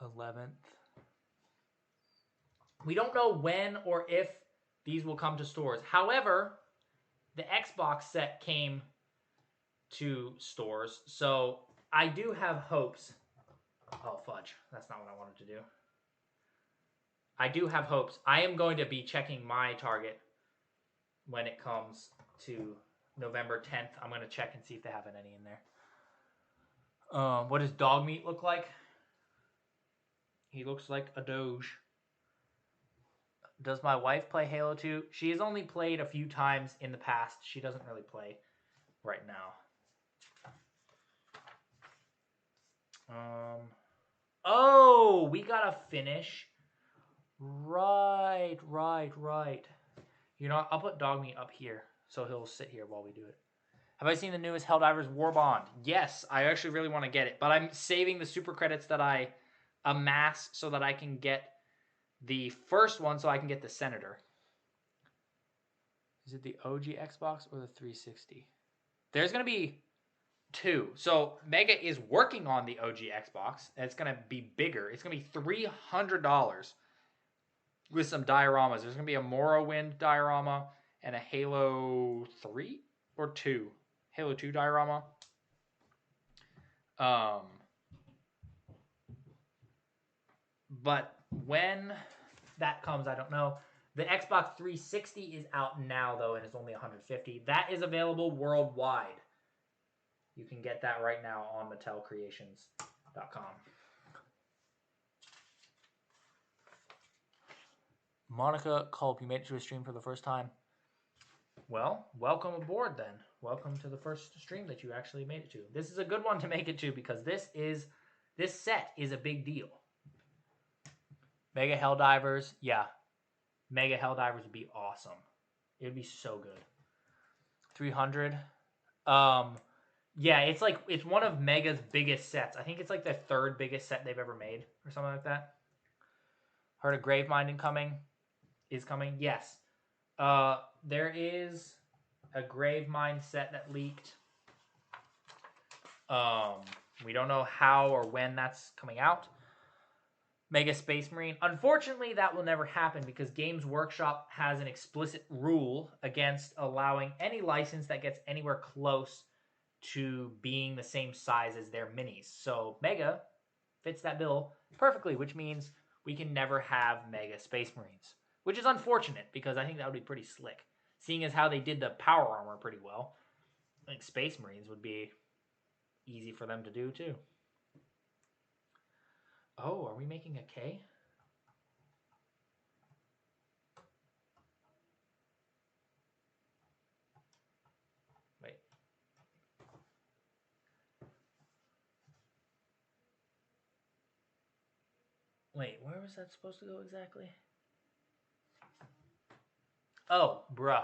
$11th. We don't know when or if these will come to stores. However, the Xbox set came to stores, so I do have hopes. Oh, fudge. That's not what I wanted to do. I do have hopes. I am going to be checking my Target when it comes to November 10th. I'm going to check and see if they have any in there. What does Dogmeat look like? He looks like a Doge. Does my wife play Halo 2? She has only played a few times in the past. She doesn't really play right now. Oh, we got to finish. Right. You know what? I'll put Dogmeat up here so he'll sit here while we do it. Have I seen the newest Helldivers War Bond? Yes, I actually really want to get it, but I'm saving the super credits that I amass so that I can get the first one so I can get the Senator. Is it the OG Xbox or the 360? There's going to be two. So Mega is working on the OG Xbox. And it's going to be bigger. It's going to be $300 with some dioramas. There's going to be a Morrowind diorama and a Halo 3 or 2. Halo 2 diorama. But when that comes, I don't know. The Xbox 360 is out now, though, and it's only $150. That is available worldwide. You can get that right now on MattelCreations.com. Monica Culp, you made it to a stream for the first time. Well, welcome aboard, then. Welcome to the first stream that you actually made it to. This is a good one to make it to because this set is a big deal. Mega Helldivers, yeah. Mega Helldivers would be awesome. It would be so good. 300. Yeah, it's one of Mega's biggest sets. I think it's like the third biggest set they've ever made or something like that. Heard a Gravemind is coming. Yes. There is a Gravemind set that leaked. We don't know how or when that's coming out. Mega Space Marine. Unfortunately, that will never happen because Games Workshop has an explicit rule against allowing any license that gets anywhere close to being the same size as their minis. So Mega fits that bill perfectly, which means we can never have Mega Space Marines, which is unfortunate because I think that would be pretty slick. Seeing as how they did the power armor pretty well, I think Space Marines would be easy for them to do too. Oh, are we making a K? Wait, where was that supposed to go exactly? Oh, bruh.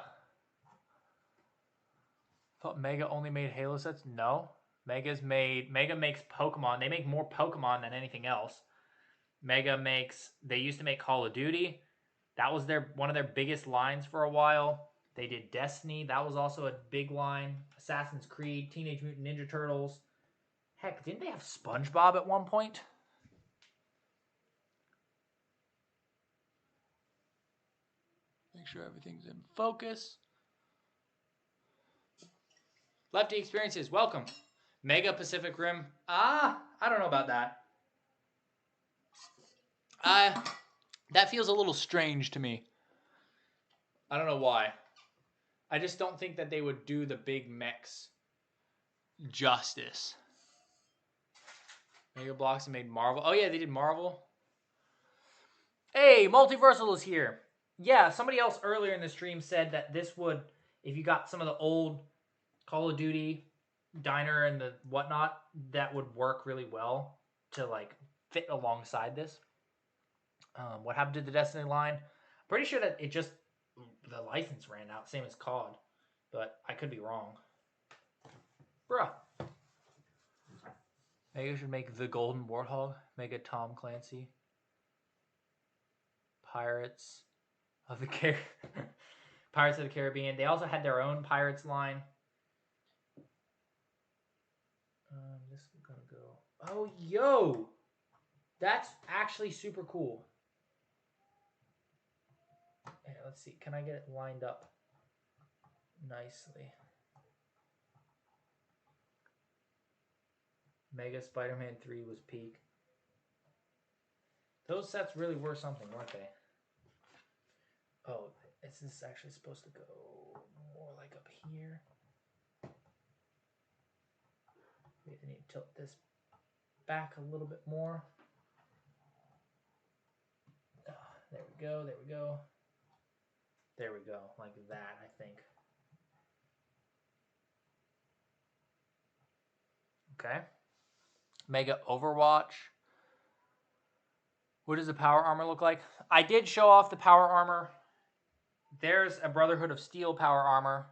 Thought Mega only made Halo sets? No. Mega makes Pokemon. They make more Pokemon than anything else. They used to make Call of Duty. That was one of their biggest lines for a while. They did Destiny. That was also a big line. Assassin's Creed, Teenage Mutant Ninja Turtles. Heck, didn't they have SpongeBob at one point? Make sure everything's in focus. Lefty Experiences, welcome. Mega Pacific Rim. I don't know about that. That feels a little strange to me. I don't know why. I just don't think that they would do the big mechs justice. Mega Bloks made Marvel. Oh yeah, they did Marvel. Hey, Multiversal is here. Yeah, somebody else earlier in the stream said that this would, if you got some of the old Call of Duty diner and the whatnot, that would work really well to like fit alongside this. What happened to the Destiny line? I'm pretty sure that the license ran out, same as COD, but I could be wrong. Bruh. Mega should make the Golden Warthog. Mega Tom Clancy. Pirates of the Pirates of the Caribbean. They also had their own Pirates line. This is gonna go. Oh, yo! That's actually super cool. Yeah, let's see. Can I get it lined up nicely? Mega Spider-Man 3 was peak. Those sets really were something, weren't they? Oh, is this actually supposed to go more like up here? Maybe I need to tilt this back a little bit more. There we go, there we go. There we go, like that, I think. Okay. Mega Overwatch. What does the power armor look like? I did show off the power armor. There's a Brotherhood of Steel power armor.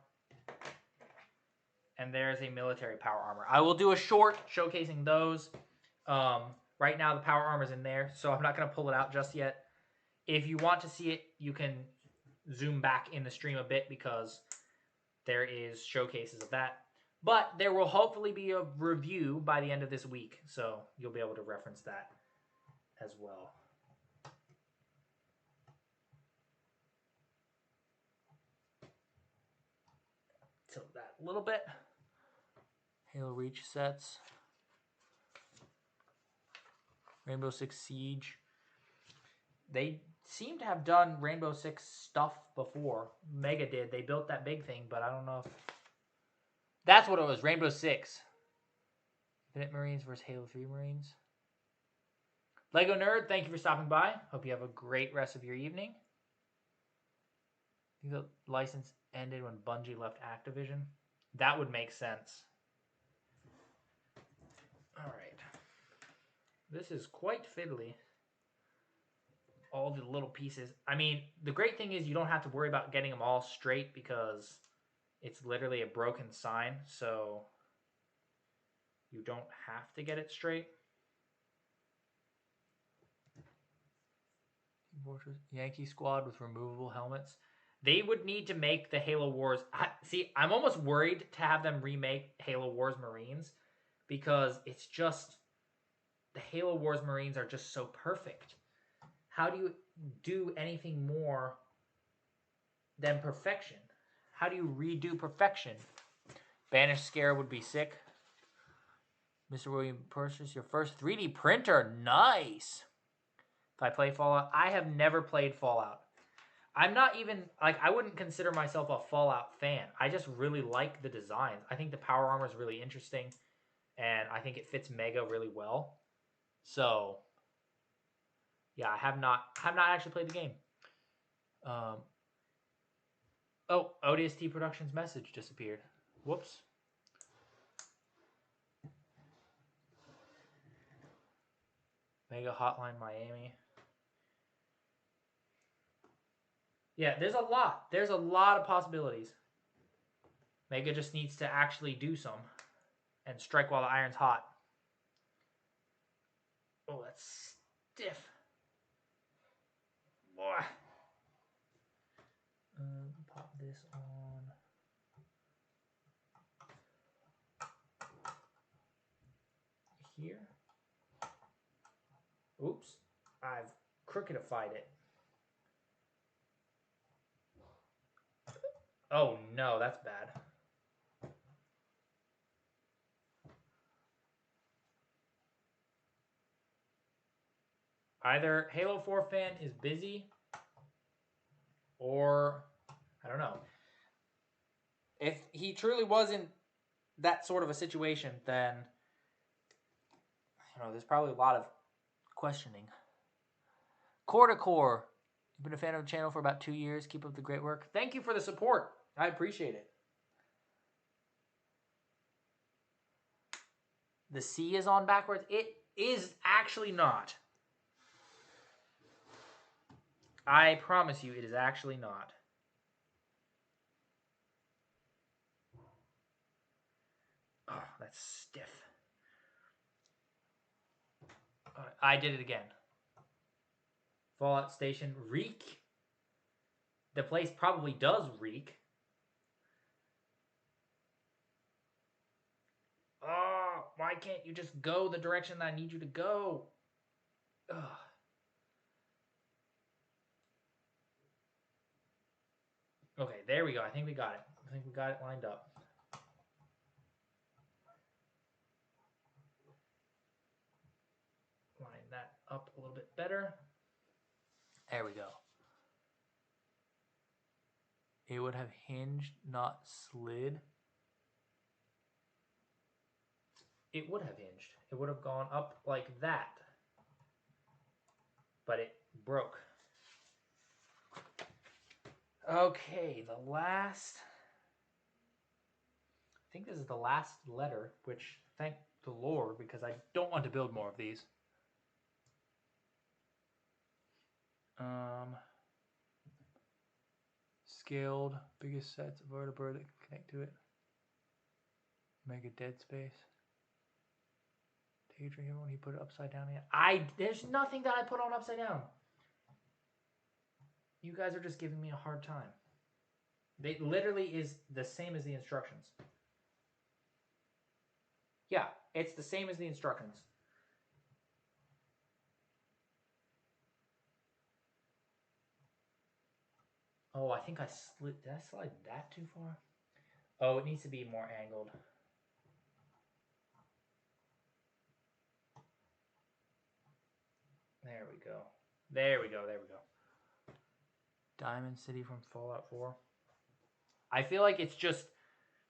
And there's a military power armor. I will do a short showcasing those. Right now the power armor is in there, so I'm not going to pull it out just yet. If you want to see it, you can zoom back in the stream a bit because there is showcases of that. But there will hopefully be a review by the end of this week, so you'll be able to reference that as well. Tilt that a little bit. Halo Reach sets. Rainbow Six Siege. They seem to have done Rainbow Six stuff before. Mega did. They built that big thing, but I don't know if... That's what it was, Rainbow Six. Infinite Marines versus Halo 3 Marines. Lego Nerd, thank you for stopping by. Hope you have a great rest of your evening. I think the license ended when Bungie left Activision. That would make sense. All right. This is quite fiddly. All the little pieces. I mean, the great thing is you don't have to worry about getting them all straight because it's literally a broken sign, so you don't have to get it straight. Yankee squad with removable helmets. They would need to make the Halo Wars... See, I'm almost worried to have them remake Halo Wars Marines because it's just... The Halo Wars Marines are just so perfect. How do you do anything more than perfection? How do you redo perfection? Banished Scare would be sick. Mr. William purchased your first 3D printer. Nice. If I play Fallout, I have never played Fallout. I'm not even, like, I wouldn't consider myself a Fallout fan. I just really like the designs. I think the power armor is really interesting, and I think it fits Mega really well. So, yeah, I have not actually played the game. Oh, ODST Productions message disappeared. Whoops. Mega Hotline Miami. Yeah, there's a lot. There's a lot of possibilities. Mega just needs to actually do some and strike while the iron's hot. Oh, that's stiff. Boy. Pop this on. Here. Oops. I've crookedified it. Oh no, that's bad. Either Halo 4 fan is busy or I don't know. If he truly was in that sort of a situation, then there's probably a lot of questioning. Core to Core, you've been a fan of the channel for about 2 years. Keep up the great work. Thank you for the support. I appreciate it. The C is on backwards. It is actually not. I promise you, it is actually not. Oh, that's stiff. I did it again. Fallout Station reek. The place probably does reek. Oh, why can't you just go the direction that I need you to go? Ugh. Okay, there we go. I think we got it. I think we got it lined up. Line that up a little bit better. There we go. It would have hinged, not slid. It would have hinged. It would have gone up like that. But it broke. Okay, the last... I think this is the last letter, which, thank the Lord, because I don't want to build more of these. Scaled, biggest sets of vertebrae that can connect to it. Mega dead space. Take a drink when you put it upside down again. There's nothing that I put on upside down. You guys are just giving me a hard time. It literally is the same as the instructions. Yeah, it's the same as the instructions. Oh, I think I slid. Did I slide that too far? Oh, it needs to be more angled. There we go. There we go. There we go. Diamond City from Fallout 4. I feel like it's just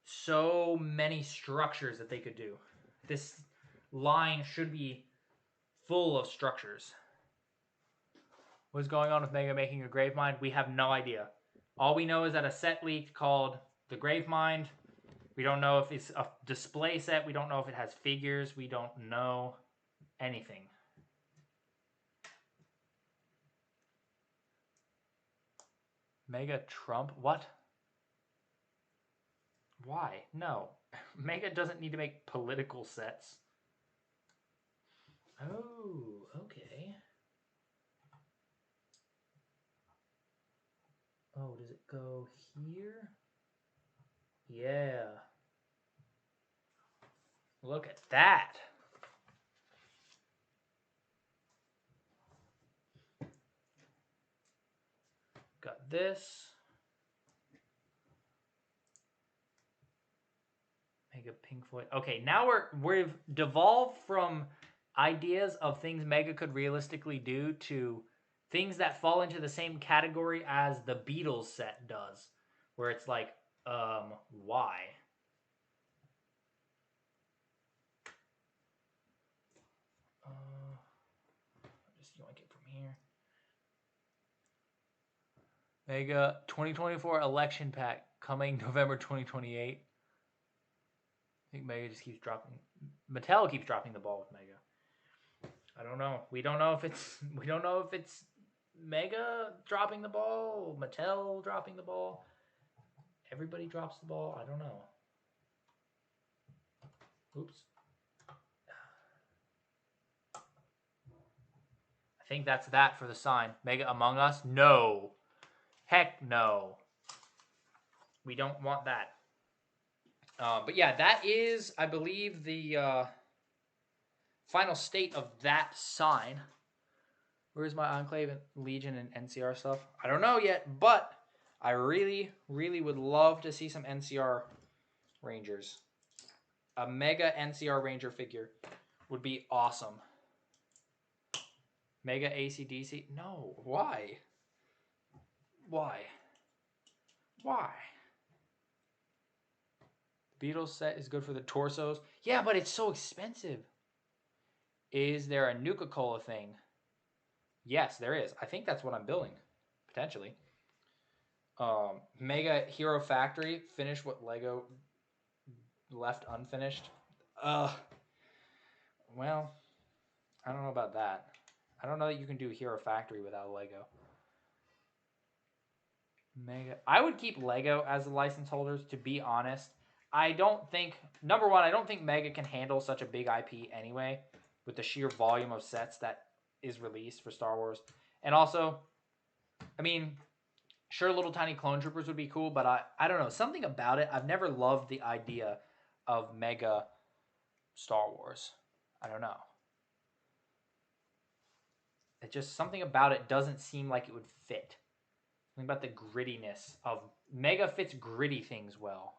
so many structures that they could do. This line should be full of structures. What's going on with Mega making a grave mine? We have no idea. All we know is that a set leaked called the Grave Mind. We don't know if it's a display set. We don't know if it has figures. We don't know anything. Mega Trump? What? Why? No. Mega doesn't need to make political sets. Oh, okay. Oh, does it go here? Yeah. Look at that. Got this. Mega Pink Floyd. Okay, now we've devolved from ideas of things Mega could realistically do to things that fall into the same category as the Beatles set does, where it's like, why? Just yoink it from here. Mega 2024 election pack coming November 2028. I think Mega just keeps dropping. Mattel keeps dropping the ball with Mega. I don't know. We don't know if it's Mega dropping the ball, Mattel dropping the ball. Everybody drops the ball. I don't know. Oops. I think that's that for the sign. Mega Among Us? No. Heck no. We don't want that. But yeah, that is, I believe, the final state of that sign. Where's my Enclave and Legion and NCR stuff? I don't know yet, but I really, really would love to see some NCR Rangers. A Mega NCR Ranger figure would be awesome. Mega AC/DC? No. Why? Why? Why? The Beatles set is good for the torsos. Yeah, but it's so expensive. Is there a Nuka-Cola thing? Yes, there is. I think that's what I'm building, potentially. Mega Hero Factory. Finish what Lego left unfinished. Well, I don't know about that. I don't know that you can do Hero Factory without Lego. Mega. I would keep Lego as the license holders, to be honest. I don't think, number one, I don't think Mega can handle such a big IP anyway, with the sheer volume of sets that is released for Star Wars. And also, I mean, sure, little tiny clone troopers would be cool, but I don't know. Something about it, I've never loved the idea of Mega Star Wars. I don't know. It just, something about it doesn't seem like it would fit. Something about the grittiness of Mega fits gritty things well.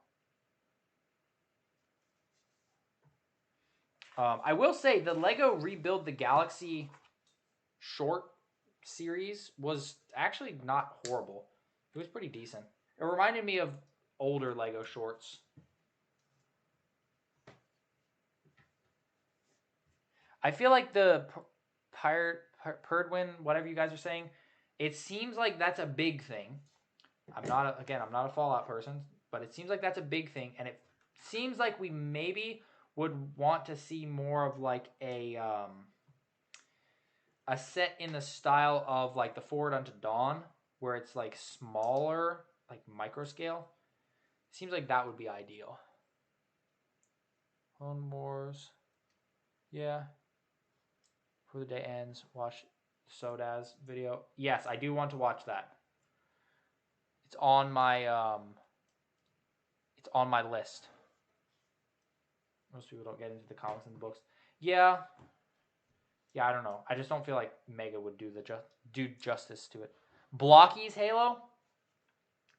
I will say the Lego Rebuild the Galaxy short series was actually not horrible. It was pretty decent. It reminded me of older Lego shorts. I feel like the Perdwin, whatever you guys are saying, it seems like that's a big thing. I'm not a Fallout person, but it seems like that's a big thing, and it seems like we maybe would want to see more of like a set in the style of like the Forward Unto Dawn, where it's like smaller, like micro scale. Seems like that would be ideal. Clone Wars. Yeah. Before the day ends, watch Sodaz video. Yes, I do want to watch that. It's on my list. Most people don't get into the comics and the books. Yeah, I don't know. I just don't feel like Mega would do justice to it. Blocky's Halo.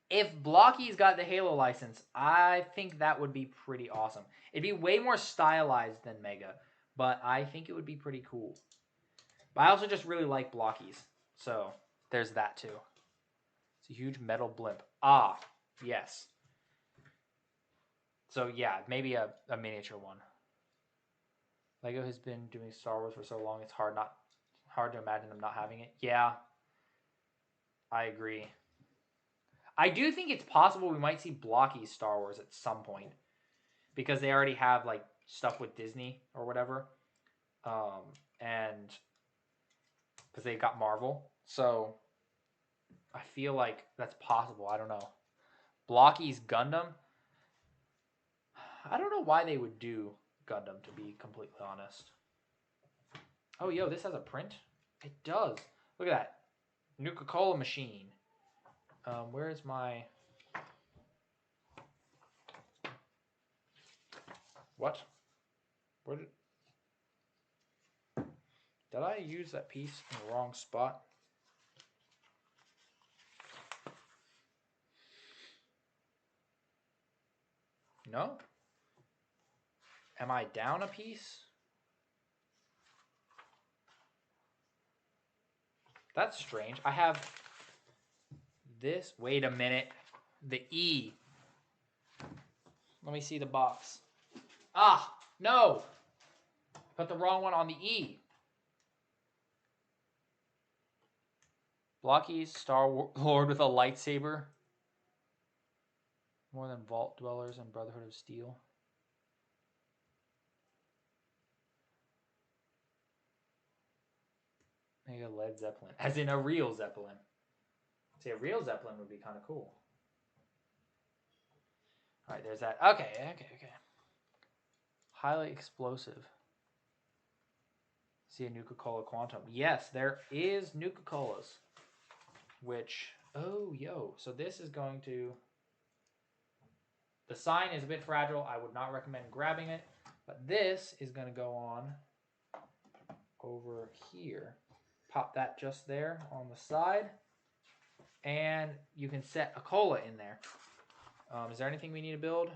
If Blocky's got the Halo license, I think that would be pretty awesome. It'd be way more stylized than Mega, but I think it would be pretty cool. But I also just really like Blockies, so there's that too. It's a huge metal blimp. Ah, yes. So yeah, maybe a miniature one. Lego has been doing Star Wars for so long, it's hard to imagine them not having it. Yeah, I agree. I do think it's possible we might see blocky Star Wars at some point, because they already have like stuff with Disney or whatever, and because they got Marvel, so I feel like that's possible. I don't know. Blocky's Gundam. I don't know why they would do Gundam, to be completely honest. Oh, yo, this has a print? It does. Look at that. Nuka-Cola machine. Where is my... What? Where did I use that piece in the wrong spot? No? Am I down a piece? That's strange. I have this. Wait a minute. The E. Let me see the box. Ah, no. Put the wrong one on the E. Blocky's Star Lord with a lightsaber. More than Vault Dwellers and Brotherhood of Steel. Mega Led Zeppelin. As in a real Zeppelin. See, a real Zeppelin would be kind of cool. Alright, there's that. Okay. Highly explosive. See a Nuka-Cola Quantum. Yes, there is Nuka-Colas. Which, oh, yo. So this is going to... The sign is a bit fragile. I would not recommend grabbing it. But this is going to go on over here. Pop that just there on the side. And you can set a cola in there. Is there anything we need to build?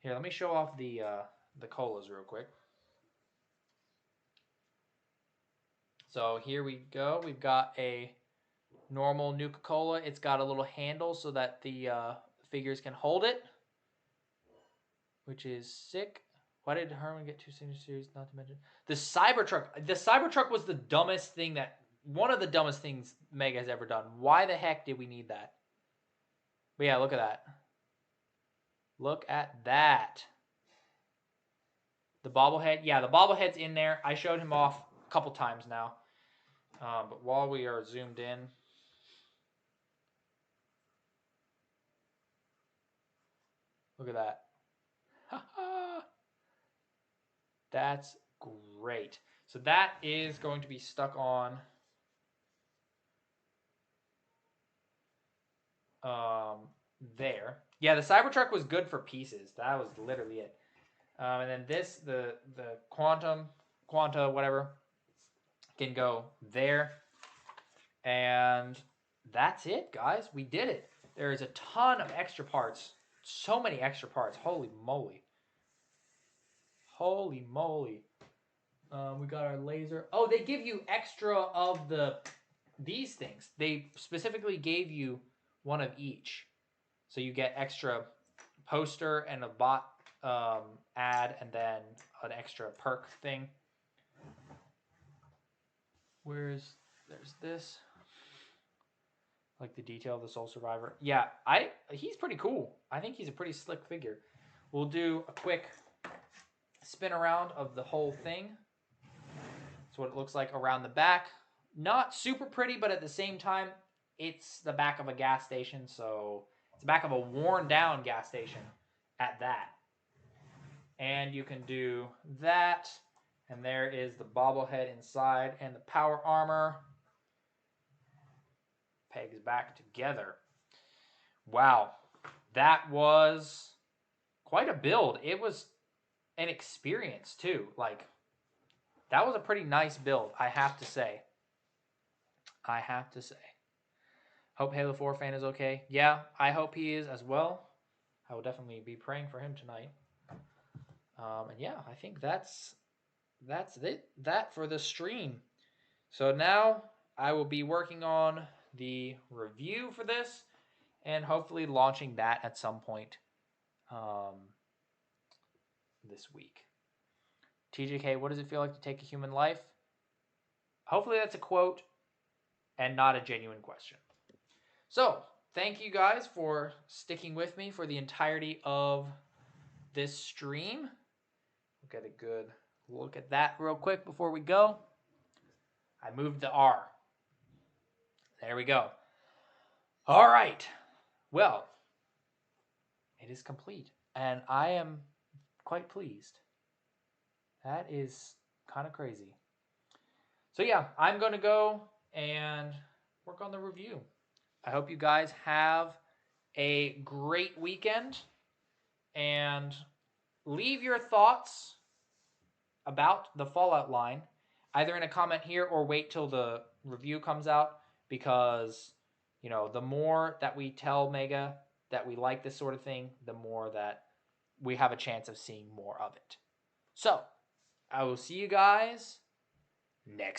Here, let me show off the colas real quick. So here we go. We've got a normal Nuka-Cola. It's got a little handle so that the figures can hold it, which is sick. Why did Herman get 2 signature series? Not to mention the Cybertruck. The Cybertruck was the dumbest thing one of the dumbest things Mega has ever done. Why the heck did we need that? But yeah, look at that. Look at that. The bobblehead. Yeah, the bobblehead's in there. I showed him off a couple times now. But while we are zoomed in, look at that. That's great. So that is going to be stuck on there. Yeah, the Cybertruck was good for pieces. That was literally it. And then this, the Quanta, whatever, can go there. And that's it, guys. We did it. There is a ton of extra parts. So many extra parts. Holy moly. Holy moly. We got our laser. Oh, they give you extra of these things. They specifically gave you one of each. So you get extra poster and a bot ad and then an extra perk thing. There's this. Like the detail of the Soul Survivor. Yeah, he's pretty cool. I think he's a pretty slick figure. We'll do a quick spin around of the whole thing. That's what it looks like around the back. Not super pretty, but at the same time, it's the back of a gas station, so it's the back of a worn down gas station at that. And you can do that, and there is the bobblehead inside and the power armor. Pegs back together. Wow, that was quite a build. It was an experience too. Like, that was a pretty nice build, I have to say. Hope Halo 4 fan is okay. Yeah, I hope he is as well. I will definitely be praying for him tonight. And yeah, I think that's it. That for the stream. So now I will be working on the review for this and hopefully launching that at some point this week. TJK, what does it feel like to take a human life? Hopefully that's a quote and not a genuine question. So, thank you guys for sticking with me for the entirety of this stream. We'll get a good look at that real quick before we go. I moved the R. There we go. All right. Well, it is complete, and I am quite pleased. That is kind of crazy. So yeah, I'm going to go and work on the review. I hope you guys have a great weekend, and leave your thoughts about the Fallout line either in a comment here or wait till the review comes out, because, you know, the more that we tell Mega that we like this sort of thing, the more that we have a chance of seeing more of it. So, I will see you guys next